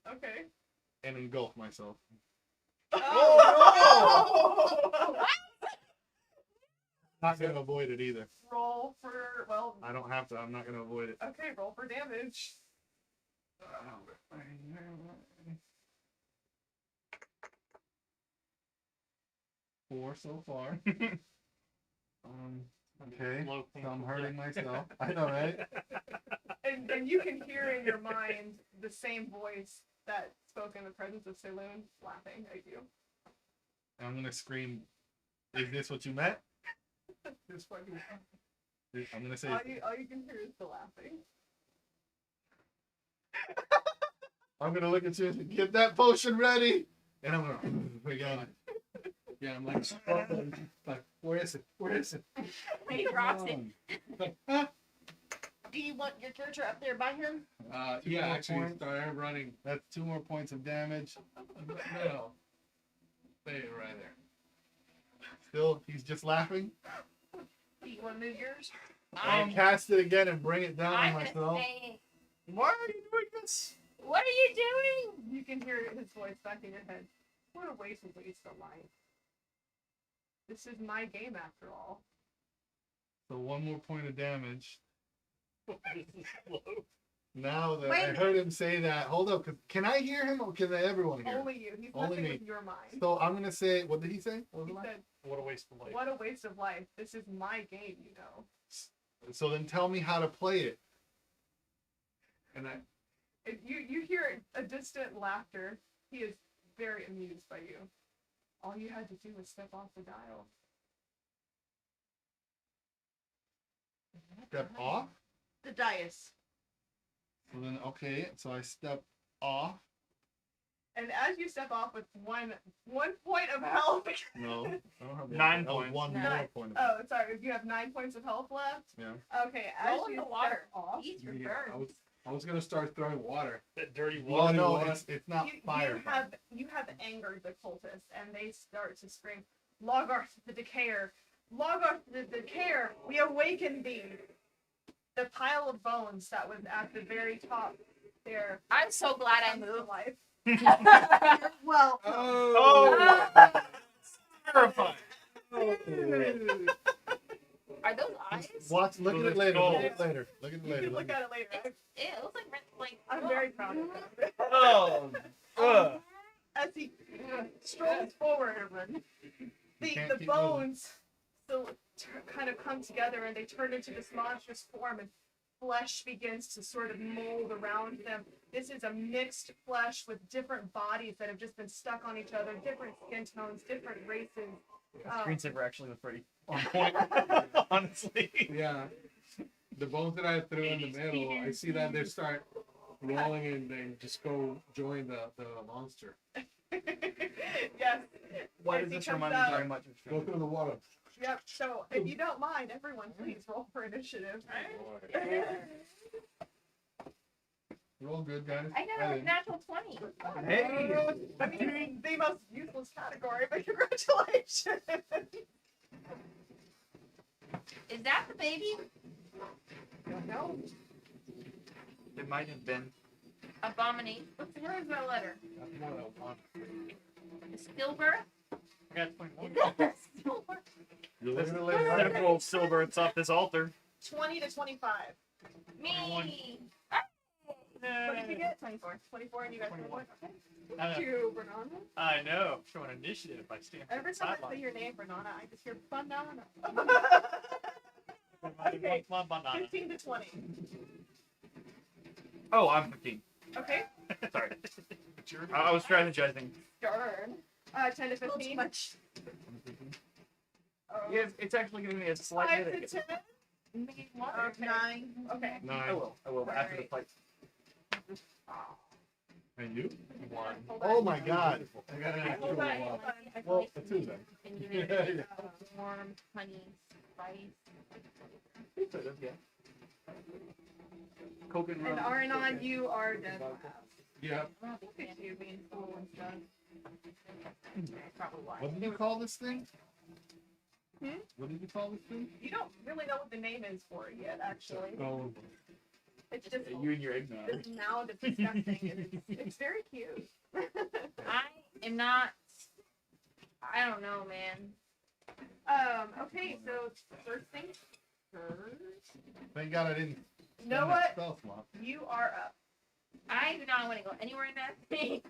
Okay. and engulf myself. Oh! Not gonna avoid it either. Roll for, well, I don't have to. I'm not gonna avoid it. okay, roll for damage. 4 so far. Okay. So I'm hurting myself. I know, right? And you can hear in your mind the same voice that spoke in the presence of Saloon laughing at you. And I'm gonna scream, "Is this what you meant?" This fucking I'm gonna say, all you can hear is the laughing. I'm gonna look at you and say, "Get that potion ready," and I'm gonna again. Yeah, I'm like struggling. Like, where is it? Where is it? He drops it. Like, huh? Do you want your character up there by him? Yeah, more actually, points. I am running. That's 2 more points of damage. No. Stay right there. Still, he's just laughing. Do you want to move yours? I cast it again and bring it down on I'm gonna myself. say, why are you doing this? what are you doing? You can hear his voice back in your head. What a waste of life. This is my game after all. So 1 more point of damage. Now that Wait a I minute. heard him say that, hold up. Can I hear him or can everyone hear? Only you. He's Only messing me. with your mind. So I'm gonna say, what did he say? What was He the line? said, What a waste of life. what a waste of life. This is my game, you know. So then tell me how to play it. And I, And you hear a distant laughter. He is very amused by you. All you had to do was step off the dial. Step off. The dais. So then, okay. So I step off. And as you step off with one point of health. No, I don't have 9 that was points. 1 more Nine. point. Of Oh, sorry. You have 9 points of health left. Yeah. Okay. As Roll in you the water. step off, Eat your yeah, burn. I was gonna start throwing water. That dirty Well, water. no, water. it's not fire. you have angered the cultists, and they start to scream, "Logarth the Decayer! Logarth the Decayer! We awaken thee!" The pile of bones that was at the very top there. I'm so glad I comes to moved. life. Well, Oh, terrifying. Are those eyes? Watch. Look at it later. Look at it later. Look at it You later. can look at it later. It looks like I'm very proud of him. Oh, As he strolls forward, the can't the keep bones still kind of come together and they turn into this monstrous form, and flesh begins to sort of mold around them. This is a mixed flesh with different bodies that have just been stuck on each other, different skin tones, different races. Yeah, screensaver actually was pretty on point, honestly. Yeah. The bones that I threw in the middle, I see that they start rolling and then just go join the monster. Yes. Why As does he this comes remind me out- very much of Go through the water. Yep. So if you don't mind, everyone, please roll for initiative. Roll good, guys. I got a didn't. natural 20. Hey! I mean, the most useless category, but congratulations. Is that the baby? Don't know. It might have been. Abomination. Where's my letter? That's more than one. Stillbirth? I got 21. Stillbirth. You're This looking is at it. roll silver. It's off this altar. 20 to 25. Me. What did you get? 24. 24, and you got 21. Okay. I Thank know. you, Bernana. I know. Showing initiative by standing. Every time I say your name, Bernana, I just hear banana. Okay. My banana. 15 to 20. Oh, I'm 15. Okay. Sorry. I was strategizing. Darn. 10 to 15. Much. Oh. Yeah, it's actually giving me a slight 5 headache. to 10. Make water. Okay. 9. Okay. I 9. will. I will. After the fight. And you? One. Hold on. Oh my god. I got an Hold extra on. one. Hold on. I Well, like a 2 then. and give it warm honey spice. Yeah. Coke and And rum. Aranon, you are dead last. Yeah. I'm not a big Look fan. at you being cool and stuff. That's probably why. What did you call this thing? Hmm? What did you call this thing? You don't really know what the name is for it yet, actually. Oh, It's just You and your eggnog. this mound of disgusting, and it's very cute. I am not. I don't know, man. Okay, so first things first. thank God I didn't. You know spend that what? Spell slot. You are up. I do not want to go anywhere in that thing.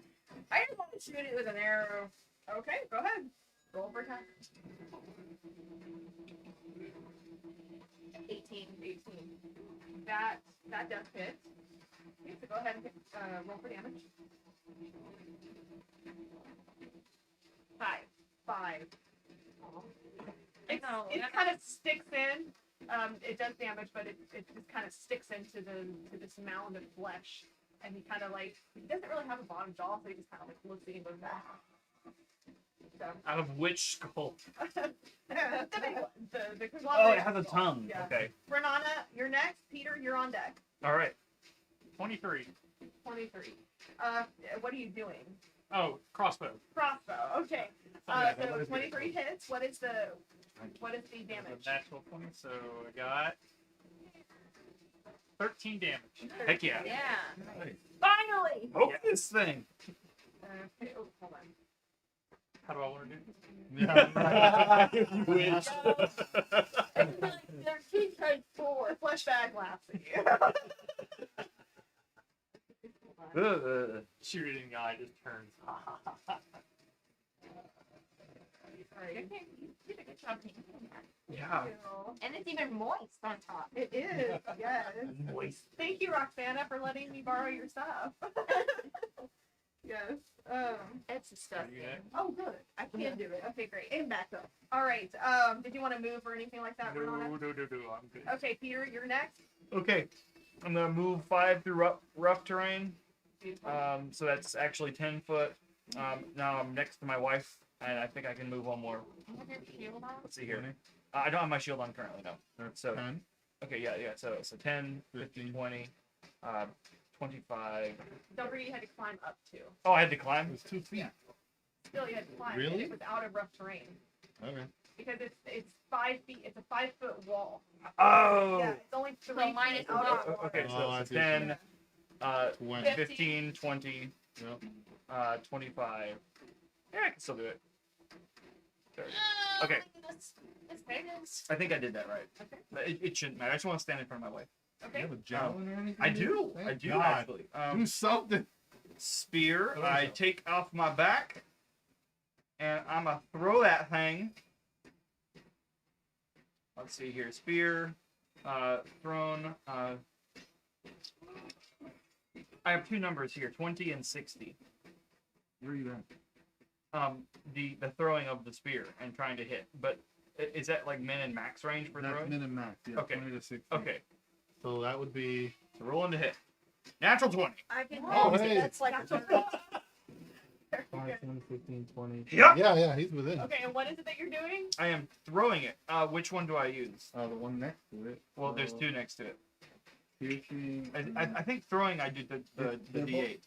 I just want to shoot it with an arrow. Okay, go ahead. Roll for attack. 18. 18. That does hit. Okay, so go ahead and hit, roll for damage. 5. 5. I know. It kind of sticks in. It does damage, but it just kind of sticks into to this mound of flesh. And he kind of like, he doesn't really have a bottom jaw, so he just kind of like looks at you and goes back. So, Out of which skull? the big one, the Oh, it conglomerate has a skull. tongue. Yeah. Okay. Renana, you're next. Peter, you're on deck. All right. 23. 23. What are you doing? Oh, crossbow. Crossbow. Okay. Yeah, So what is it? 23 hits. What is the damage? Natural 20, so I got 13 damage. Heck yeah. Yeah. Nice. Finally! Poke this thing. Okay, oh, hold on. How do I want to do this? Yeah. You wish. It's like 13 times 4. The flesh bag laughs at you. Shoot it in the eye, just turns. Sorry. You did a good job taking that. Yeah. And it's even moist on top. It is, yes. Moist. Thank you, Roxana, for letting me borrow your stuff. Yes. It's disgusting. Oh, good. I can do it. Okay, great. And back up. All right. Did you want to move or anything like that, No, Renana? I'm good. Okay, Peter, you're next. Okay. I'm gonna move 5 through rough terrain. So that's actually 10 foot. Now I'm next to my wife, and I think I can move one more. You have your shield on? Let's see here. I don't have my shield on currently, no. So 10, okay, yeah. So 10, 15, 15. 20, 25. Don't forget you had to climb up too. Oh, I had to It climb. was 2 feet. Still, you had to climb. And Really? it was out of rough terrain Okay. because it's 5 feet. It's a 5-foot wall. Oh. Yeah, it's only 3 So mine feet is out about- of water. Okay, Oh, so I it's see. 10, 20. 15, 20, Yep. 25. Yeah, I can still do it. 30. Oh, Okay. This goodness. I think I did that right. Okay. But it shouldn't matter. I just want to stand in front of my wife. Do Okay. you have a javelin or anything? I do. Thank I do God. actually. Do something. Spear. What is I it? take off my back, and I'm gonna throw that thing. Let's see here. Spear. Thrown. I have 2 numbers here: 20 and 60. Where are you at? the throwing of the spear and trying to hit. But is that like min and max range for That's throwing? min and max. Yeah, Okay. 20 to 60. Okay, So that would be. so rolling to hit. Natural 20. I can. Oh, hey. That's like That's a 5, 10, 15, 20. Yup. Yeah, he's within. Okay, and what is it that you're doing? I am throwing it. Which one do I use? The one next to it. Well, there's two next to it. Piercing. I think throwing I did the They're D8.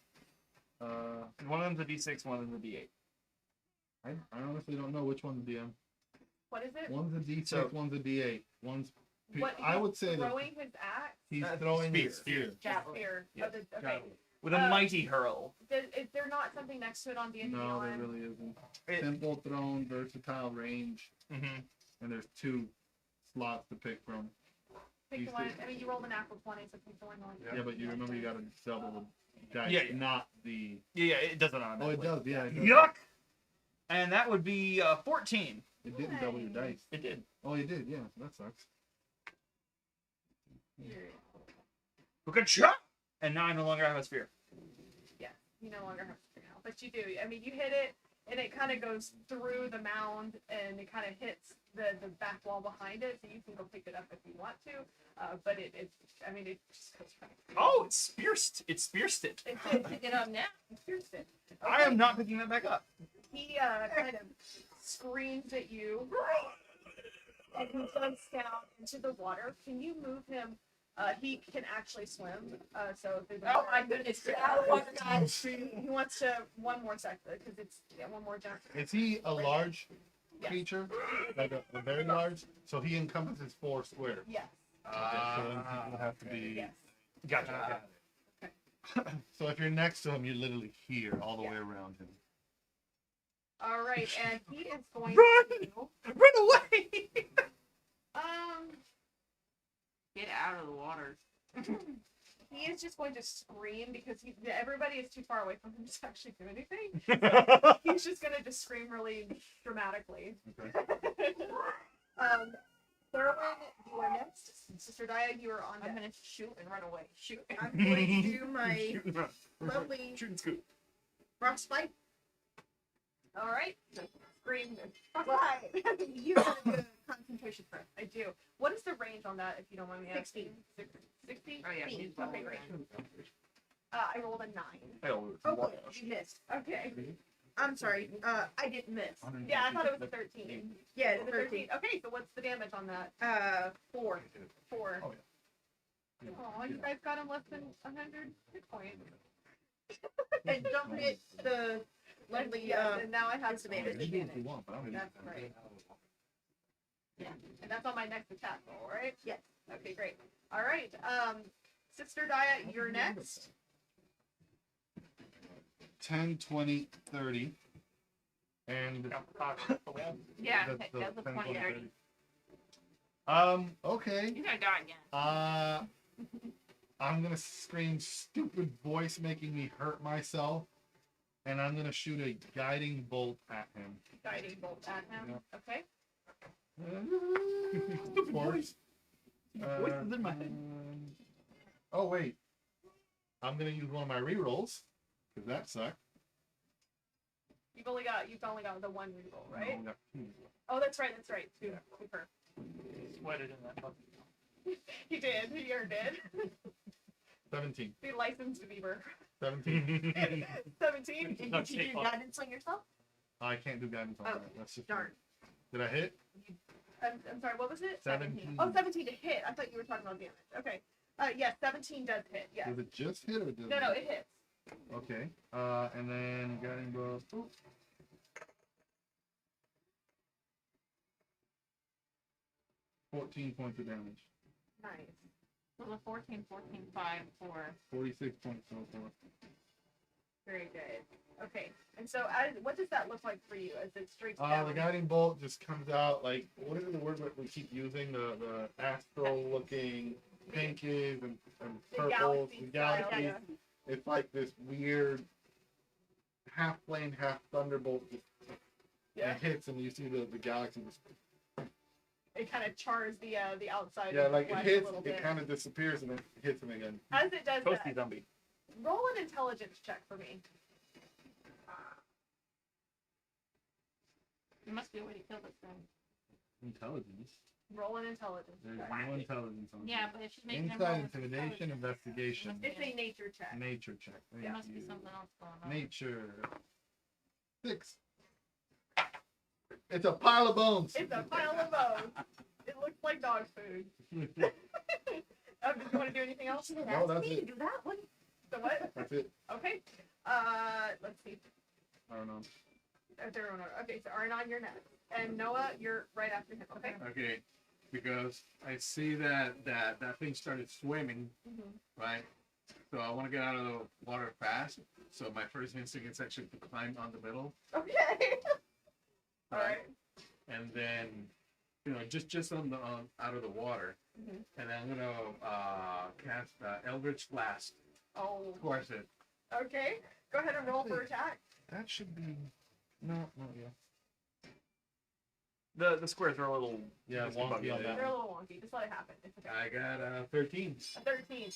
both- One of them's a D6, one of them's a D8. I honestly don't know which one's the DM. What is it? One's a D6, So- one's a D8. One's. What I would say that throwing his axe? he's Spear. throwing his spear. Just Javelin. spear. Yeah, Oh, okay. javelin. With a mighty hurl. Is there not something next to it on D&D No, there Beyond? really isn't. It- Simple thrown, versatile range, Mm-hmm. and there's 2 slots to pick from. Pick You the one. see- I mean, you rolled a natural 20, so pick the one. Yeah, but you remember you gotta double the dice, Yeah, yeah. not the. Yeah, it doesn't automatically. Oh, it does. Yeah, it does. Yuck! And that would be 14. It didn't double your dice. It did. Oh, you did. Yeah, that sucks. Good And now I no longer have a spear. Yeah, you no longer have to now, but you do. I mean, you hit it, and it kind of goes through the mound, and it kind of hits the back wall behind it, so you can go pick it up if you want to. But it I mean, it just goes right. Oh, it's pierced. It's pierced it. It pick it up now. pierced it. I am not picking that back up. He kind of screams at you, and he jumps down into the water. Can you move him? He can actually swim. So through the Oh water. my goodness! Get out of the water, guys. He wants to one more second because it's one more jump. Is he a large Yes. creature? Like a very large? So he encompasses 4 squares. Yes. So then he would have to be. Yes. Gotcha. So if you're next to him, you're literally here, all the Yeah. way around him. All right, and he is going Run! to Run away! Get out of the water. he is just going to scream because everybody is too far away from him to actually do anything. He's just going to just scream really dramatically. Okay. Thurman, you are next. Sister Dia, you are on I'm deck. gonna shoot and run away. Shoot. I'm going to do my lovely Shoot and scoop. Rock spike. All right. So scream. Right. You have a concentration throw. I do. What is the range on that, if you don't mind me asking? 60? Oh yeah. Okay, he's great. I rolled a 9. Oh, you missed. Okay. I'm sorry. I didn't miss. Yeah, I thought it was a 13. Yeah, Is it 13? Okay, so what's the damage on that? 4. 4. Oh, yeah. Oh, you guys got him less than 100 hit points. And don't hit the lovely. Yeah, and now I have some You can do what advantage. you want, but I'm gonna That's right. Yeah, and that's on my next attack roll, right? Yes. Okay, great. All right, Sister Dia, you're next. 10, 20, 30. And Yeah. that's the That's a 10, 20. 20, 30. Okay. You're gonna die again. I'm gonna scream stupid voice making me hurt myself. And I'm gonna shoot a guiding bolt at him. Guiding bolt at him. Okay. Of course. Voices in my head. Oh wait. I'm gonna use one of my rerolls. Because that sucked. You've only got the one reroll, right? No, we got 2. Oh, that's right. Two. Super. Sweated in that bucket. He did. He earned it. 17. The licensed beaver. 17. 17. Did No, you take do off. guidance on yourself? I can't do guidance on Oh, that. That's just darn. Did I hit? I'm sorry. What was it? 17. Oh, 17 to hit. I thought you were talking about damage. Okay. Yes, 17 does hit. Yes. Does it just hit or does No, it hits. Okay. And then guiding bolt. 14 points of damage. Nice. So the 14, 14, 5, 4. 46 points so far. Very good. Okay. And so, what does that look like for you as it streaks The down? guiding bolt just comes out like, what is the word that we keep using? The astral looking pinkies and The purples, galaxy the style, galaxies. yeah. It's like this weird half flame, half thunderbolt just Yeah. it hits and you see the galaxy just It kind of chars the outside. yeah, of the like it flesh hits, a little it bit. kind of disappears and then hits him again. As it does Toasty that, zombie. roll an intelligence check for me. There must be a way to kill this thing. Intelligence. Roll an intelligence. There's check. no intelligence on Yeah, this. but if she's making them Inside roll with intimidation, intelligence, investigation, It's a nature check. nature check. there Thank must be you. something else going on. Nature. 6. It's a pile of bones. It's a pile of bones. It looks like dog food. Did you want to do anything else? No, that's me it. to do that one. So what? That's it. Okay. Let's see. I don't know. Okay, so Arnon, you're next. And Noah, you're right after him, okay? Okay, because I see that thing started swimming, Mm-hmm. right? So I want to get out of the water fast. So my first instinct is actually to climb on the middle, Okay. right? Alright. And then, just on the out of the water, Mhm. and then I'm gonna cast Eldritch Blast Oh, towards it. okay. Go ahead and roll for attack. That should be. No, not yet. The squares are a little Yeah, wonky on They're that. a little wonky. Just let it happen. It's okay. I got 13. A 13.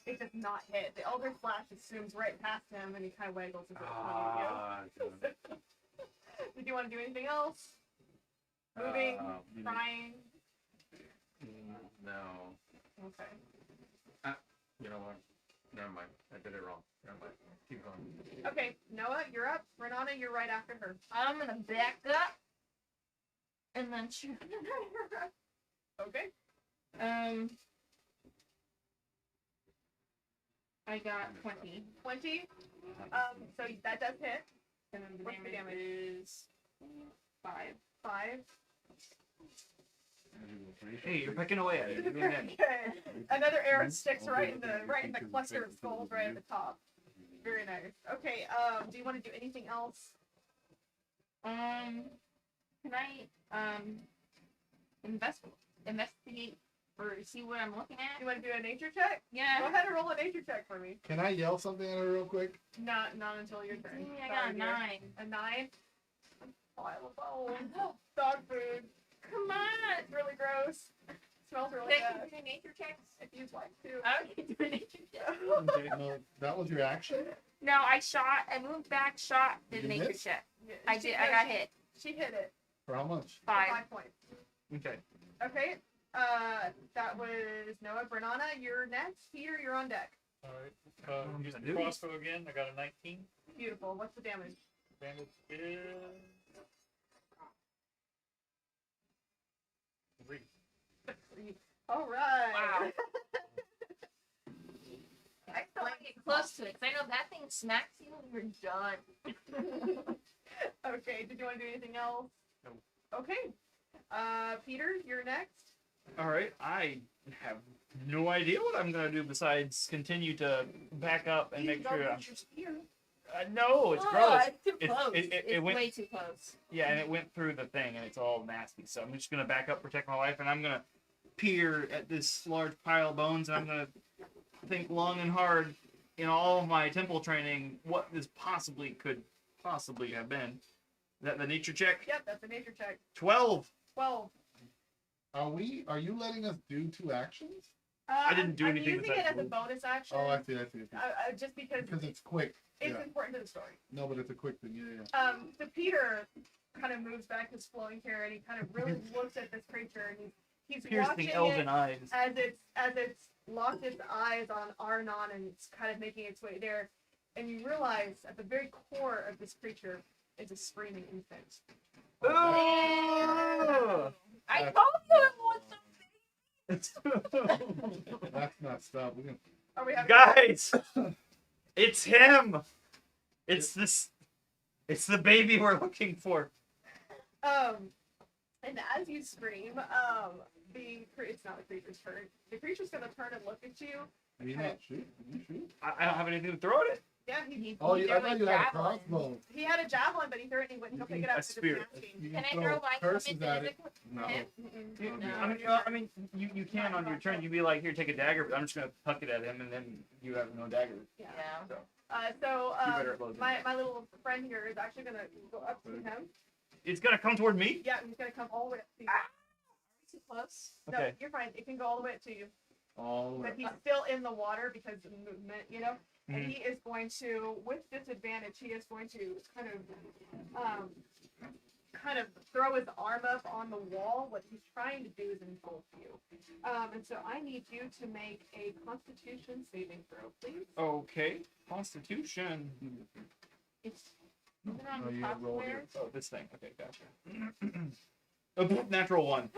It does not hit. The Elder Flash zooms right past him and he kind of waggles his little pointing at you. Did you want to do anything else? Moving, crying. No. Okay. You know what? Never mind. I did it wrong. Never mind. Keep going. Okay, Noah, you're up. Renata, you're right after her. I'm gonna back up and then shoot. Okay. I got 20. 20. So that does hit. And then the What's the damage damage? is 5. 5. Hey, you're pecking away at it. Give me a minute. Okay. Another arrow sticks right in the cluster of skulls right at the top. Very nice. Okay, do you want to do anything else? Can I investigate or see what I'm looking at? You want to do a nature check? Go Yeah. ahead and roll a nature check for me. Can I yell something at her real quick? Not until your turn. I got Sorry, a dear. 9. A 9? Pile of bones. Dog food. Come on. It's really gross. Smells really Can I bad. do nature checks? If you'd like to. I don't do a nature check. Okay, no, that was your action? No, I moved back, shot, did You nature missed? check. Yeah, I got hit. She hit it. For how much? For 5. 5 points. Okay. Okay. That was Noah. Bernana, you're next. Peter, you're on deck. Alright. Use the do? crossbow again. I got a 19. Beautiful. What's the damage? Damage is 3. All right. Wow. I still want to get close to it, because I know that thing smacks you and you're done. Okay. Did you want to do anything else? No. Okay. Peter, you're next. All right. I have no idea what I'm gonna do besides continue to back up and make sure I'm. No, it's gross. It's too It's- close. it It's went- way too close. Yeah, and it went through the thing, and it's all nasty. So I'm just gonna back up, protect my life, and I'm gonna peer at this large pile of bones, and I'm gonna think long and hard in all of my temple training what this could possibly have been. Is that the nature check? Yep, that's a nature check. 12. 12. Are you letting us do 2 actions? I didn't do I'm anything using it besides as a move. bonus action. Oh, I see. Just because Because it's quick. it's yeah. important to the story. No, but it's a quick thing. Yeah. So Peter kind of moves back his flowing hair and he kind of really looks at this creature and he's watching Piercing elven it eyes. as it's locked its eyes on Arnon and it's kind of making its way there, and you realize at the very core of this creature is a screaming infant. Ugh. I That's- told you it was That's not stop. We're gonna. Are we having Guys, it's him. It's this. It's the baby we're looking for. And as you scream, it's not the creature's turn. The creature's gonna turn and look at you. Are you not shoot? Did you shoot? I don't have anything to throw at it. Yeah, he Oh, He I threw thought a you had a javelin. crossbow. had a javelin, but he threw it and he wouldn't go pick it up. A so just spear. asking. You Can I throw throw my curses weapon at it. physically? No. Him? No. I mean, you can on your turn. You'd be like, here, take a dagger, but I'm just gonna huck it at him, and then you have no dagger. Yeah. Yeah. So you better close it. My little friend here is actually gonna go up to him. it's gonna come toward me. Yeah, he's gonna come all the way up to you. Too close. No, Okay. you're fine. It can go all the way up to you, All the way. but he's still in the water because of the movement, you know. And Mhm. he is going to, with disadvantage, he is going to kind of kind of throw his arm up on the wall. What he's trying to do is engulf you. And so I need you to make a Constitution saving throw, please. Okay. Constitution. It's is it on No, the you top roll square? here. Oh, this thing. Okay, gotcha. Oh, natural 1.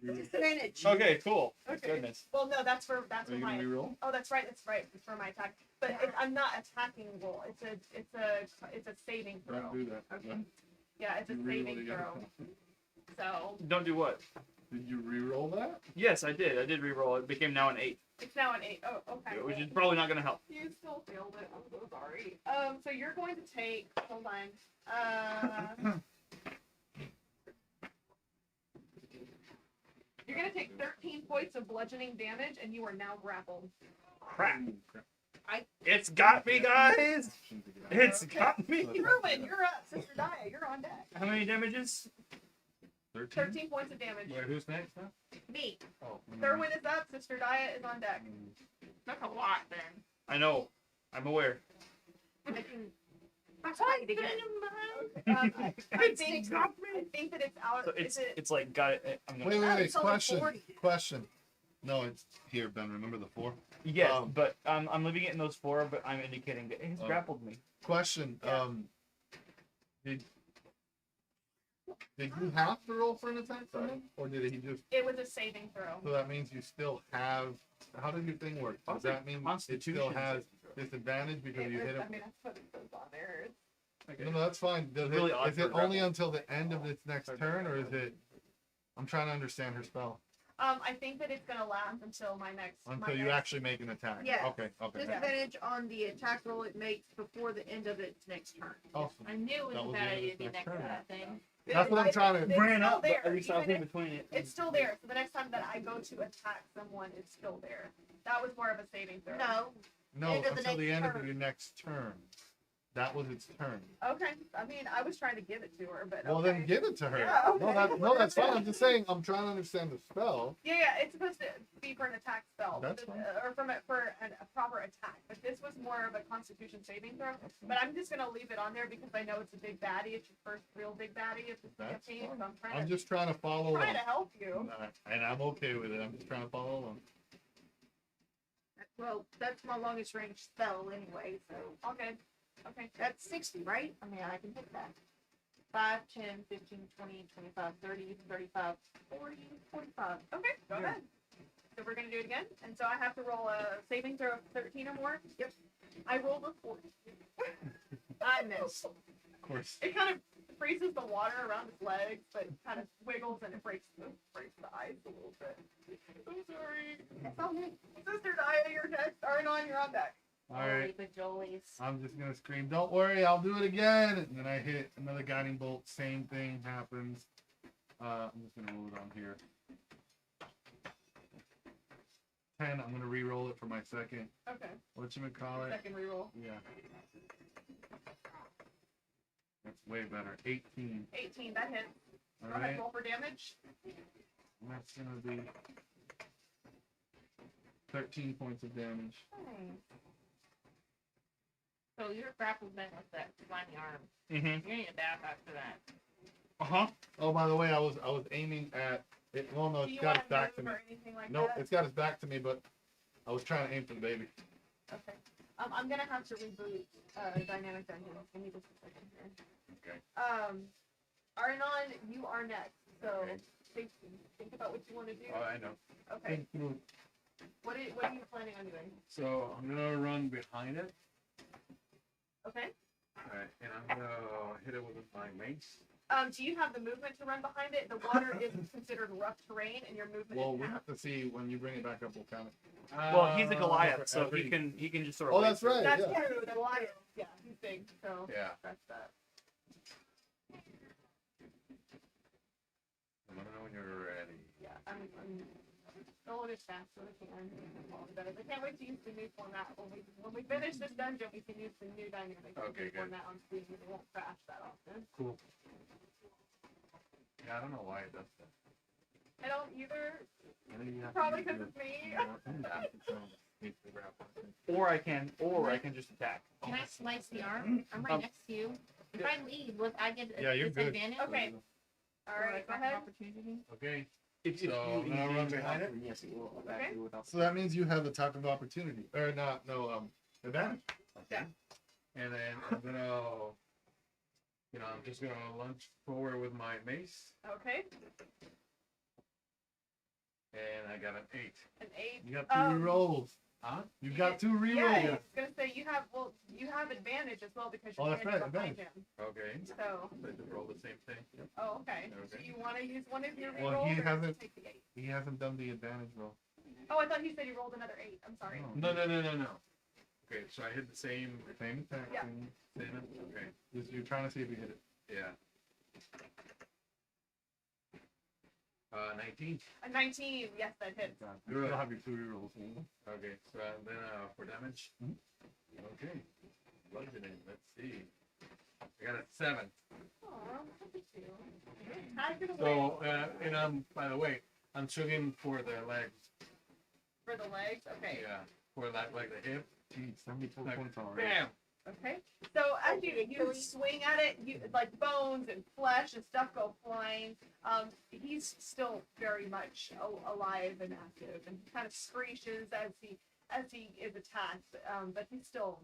Disadvantage. Okay, cool. Okay. Goodness. Well, no, that's for Are you my. gonna reroll? Oh, that's right. That's right. It's for my attack. But I'm not attacking roll. It's a saving throw. Don't do that. Okay. Yeah, it's a You reroll saving again. throw. So Don't do what? Did you reroll that? Yes, I did. I did reroll. It became now an 8, it's now an 8. Oh, okay. which cool. is probably not going to help. You still failed it. I'm so sorry. So you're going to take. Hold on. You're going to take 13 points of bludgeoning damage, and you are now grappled. Crap. I- It's got me, guys. It's Okay. got me. Erwin, you're up. Sister Dia, you're on deck. How many damages? 13 points of damage. Wait, who's next now? Me. Oh. Thurwin is up. Sister Dia is on deck. That's a lot then. I know. I'm aware. That's right again. I think that it's out. So is it? it's like got it. I'm gonna, Wait, it's only 40. Question. No, it's here, Ben. Remember the 4? yes, um, but I'm leaving it in those 4. But I'm indicating that he's Oh. grappled me. Question. Yeah. Did you have to roll for an attack from him, or did he just? It was a saving throw. So that means you still have. How does your thing work? Does that mean it still Constitution has saving disadvantage because you hit I him? mean, that's what it says on there. Okay. No, that's fine. Does Really it, odd is for it a only grapple. until the end of its next turn, or is it? I'm trying to understand her spell. I think that it's gonna last until my next. Until you actually make an attack. Yeah. Okay. Okay. Disadvantage on the attack roll it makes before the end of its next turn. Awesome. I knew it was That a was bad the end of idea to the be next next to turn. that thing. That's what I'm trying to. It's Ran still up, but there, at least I was even in if- between it. It's still there. So the next time that I go to attack someone, it's still there. That was more of a saving throw. No. No, End of the until the next end of turn. your next turn. That was its turn. Okay. I mean, I was trying to give it to her, but Well, okay. then give it to her. Yeah, okay. No, that's fine. I'm just saying. I'm trying to understand the spell. Yeah, it's supposed to be for an attack spell, That's but, fine. or for a proper attack. But this was more of a Constitution saving throw. But I'm just gonna leave it on there because I know it's a big baddie. It's your first real big baddie of this That's campaign. fine. So I'm trying I'm to just trying to follow along. help you. And I'm okay with it. I'm just trying to follow along. Well, that's my longest range spell anyway, so Okay. Okay. that's 60, right? I mean, I can hit that. 5, 10, 15, 20, 25, 30, 35, 40, 45. Okay. Go Yeah. ahead. So we're gonna do it again, and so I have to roll a saving throw of 13 or more. Yep. I rolled a 40. I missed. Of course. It kind of freezes the water around his legs, but kind of wiggles and it breaks the ice a little bit. I'm sorry. That's all right. Sister Dia, you're next. Arnon, you're on deck. All right. Holy bajolies. I'm just gonna scream, "Don't worry, I'll do it again!" And then I hit another guiding bolt. Same thing happens. I'm just gonna roll it on here. 10. I'm gonna re-roll it for my second. Okay. Whatchamacallit? Second reroll. Yeah. That's way better. 18. 18. That hits. All Go ahead. right. Roll for damage. And that's gonna be 13 points of damage. So you're grappled then with that slimy arm. Mm-hmm. You're in a bath after that. Uh-huh. Oh, by the way, I was aiming at it. Well, no, Do it's you got want its to back to move me. or anything like Nope, that? it's got its back to me, but I was trying to aim for the baby. Okay. I'm gonna have to reboot Dynamic Dungeons. Give me just a second here. Okay. Arnon, you are next. So Okay. think about what you want to do. Oh, I know. Okay. Think through. What are you planning on doing? So I'm gonna run behind it, Okay. and I'm gonna hit it with my mace. Do you have the movement to run behind it? The water is considered rough terrain, and your movement Well, is we half. have to see when you bring it back up. We'll count it. Well, he's a Uh, Goliath, so every- he can just sort of. Oh, wait that's for it. right. That's Yeah. true. The lion. Yeah, he's big. So Yeah, that's that. let me know when you're ready. Yeah, I'm going as fast as I can. I can't wait to use the new format. When we finish this dungeon, we can use the new dynamic Okay, good. format on Steam. It won't crash that often. Cool. Yeah, I don't know why it does that. I don't either. And then you have to Probably use because your- it's me. Needs to grab one. Or I can just attack. Can I slice the arm? I'm right Um, next to you. If I leave, look, I get Yeah, you're good. disadvantage. Okay. All right, go ahead. Opportunity. Okay. If So, you I'm gonna run engage behind it? Catherine, yes, it will attack Okay. you without. So that means you have attack of opportunity, or not? No, advantage. Yeah. And then I'm gonna, I'm just gonna lunge forward with my mace, Okay. and I got an 8. An 8. You got 2 rerolls. Huh? You got 2 rerolls. Yeah, I was gonna say you have advantage as well because you're Oh, that's standing right, behind advantage. him. Okay. So, So I just roll the same thing. oh, okay. Do Okay. you want to use one of your Well, rerolls he or just hasn't- take the 8? He hasn't done the advantage roll. Oh, I thought he said he rolled another 8. I'm sorry. Oh. No. Okay, so I hit the same Same attack. Yeah. statement. Okay. You're trying to see if you hit it. Yeah. 19. A 19. Yes, that hits. You still have your 2 rerolls. Okay, so then for damage. Mhm. Okay. Bludgeoning. Let's see. I got a 7. Aw, look at you. Tag it away So, and by the way, I'm swinging for the legs. for the legs. Okay. Yeah. For like the hip. Geez, 74 Like, points already. Bam! Okay. So as you swing at it, you like bones and flesh and stuff go flying. He's still very much alive and active, and kind of screeches as he is attacked. But he's still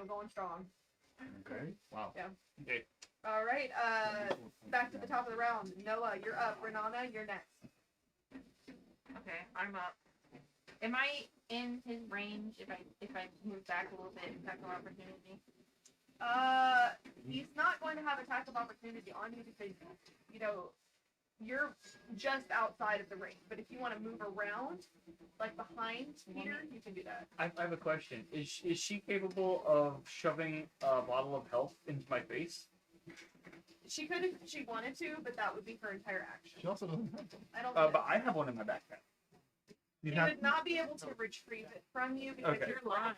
going strong. Okay. Wow. All right. Back to the top of the round. Noah, you're up. Renana, you're next. Okay, I'm up. Am I in his range if I move back a little bit and attack of opportunity? He's not going to have attack of opportunity on you because you're just outside of the ring. But if you want to move around, like behind Peter, you can do that. I have a question. Is she capable of shoving a bottle of health into my face? She could if she wanted to, but that would be her entire action. She also doesn't have them. I don't. But I have one in my backpack. You'd He have, would not be able to retrieve it from you because Okay. you're You're lying.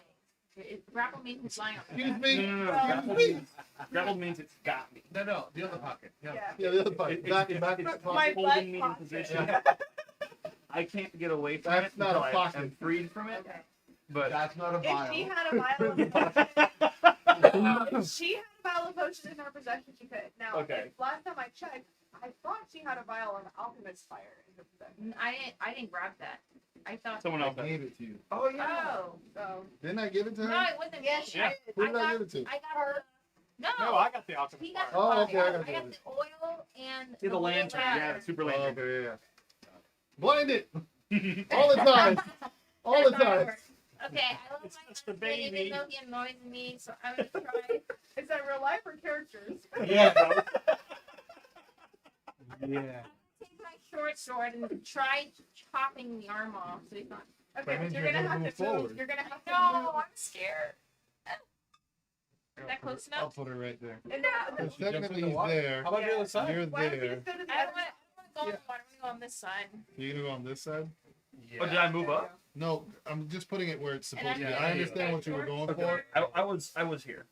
Grapple means he's lying. excuse me. Grapple means, grapple means it's got me. No, the other pocket. Yeah. Yeah, the other part. It- Back, it's- back, it's back. My holding butt me in pocket. position. I can't get away from That's it not a until pocket. I'm freed from it. Okay. But That's not a If vial. she had a vial of potion, if she had a vial of potion in her possession, she could. Now, Okay. if last time I checked, I thought she had a vial of alchemist fire in her possession. I didn't grab that. I thought. someone I else. gave it to you. Oh yeah. Oh. So Didn't I give it to her? No, it wasn't Yes, me. Yeah. Who I did I got give it to? I got her. No. No, I got the alchemist. He got the Oh, fire. okay, I got I got the the oil and Yeah, the lantern. lantern. Yeah, the super Oh, lantern. okay, yeah. Blinded all the time. All the That's how it time. works. Okay, I love It's my just a husband, baby. even though he annoys me, so I'm gonna try. is that real life or characters? Yeah. Yeah. Take my short sword and try chopping the arm off so he's not. Okay, means you're you're gonna gonna have move to move. forward. You're gonna have to No, move. I'm scared. Is that close I'll enough? put her right there. And Because She jumps in technically the he's water. there. How about the other side? You're why don't you there. just go to the I other don't want to go on the water. I'm gonna go on this side. You're gonna go on this side? Oh, did I move There you up? No, I'm just putting it where it's And supposed to be. I'm- I understand what you were going for. I was here,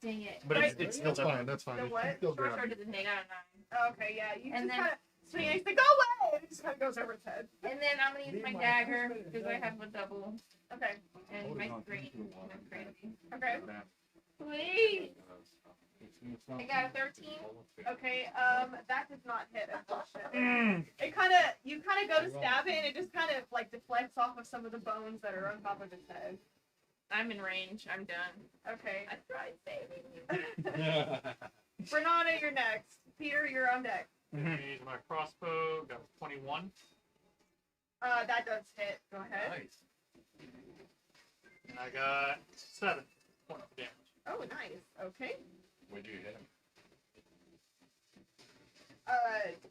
Dang it. but Right. it's still That's doesn't. fine. That's fine. The You what? can still Short grab sword it. didn't take out a 9. go. Okay, yeah. You And just then- kind of swing and say, "Go away!" And it just kind of goes over its head. And then I'm gonna use my dagger because I have a double Okay. and my screen. I'm crazy. Okay. Please. I got a 13. Okay. That does not hit. Unfortunately. You kind of go to stab it, and it just kind of like deflects off of some of the bones that are on top of its head. I'm in range. I'm done. Okay. I tried saving you. Renata, you're next. Peter, you're on deck. Use my crossbow, got 21. That does hit. Go ahead. Nice. And I got 7 points of damage. Oh, nice. Okay. Where'd you hit him?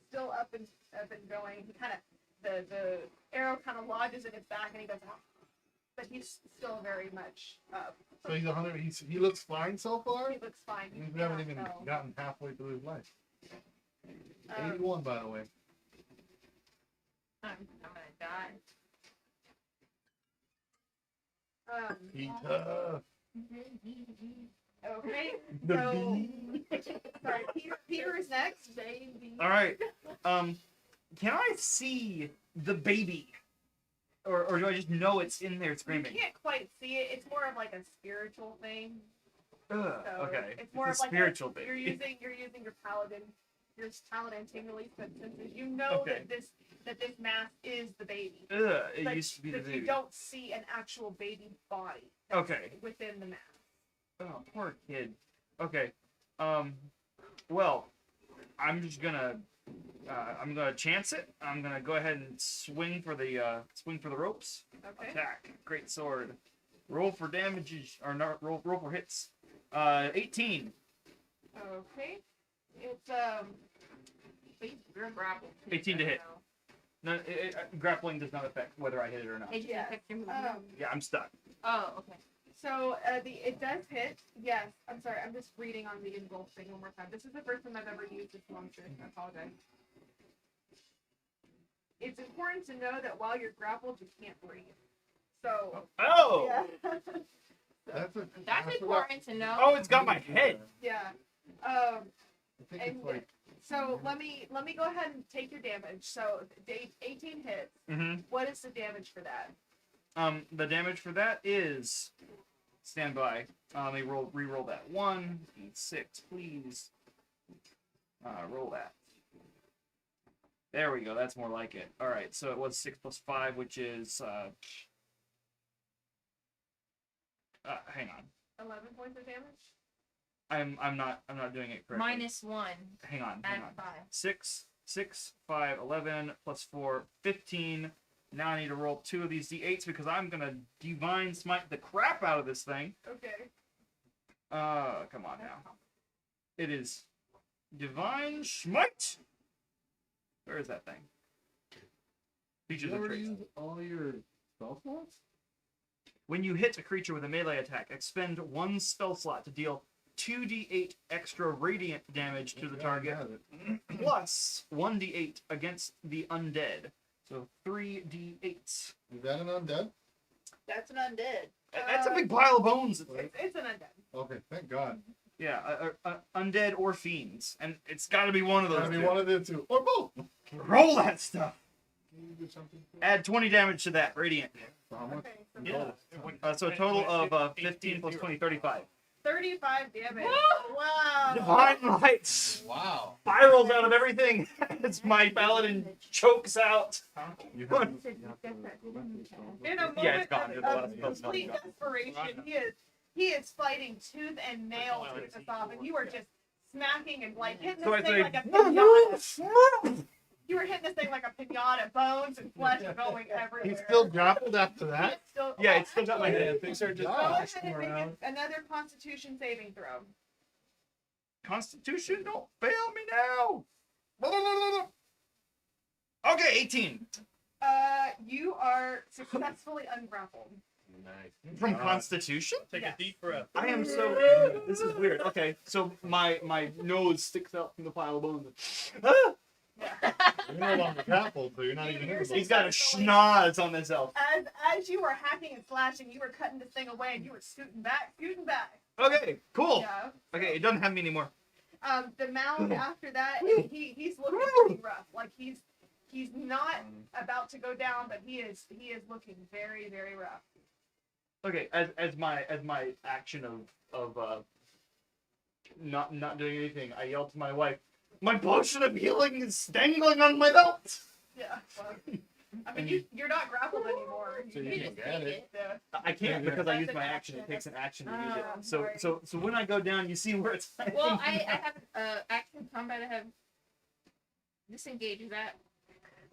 Still up and going. He kind of the arrow kind of lodges in his back, and he goes, but he's still very much up. So he's 100. He looks fine so far. He looks fine. You We haven't cannot even tell. gotten halfway through his life. Um, 81, by the way. I'm gonna die. He tough. Okay. So, sorry, Peter is next. All right. Can I see the baby, or do I just know it's in there You screaming? can't quite see it. It's more of like a spiritual thing. So okay. it's more It's of a like spiritual you're baby. using your paladin tingly senses. You know Okay. that this mask is the baby. It But, used to be the but baby. you don't see an actual baby body Okay. within the mask. Oh, poor kid. Okay. Well, I'm just gonna I'm gonna chance it. I'm gonna go ahead and swing for the ropes. Okay. Attack. Great sword. Roll for damages or not roll for hits. 18. Okay. It's You're grappled. 18 to hit. No, grappling does not affect whether I hit it or not. It just Yeah. affects your movement. Yeah, I'm stuck. Oh, okay. So it does hit. Yes. I'm sorry. I'm just reading on the engulf thing one more time. This is the first time I've ever used this monster. I apologize. It's important to know that while you're grappled, you can't breathe. So. Oh. Yeah. That's important to know. Oh, it's got my head. Yeah. I think And it's like so let me go ahead and take your damage. So 18 hits. Mm-hmm. What is the damage for that? The damage for that is stand by. Let me re-roll that 1d6, please. Roll that. There we go. That's more like it. All right. So it was 6 plus 5, which is hang on. 11 points of damage. I'm not doing it correctly. -1. Hang on. Add 5. 6, 5, 11 plus 4, 15. Now I need to roll 2 of these d8s because I'm gonna divine smite the crap out of this thing. Okay. Come on now. It is divine smite. Where is that thing? Features you and already traits. use all your spell slots? When you hit a creature with a melee attack, expend 1 spell slot to deal 2d8 extra radiant damage to the target, plus 1d8 against the undead. So 3d8. Is that an undead? That's an undead. That's a big pile of bones. It's an undead. Okay, thank God. Yeah, undead or fiends, and it's got to be one of those. Gotta be two. one of the two, or both. Roll that stuff. Can you do something? Add 20 damage to that radiant. So how much? Okay. So Yeah. So a total of 15 plus 20, 35. 35 damage. Wow. Divine lights Wow. spirals out of everything as my paladin chokes out. You What? have In a moment Yeah, it's gone. There's a lot of of spells complete gone. desperation, he is fighting tooth and nail to get this off, and you are just smacking and like hitting So this I thing say, like a pinata. You were hitting this thing like a pinata, bones and flesh going everywhere. He's still grappled after He that? is still, Yeah, it's still got my Yeah, head. things are just Go ahead bouncing and make around. another Constitution saving throw. Constitution, don't fail me now. Okay, 18. You are successfully ungrappled. Nice. From Constitution? Take Yes. a deep breath. I am so. This is weird. Okay, so my nose sticks out from the pile of bones. Ah! Yeah. You're no longer grappled, so you're not even in the He's boat. got a schnoz on this elf. As you were hacking and slashing, you were cutting this thing away, and you were scooting back. Okay, cool. Yeah. Okay, it doesn't have me anymore. The mound after that, he's looking pretty rough. Like he's not about to go down, but he is looking very, very rough. Okay, as my action of not doing anything, I yelled to my wife, "My potion of healing is dangling on my belt." Yeah. Well, I And mean, you're not grappled anymore. So you You can just get take it. Yeah. I can't Yeah. because I That's use an my action. action. It takes an action to Oh, use I'm it. So sorry. so when I go down, you see where it's. Well, I have action combat. I have disengage. Is that?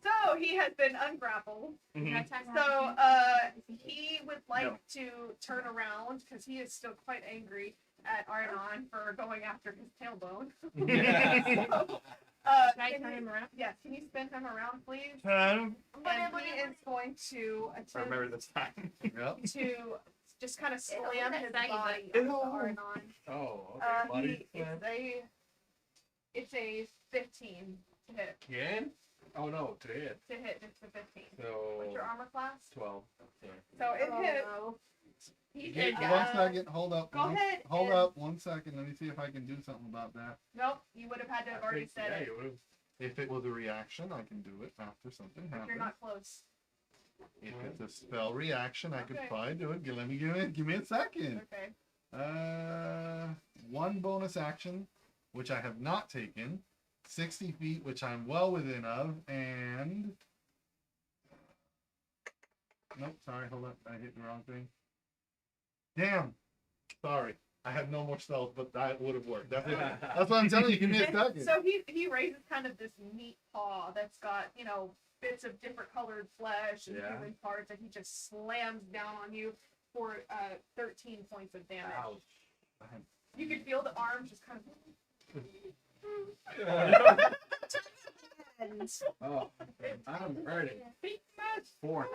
So he has been ungrappled. Mhm. Can I attack So him? he would like No. to turn around because he is still quite angry at Arnon for going after his tailbone. So, Can I can turn you- him around? Yes, can you spin him around, please? Um, And he is going to I attempt remember this time. Yep. to just kind of Ew, slam that's his saggy, body but- onto Ew. Arnon. Oh, okay. Body slam. It's a 15 to hit. Again? Oh no, to hit. To hit, it's a 15. So What's your armor class? 12. So it Oh, hit. no. He Hey, did. one second, hold up. Go ahead Hold and- up 1 second. Let me see if I can do something about that. Nope, you would have had to have already said Yeah, it. you would've. If it was a reaction, I can do it after something If happens. you're not close. If it's a spell reaction, I could Okay. probably do it. Give me a second. Okay. One bonus action, which I have not taken. 60 feet, which I'm well within of, and nope, sorry, hold on, I hit the wrong thing. Damn, sorry, I have no more spells, but that would have worked. That's what I'm telling you. Give me a second. So he raises kind of this neat paw that's got, you know, bits of different colored flesh and Yeah. human parts, and he just slams down on you for 13 points of damage. Ouch. You can feel the arms just kind of. Oh, I'm hurting. 4.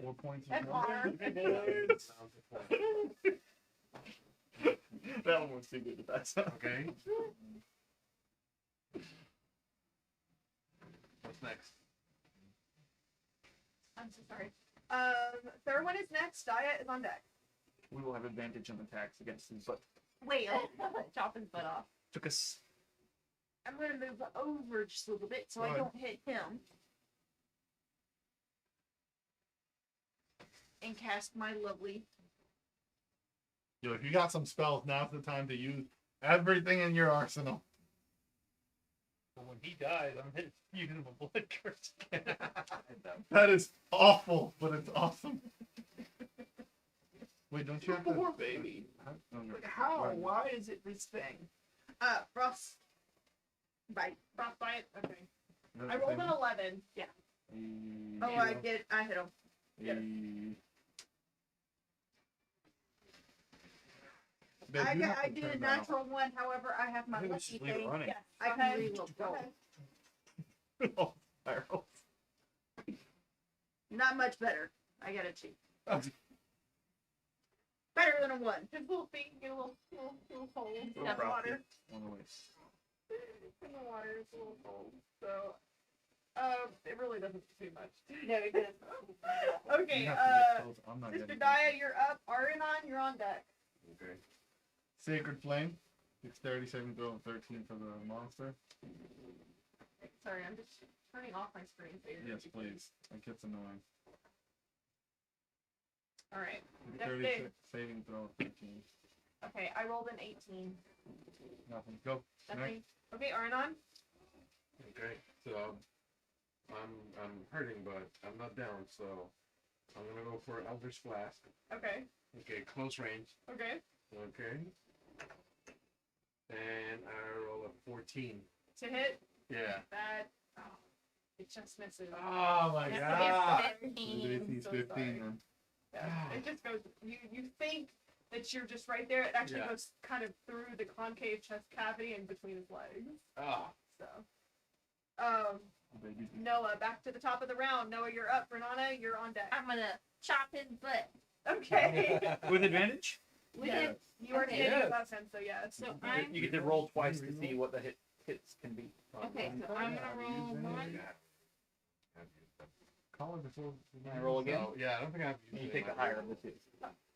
4 points. And of arm. That one was too good to pass up. Okay. What's next? I'm so sorry. Third one is next. Daya is on deck. We will have advantage on attacks against his butt. Wait, chop his butt off. Took us. I'm gonna move over just a little bit so I Right. don't hit him. And cast my lovely. Yo, if you got some spells, now's the time to use everything in your arsenal. But when he dies, I'm using a blood curse. That is awful, but it's awesome. Wait, don't you have to? Poor baby. How? Why is it this thing? Frost. Bite. Frostbite. Okay. I rolled an 11. Yeah. Oh, I hit him. Babe, you have I to did turn a that off. natural one. However, I have my I think we lucky should leave it thing. running. Yes. I Go can ahead. reload. Go ahead. Oh, spirals. Not much better. I got a 2. Better than a 1. His little feet get a little cold. Little Yeah, the frothy. water. On the way. In the water is a little cold. So, it really doesn't do much. No, it didn't. Okay, You have to get close. I'm not Mr. getting Daya, you're up. Arianon, you're on deck. Okay. Sacred Flame. Dexterity saving throw of 13 for the monster. Sorry, I'm just turning off my screen. So you're- Yes, please. That gets annoying. All right. Dexterity big. saving throw of 13. Okay, I rolled an 18. Nothing. Go. Nothing. Okay, Arianon. Okay. So I'm hurting, but I'm not down. So I'm gonna go for Elder's Flask. Okay. Okay, close range. Okay. Okay. And I roll a 14. To hit. Yeah. That. Oh, it just misses. Oh my Yes, god. His AC's So 15 sorry. then. Yeah, it just goes. You think that you're just right there. It actually Yeah. goes kind of through the concave chest cavity and between his legs. Oh. So, Baby. Noah, back to the top of the round. Noah, you're up. Renana, you're on deck. I'm gonna chop his butt. Okay. With advantage? With Yeah. him. You already Okay. hit Yes. it last time, so yes. So I'm You get to roll twice to see what the hits can be. okay. So I'm gonna roll one. Call it before. Can I roll again? So, yeah, I don't think I've used You it take in the my higher life. of the two.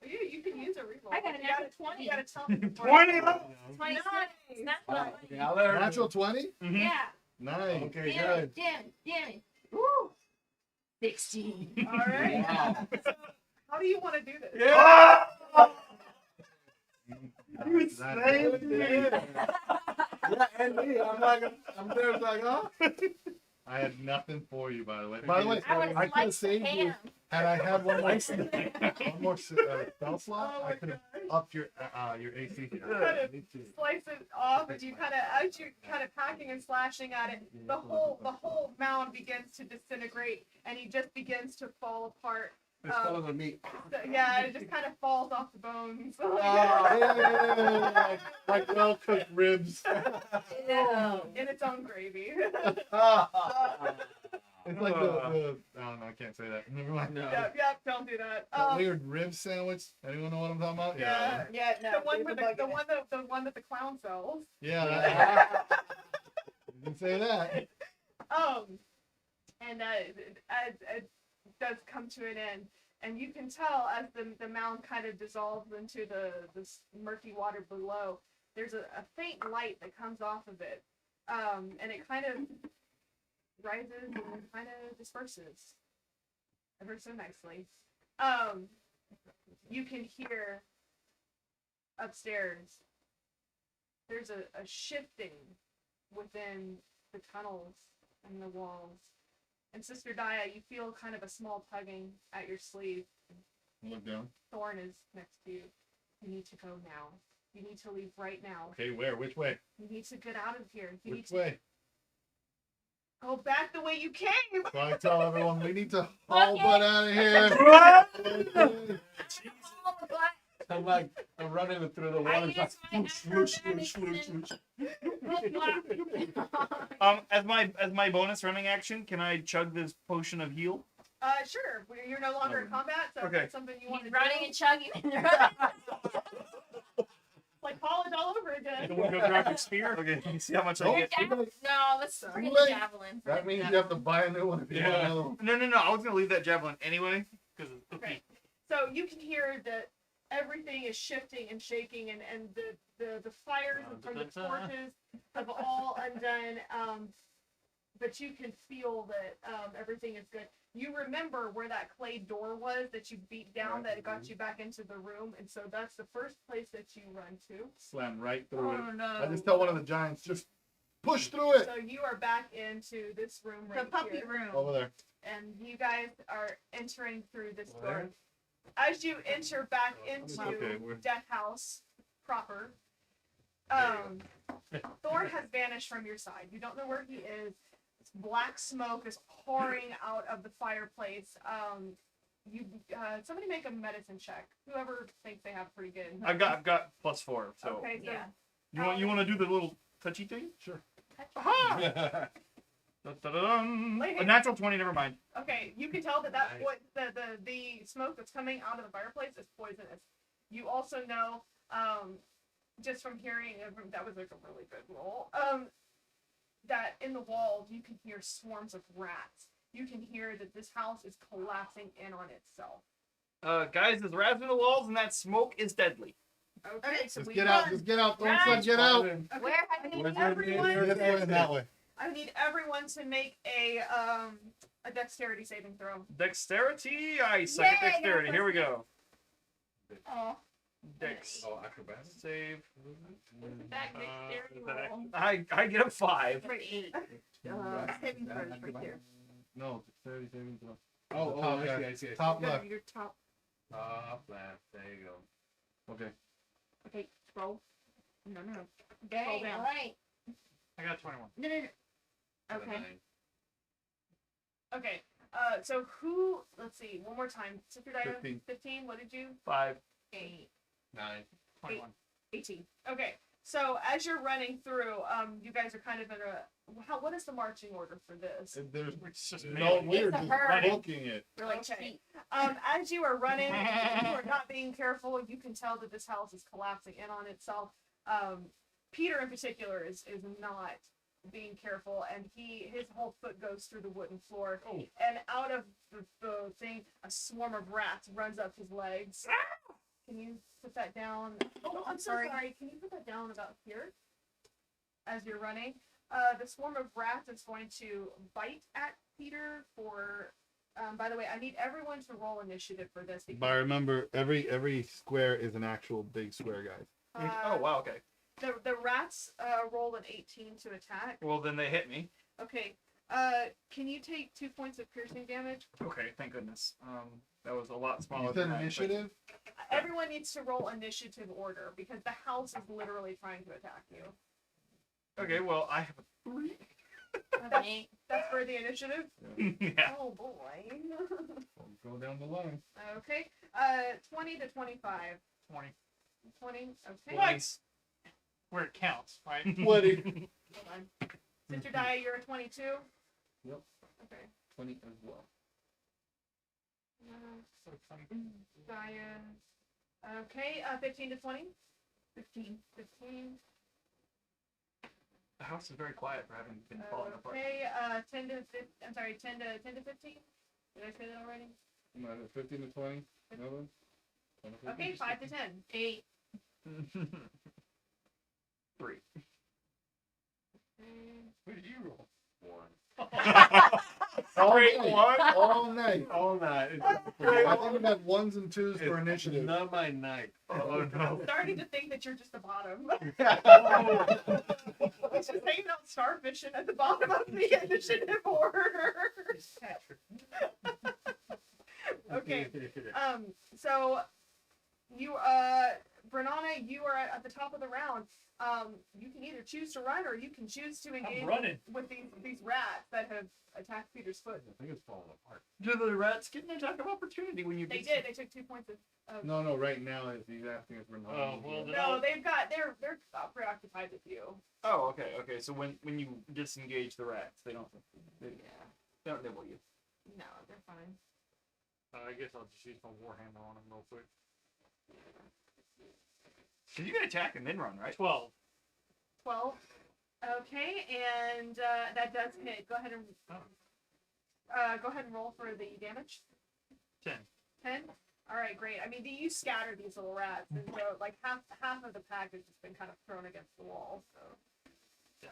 You can use a reroll. I got a You gotta- natural 20. You gotta tell me. before- 20! Twice. Nice. Not Oh, 20. okay, I'll let her Natural 20? Mhm. Yeah. Nice. Okay, Damn good. it. Damn it. Woo. 16. All right. Wow. How do you want to do this? Yeah. You That- saved me! Yeah, and me. I'm there like, huh? I had nothing for you, by the way. By the way, I would I have could have sliced the saved you ham. had I had one more spell slot. Oh I my could have gosh. upped your AC. Kind of slice it off, and you kind of, as you kind of hacking and slashing at it, the whole mound begins to disintegrate, and he just begins to fall apart. It's falling on me. So, yeah, it just kind of falls off the bones. Oh, like well cooked ribs. Ew. In its own gravy. It's like the I don't know, I can't say that. Never mind. No. Yep, don't do that. That weird rib sandwich. Anyone know what I'm talking about? Yeah. Yeah, no. The one there's with a bug the in it. one that the clown sells. Yeah. That, you didn't say that. And as it does come to an end, and you can tell as the mound kind of dissolves into this murky water below, there's a faint light that comes off of it, and it kind of rises and kind of disperses ever so nicely. you can hear upstairs. There's a shifting within the tunnels and the walls. And Sister Dia, you feel kind of a small tugging at your sleeve. Look down. Thorn is next to you. You need to go now. You need to leave right now. Okay, where? Which way? You need to get out of here. You need Which to way? go back the way you came. So I tell everyone we need to haul butt out of here. I'm running through the I water. use my As my bonus running action, can I chug this potion of heal? Sure. You're no longer in combat, so if Okay. that's something you want to He's running do. and chugging and running. Like college all over again. We'll go grab your spear. Okay, let me see how much I get. No, let's forget Wait. the javelin. That means you have to buy a new one if you want another one. No. I was gonna leave that javelin anyway because Okay. So you can hear that everything is shifting and shaking, and the fires from the torches have all undone. But you can feel that everything is good. You remember where that clay door was that you beat down that got you back into the room, and so that's the first place that you run to. Slam right through Oh it. no. I just tell one of the giants, just push through it. So you are back into this room right The puppy here, room. Over there. and you guys are entering through this door. Where? As you enter back into Okay, we're- Death House proper, Thorn has vanished from your side. You don't know where he is. Black smoke is pouring out of the fireplace. Somebody make a medicine check. Whoever thinks they have pretty good. I've got +4. So Okay, so Yeah. you want to do the little touchy thing? Sure. Aha! Dun-dun-dun-dun. A natural 20. Never mind. okay, you can tell that that's Nice. what the smoke that's coming out of the fireplace is poisonous. You also know, just from hearing that was like a really good roll. That in the walls you can hear swarms of rats. You can hear that this house is collapsing in on itself. Guys, there's rats in the walls, and that smoke is deadly. Okay, so Just we get run. out. Just get out. Thorn Run. said get out. Okay, Where I have need Where's everyone. This way and that way. I need everyone to make a dexterity saving throw. Dexterity. I suck at Yay, dexterity. got Here we go. Oh, Dex Oh, acrobatics. save. that dexterity roll? I get a 5. For 8. Saving throws right there. No, 30 saving throw. Oh, Top I guy. see. Top Go left. to your top. Top left. There you go. Okay. Okay, scroll. No. Dang, down. alright. I got 21. No. Okay. okay. So who? Let's see. One more time. Sister Diana. 15. What did you? 5. 8. 9. 21. 18. Okay. So as you're running through, you guys are kind of in a. What is the marching order for this? There's It's just no, me. we're It's a just herd. booking it. We're like Okay. feet. As you are running, if you are not being careful, you can tell that this house is collapsing in on itself. Peter in particular is not being careful, and his whole foot goes through the wooden floor, and out of the thing, a swarm of rats runs up his legs. Can you put that down? Oh, I'm so sorry. Can you put that down about here? As you're running, the swarm of rats is going to bite at Peter for. By the way, I need everyone to roll initiative for this. But remember, every square is an actual big square, guys. Oh wow. Okay. The rats roll an 18 to attack. Well, then they hit me. Okay. Can you take 2 points of piercing damage? Okay. Thank goodness. That was a lot smaller. You than said that, initiative? Everyone needs to roll initiative order because the house is literally trying to attack you. but- Okay. Well, I have a 3. That's for the initiative? Yeah. Oh boy. Go down the line. Okay. 20 to 25. 20. 20. Okay. Nice. Where it counts, right? 20. Hold on. Sister Dia, you're a 22? Yep. Okay. 20 as well. So 20. Dia. Okay. 15 to 20? 15. 15. The house is very quiet for having been falling apart. Okay. 10 to 15. I'm sorry. 10 to 15? Did I say that already? 15 to 20. Another? Okay. 5 to 10. 8. 3. What did you roll? 1. All Great night. one. All night. All night. I think we got ones and twos for initiative. Not my night. Oh no. I'm starting to think that you're just the bottom. He's just hanging out starfishing at the bottom of the initiative order. Okay. So you, Brenana, you are at the top of the round. You can either choose to run or you can choose to engage running. with these rats that have attacked Peter's foot. I think it's falling apart. Do the rats get an attack of opportunity when you They did. They took 2 points of. No, right now he's asking if we're not. Oh, well, then No, they're preoccupied with you. Oh, okay. So when you disengage the rats, they don't nibble you. No, they're fine. I guess I'll just use my warhammer on him real quick. Cause you can attack and then run, right? 12. 12. Okay, and that does hit. Go ahead and roll for the damage. 10. 10. All right, great. I mean, you scatter these little rats, and so like half of the pack has just been kind of thrown against the wall. So. Yeah.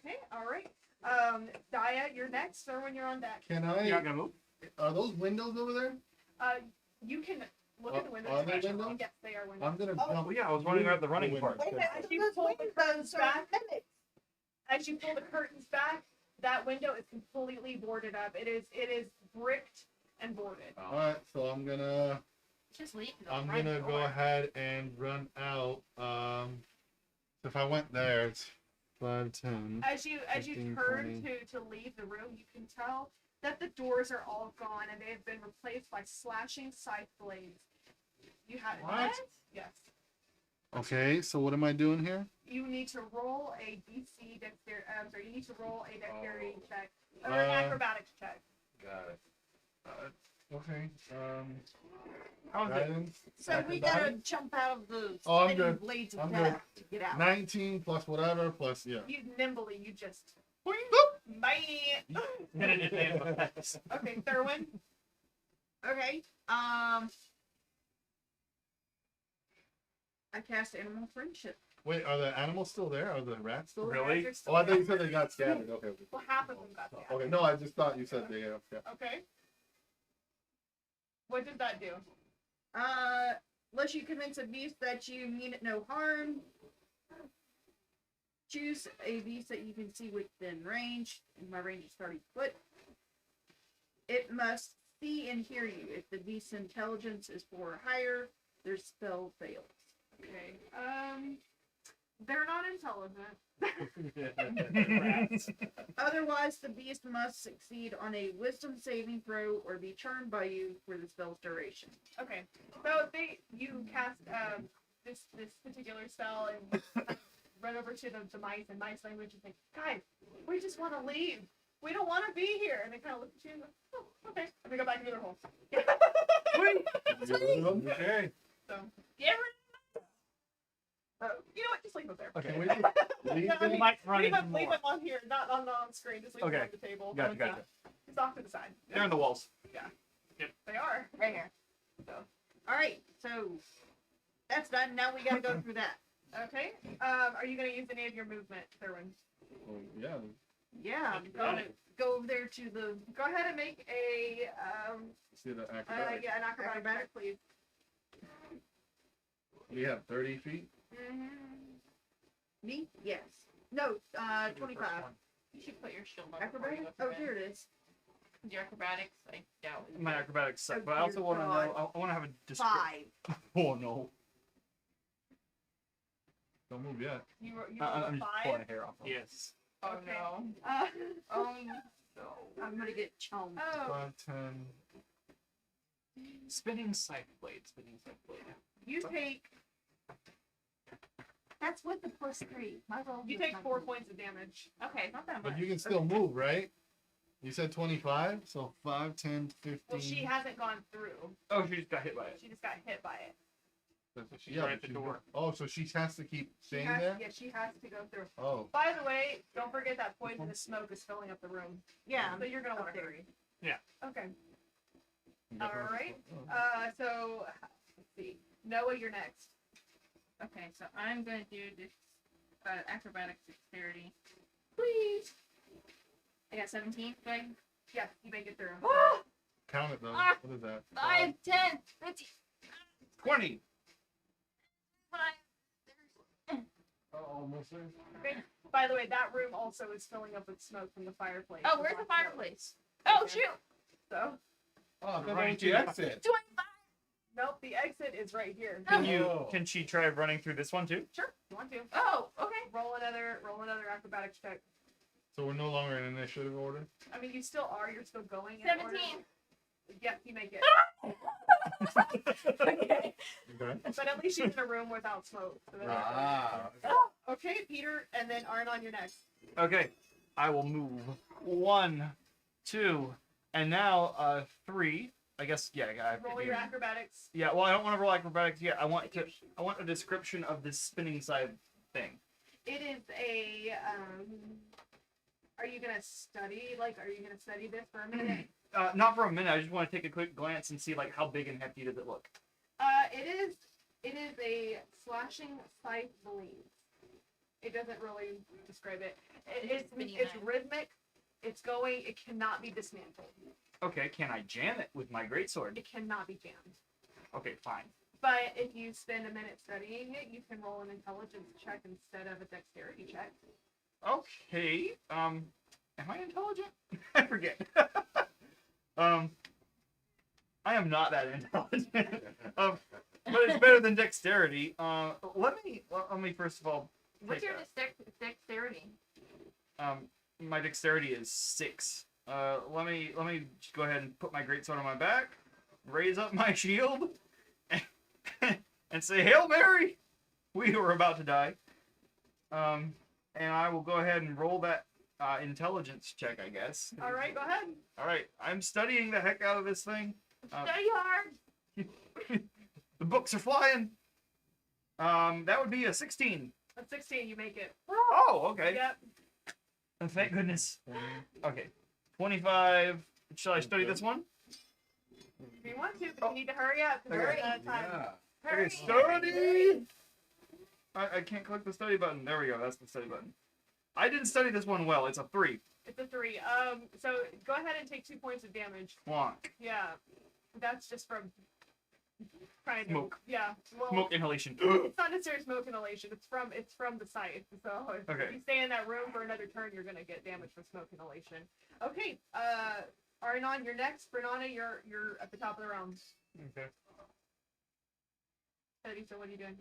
Okay. All right. Daya, you're next. Or when you're on deck. Can You're I? not gonna move. Are those windows over there? You can look at the windows. Are they actually. windows? Yes, they are windows. I'm gonna Oh. jump. Well, yeah, I was wondering about the running windows. part. As you pull the curtains back, as you pull the curtains back, that window is completely boarded up. It is bricked and boarded. All right, so I'm gonna Just leave. the I'm front gonna go door. ahead and run out. So if I went there, it's 5, 10. As you 15, turn 20. to leave the room, you can tell that the doors are all gone and they have been replaced by slashing scythe blades. You have What? Yes. Okay, so what am I doing here? You need to roll a DC dexterity. Sorry, you need to roll a dexterity check or an Uh, acrobatics check. Got it. Okay. How is it? Guidance. So we gotta jump out of the Oh, I'm spinning good. blades of I'm death to get out. 19 plus whatever plus yeah. You nimbly, you just. Boing. Bye. Hit it in the name of that. Okay, Thurwin. Okay. I cast Animal Friendship. Wait, are the animals still there? Are the rats still there? Really? You're still Oh, I thought you there. said they got scattered. Okay. Well, half of them got scattered. Okay, no, I just thought you said they got scattered. Okay. What did that do? Unless you convince a beast that you mean it no harm, choose a beast that you can see within range, and my range is 30 foot. It must see and hear you. If the beast's intelligence is 4 or higher, their spell fails. Okay. They're not intelligent. Rats. Otherwise, the beast must succeed on a wisdom saving throw or be charmed by you for the spell's duration. Okay. So you cast this particular spell and run over to the mice in mice language and say, guys, we just want to leave. We don't want to be here. And they kind of look at you and go, oh, okay. And they go back into their hole. Okay. So get rid of them. You know what? Just leave them there. Can we just leave Yeah, I them? mean, Might run leave into them more. on here, not on screen. Just leave them Okay. on the table. Gotcha, One's gotcha. not. It's off to the side. They're in the walls. They are. Right here. Alright, so that's done. Now we gotta go through that. Okay. Are you going to use any of your movement, Thurwin? Oh, yeah. Yeah, I'm gonna go over there to the. Go ahead and make a See the acrobatic. an acrobatic check, please. We have 30 feet. Me? Yes. No, 25. You should put your shield on. before you Acrobatic? go Oh, through here it. it is. Your acrobatics, I doubt. My acrobatics suck, Oh, but I also dear want to God. know. I want to have a description. 5. Oh no! Don't move yet. You roll I'm a just pulling a 5. hair off. Yes. Oh Okay. no. Oh no. I'm gonna get chummed. 5, 10. Spinning scythe blade. Spinning scythe blade. You take That's with the +3. My roll. you was take not 4 good. points of damage. Okay, not that much. But you can still move, right? You said 25, so 5, 10, 15. Well, she hasn't gone through. Oh, she just got hit by it. She just got hit by it. She's right at but the door. Oh, so she has to keep She staying has, there? yeah, she has to go through. Oh. By the way, don't forget that poisonous smoke is filling up the room. Yeah. So you're gonna want up to there. hurry. Yeah. Okay. Oh. Alright. So let's see. Noah, you're next. Okay, so I'm gonna do this acrobatics dexterity. Please. I got 17. Right? Yeah, you make it through. Count it though. Ah! What is that? 5, 10, 15, 20. 5. Almost there. By the way, that room also is filling up with smoke from the fireplace. Oh, where's the fireplace? Oh, shoot. So, Oh, I thought that Right was the here. exit. 25. nope, the exit is right here. Oh. Can she try running through this one too? Sure, you want to. Oh, okay. Roll another acrobatics check. So we're no longer in initiative order. I mean, you still are. You're still going. In 17. order. Yep, you make it. Okay. Okay. But at least she's in a room without smoke. So that's Ah. okay, Peter, and then Arnon, you're next. Okay. I will move 1, 2, and now 3. I guess Roll your acrobatics. Yeah, well I don't want to roll acrobatics yet. I want a description of this spinning side thing. It is a. Are you gonna study? Are you gonna study this for a minute? Not for a minute. I just want to take a quick glance and see how big and hefty does it look. It is a slashing scythe blade. It doesn't really describe it. It's Spinning rhythmic. It's going. It cannot be dismantled. Okay, can I jam it with my greatsword? It cannot be jammed. Okay, fine. But if you spend a minute studying it, you can roll an intelligence check instead of a dexterity check. Okay. Am I intelligent? I forget. I am not that intelligent. But it's better than dexterity. Let me first of all What's take your dexterity? my dexterity is 6. Let me just go ahead and put my greatsword on my back, raise up my shield, and say, "Hail Mary!" We were about to die. And I will go ahead and roll that intelligence check, I guess. All right, go ahead. All right, I'm studying the heck out of this thing. Study hard. The books are flying. That would be a 16. At 16, you make it. Oh, okay. Yep. Thank goodness. Okay, 25. Shall I study this one? If you want to, but you need to hurry up. 'Cause we're Okay. running out of time. Yeah. Okay, study. I can't click the study button. There we go. That's the study button. I didn't study this one well. It's a 3. It's a 3. So go ahead and take 2 points of damage. Plonk. Yeah. That's just from trying to. Smoke. Yeah. Well, Smoke inhalation. it's not necessarily smoke inhalation. It's from the scythe. So if Okay. you stay in that room for another turn, you're gonna get damage from smoke inhalation. Okay. Arnon, you're next. Bernana, you're at the top of the round. Okay. Eddie, so what are you doing?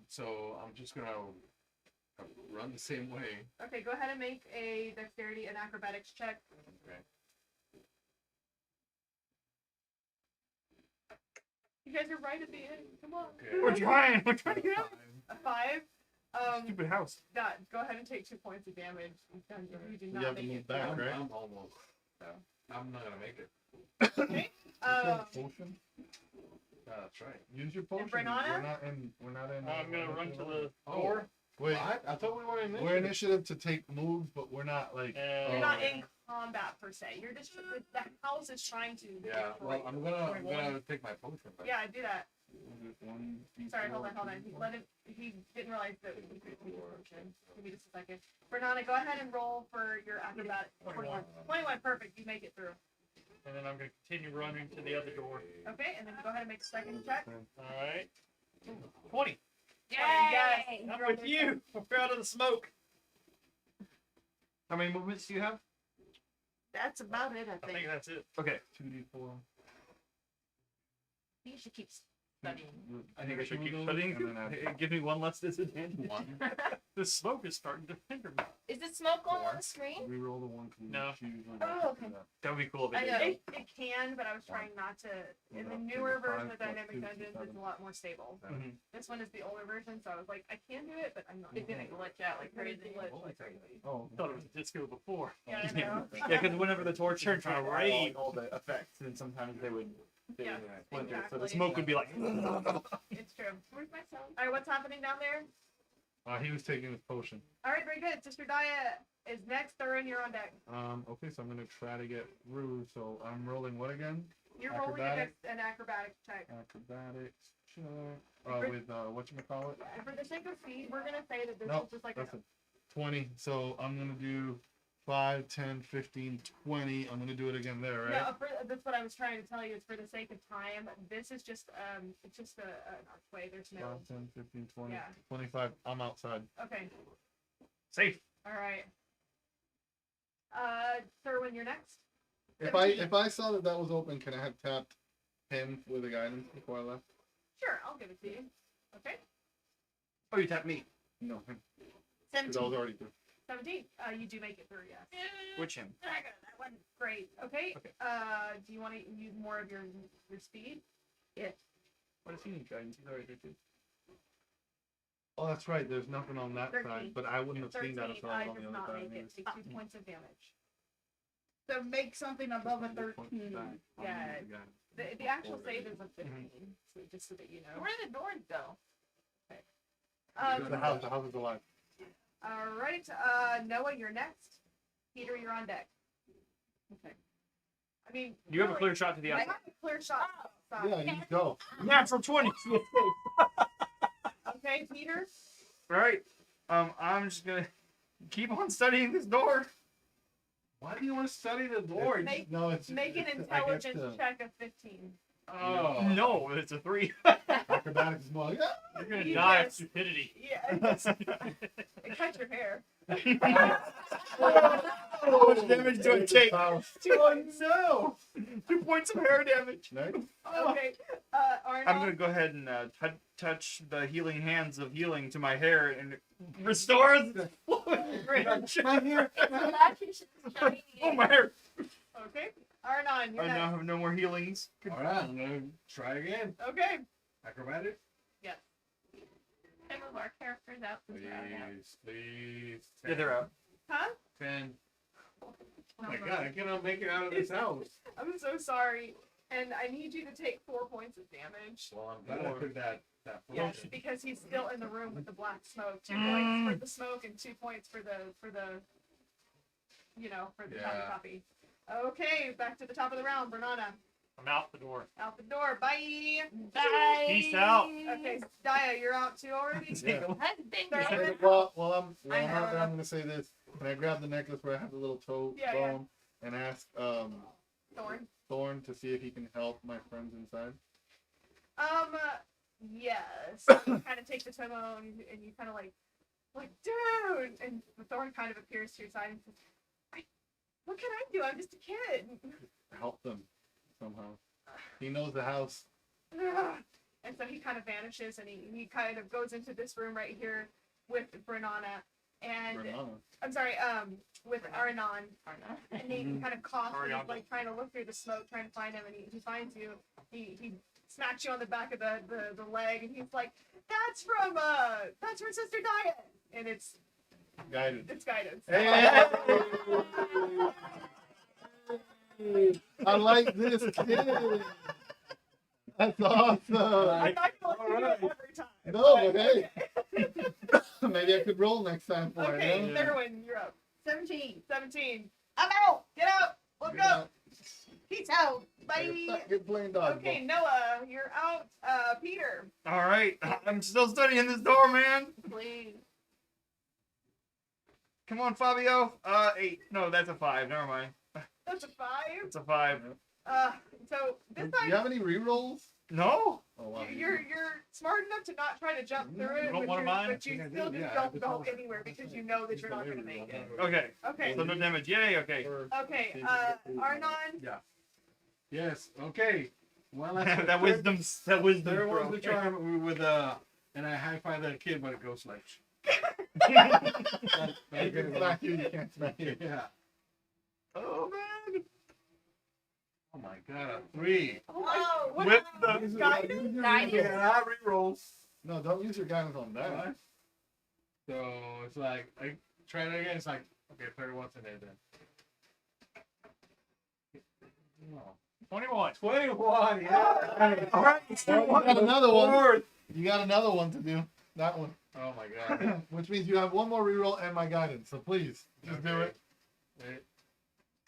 So I'm just gonna run the same way. Okay, go ahead and make a dexterity and acrobatics check. Okay. You guys are right at the end. Come on. Okay. We're trying. We're trying to get out. A 5. Stupid house. Go ahead and take 2 points of damage. You do You not have to make move it. back, right? I'm almost. So. I'm not gonna make it. Okay. You have a potion? That's right. Use your potion. Brenana? We're not in. I'm gonna run to the Oh. door. Wait, I thought we were in we're initiative to take moves, but we're not like. And You're Oh. not in combat per se. You're just the house is trying to. Yeah. destroy Well, you. I'm gonna take my potion. Then. Yeah, do that. One, Sorry, hold on. He didn't realize that we could do the potion. Give me just a second. Bernana, go ahead and roll for your acrobatic. 21. 21, perfect. You make it through. and then I'm gonna continue running to the other door. Okay, and then go ahead and make a second check. All right. 20. Yes. I'm with you. We're proud of the smoke. How many movements do you have? That's about it, I I think. think that's it. Okay. 2d4. You should keep studying. I think I should keep Two of studying. those, and then add- Give me one less disadvantage. One. The smoke is starting to hinder me. Is it smoke going on the screen? Reroll the one. Can you No. choose one? Oh, okay. That would be cool if I it know. did. It can, but I was trying not to. In the newer version of Dynamic Dungeons, it's a lot more stable. Mhm. This one is the older version, so I was like, I can do it, but I'm not. It's gonna glitch out like Crazy crazy. glitch like crazy. Oh, I thought it was a disco before. Yeah, I know. Yeah, because whenever the torch Turn turned to to rage. all the effects, and sometimes they would Yeah, splinter. So exactly. the smoke would be like. It's true. Where's my sound? All right, what's happening down there? he was taking his potion. All right, very good. Sister Daya is next. Thurin, you're on deck. Okay, so I'm gonna try to get through. So I'm rolling what again? You're rolling Acrobatic? against an acrobatic check. Acrobatics. Sure. For- With whatchamacallit? Yeah, and for the sake of speed, we're gonna say that this Nope, is just like that's a 20. So I'm gonna do 5, 10, 15, 20. I'm gonna do it again there, right? No, that's what I was trying to tell you. Is for the sake of time, this is just it's just an archway. There's 5, no. 10, 15, 20, Yeah. 25. I'm outside. Okay. Safe. All right. Thurwin, you're next. If 17. I saw that was open, can I have tapped him with a guidance before I left? Sure, I'll give it to you. Okay. Oh, you tapped me. No, him. Because I 17. was already through. 17. You do make it through, yes. Which him? I got that one. Great. Okay. Okay. Do you want to use more of your speed? What does he need guidance? He's already through too. Oh, that's right. There's nothing on that 13. side, but I wouldn't have 13. seen that if I was on does the other not side. make it. anyways. Take 2 points of damage. So make something above a Just 2 points 13. back. Yeah. The actual save is a 15. So just so that you know. Where did the doors go? The house is alive. All right. Noah, you're next. Peter, you're on deck. Okay. I mean, You have a really, clear shot to the I outside. have a clear shot. Yeah, you go. Natural 20. Okay, Peter. All right. I'm just gonna keep on studying this door. Why do you want to study the door? Make- No, it's Make an I guess intelligence check of 15. Oh. No, it's a 3. acrobatics is more. Yeah. You're gonna You die of just- stupidity. Yeah, it cut your hair. How much damage do I take? Wow. 2 points. No. 2 points of hair damage. Nice. Okay, Arnold. I'm gonna go ahead and touch the healing hands of healing to my hair and restore the flowing range. My hair. Oh, my hair! Okay, Arnon, you're I now next. have no more healings. All right, I'm gonna try again. Okay. Acrobatic. Can move our characters out since we're out now. Please. Yeah, they're out. Huh? 10. Oh my god, I cannot make it out of this house. I'm so sorry. And I need you to take 4 points of damage. Well, I'm glad I took that Yes, potion. because he's still in the room with the black smoke. 2 points for the smoke and 2 points for the Yeah. copy. Okay, back to the top of the round. Bernana, I'm out the door. out the door. Bye. Bye. Peace out. Okay, Daya, you're out too already. Yeah. That's big. Sorry. damage. Well, I'm I out there, know. I'm gonna say this. Can I grab the necklace where I have the little toe Yeah, bone and ask Thorn. Thorn to see if he can help my friends inside? Yes. You kind of take the toe bone and you kind of like, dude, and the Thorn kind of appears to your side and says, "What can I do? I'm just a kid." Help them somehow. He knows the house. And so he kind of vanishes and he kind of goes into this room right here with Brenana and Renana. I'm sorry, with Arnon. And he kind of coughs and he's Ariana. like trying to look through the smoke, trying to find him, and he finds you. He smacks you on the back of the leg and he's like, that's from Sister Diet. And it's Guided. guidance. Hey! I like this kid. That's awesome. I'm not gonna let you do it Alright. every time. No, but hey. Maybe I could roll next time for Okay, it. Thurwin, you're up. 17. 17. I'm out. Get out. Let's go. Peace out. Bye. You're playing dodgeball. Okay, Noah, you're out. Peter, All right, I'm still studying this door, man. please. Come on, Fabio. 8. No, that's a 5. Never mind. That's a 5. It's a 5. So this Do you time have any rerolls? No. Oh wow. you're smart enough to not try to jump through it, You want but one of mine? but you Yeah, I still do, just yeah, I don't just go want- anywhere because you know that you're not gonna make it. Okay. Okay. So no damage. Yay. Okay. Okay. Arnon. Yes. Okay. Well, that's that wisdom. That wisdom. There was throw. the charm with and I high five that kid, but it goes like. I can smack you, you can't smack you. Yeah. Oh man. Oh my god, a 3. Oh, what? With the Guidance? Guidance? yeah, rerolls. No, don't use your guidance on that. Right? So it's like I try it again. It's like okay, 31 today then. No. 21. 21. Yeah. All right. Well, you got another one. Forward. You got another one to do. That one. Oh my god. Which means you have one more reroll and my guidance. So please, just do Okay. it. Wait.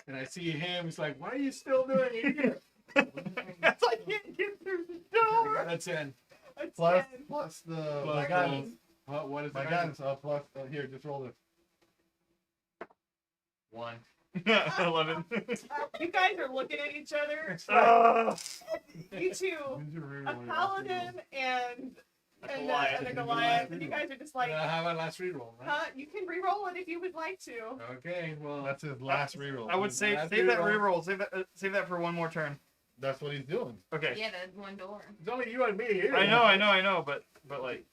And I see him. He's like, "What are you still doing here?" That's I can't get through the I door. got a 10. A Plus 10. plus the Plus my the- guidance. What is My the guidance. Plus here, just roll this. 1. 11. You guys are looking at each other. Ah. You two, a paladin and a Goliath, and you guys are just like, How about last reroll, right? huh? You can re-roll it if you would like to. Okay, well, That's his last reroll. I would save Last that reroll. reroll. Save that for one more turn. That's what he's doing. Okay. Yeah, that's one door. it's only you and me here. I know, but like,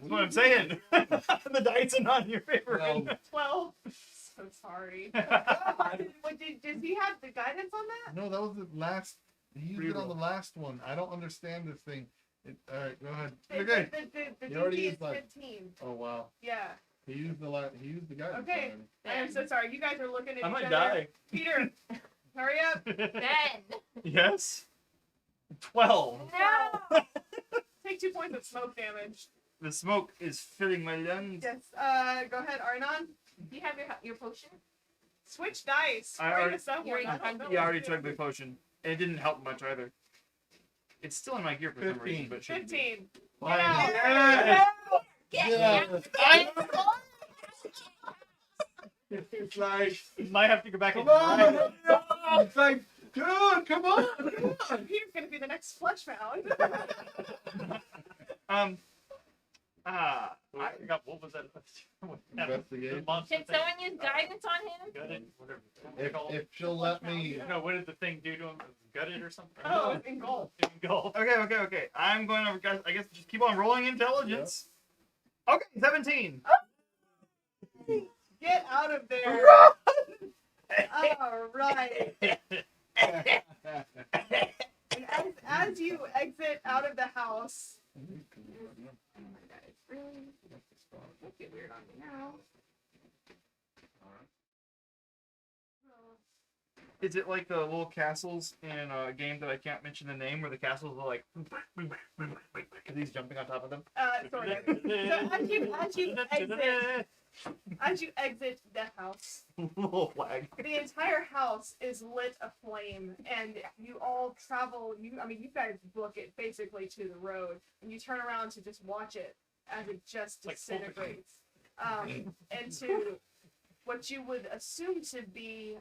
that's what I'm saying. The dice are not in your favor. Well, 12. So sorry. Does he have the guidance on that? No, that was the last. He used it on Reroll. the last one. I don't understand this thing. All right, go ahead. Okay. The You already DC is used like- 15. Oh wow. Yeah. He used the guidance. Okay. I am so sorry. You guys are looking at I each might other. die. Peter, hurry up. Ben! Yes. 12. No! Take 2 points of smoke damage. The smoke is filling my lungs. Yes. Go ahead, Arnon. Do you have your potion? Switch dice. I Bring already- to someone. You're I don't know Yeah, I what already to do. took the potion. And it didn't help much either. It's still in my gear for some reason, 15. but shouldn't be. 15. Fine. Yeah. Yeah. it's like, Might have to go back come and on! It's like, dude, come on! He's gonna be the next flesh mound. I forgot what was that? Investigate. The monster Can thing. someone use guidance on him? Gutted, whatever. If she'll let me. No, what did the thing do to him? Gutted or something? Oh, engulf. Engulf. Okay. I'm going over, guys. I guess just keep on rolling intelligence. Okay, 17. Get out of there. All right. And as you exit out of the house, don't get weird on me now. Is it like the little castles in a game that I can't mention the name, where the castles are like, because he's jumping on top of them? Sort of. So as you exit the house, Little flag. the entire house is lit aflame, and you all travel. You guys book it basically to the road, and you turn around to just watch it as it just Like Pulp Fiction. disintegrates into what you would assume to be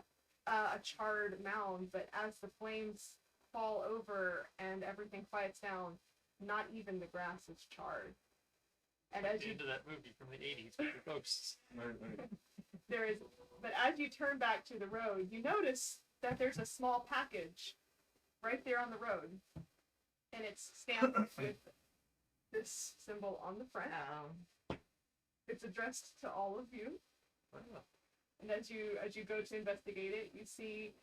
a charred mound. But as the flames fall over and everything quiets down, not even the grass is charred. And as you Into that movie from the 80s with the ghosts. there is, but as you turn back to the road, you notice that there's a small package right there on the road, and it's stamped with this symbol on the front. It's addressed to all of you, and as you go to investigate it, you see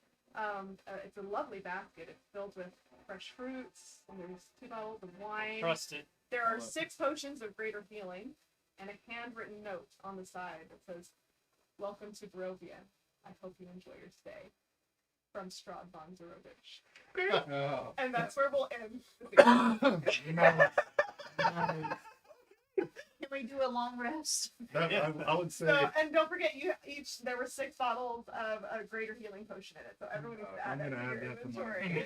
it's a lovely basket. It's filled with fresh fruits, and there's 2 bottles of wine. Trust it. There are 6 potions of greater healing, and a handwritten note on the side that says, "Welcome to Barovia. I hope you enjoy your stay. From Strahd von Zarovich." Oh. And that's where we'll end. the video. Can we do a long rest? I would say. So, and don't forget, there were 6 bottles of a greater healing potion in it, so everyone needs to add I'm that gonna to add your that to my inventory.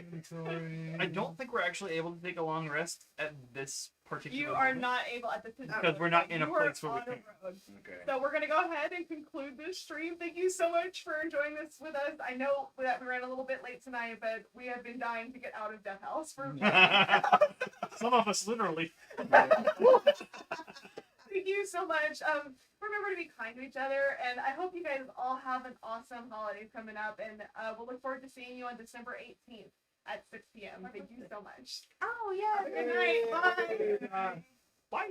inventory. I don't think we're actually able to take a long rest at this particular You are moment. not able at this Because we're not in a you are place where we on a can- road. Okay. So we're gonna go ahead and conclude this stream. Thank you so much for enjoying this with us. I know that we ran a little bit late tonight, but we have been dying to get out of Death House for. Some of us literally. Thank you so much. Remember to be kind to each other, and I hope you guys all have an awesome holiday coming up. And we'll look forward to seeing you on December 18th at 6 p.m. Thank you so much. Oh, yeah. Have a good night. Bye. Bye.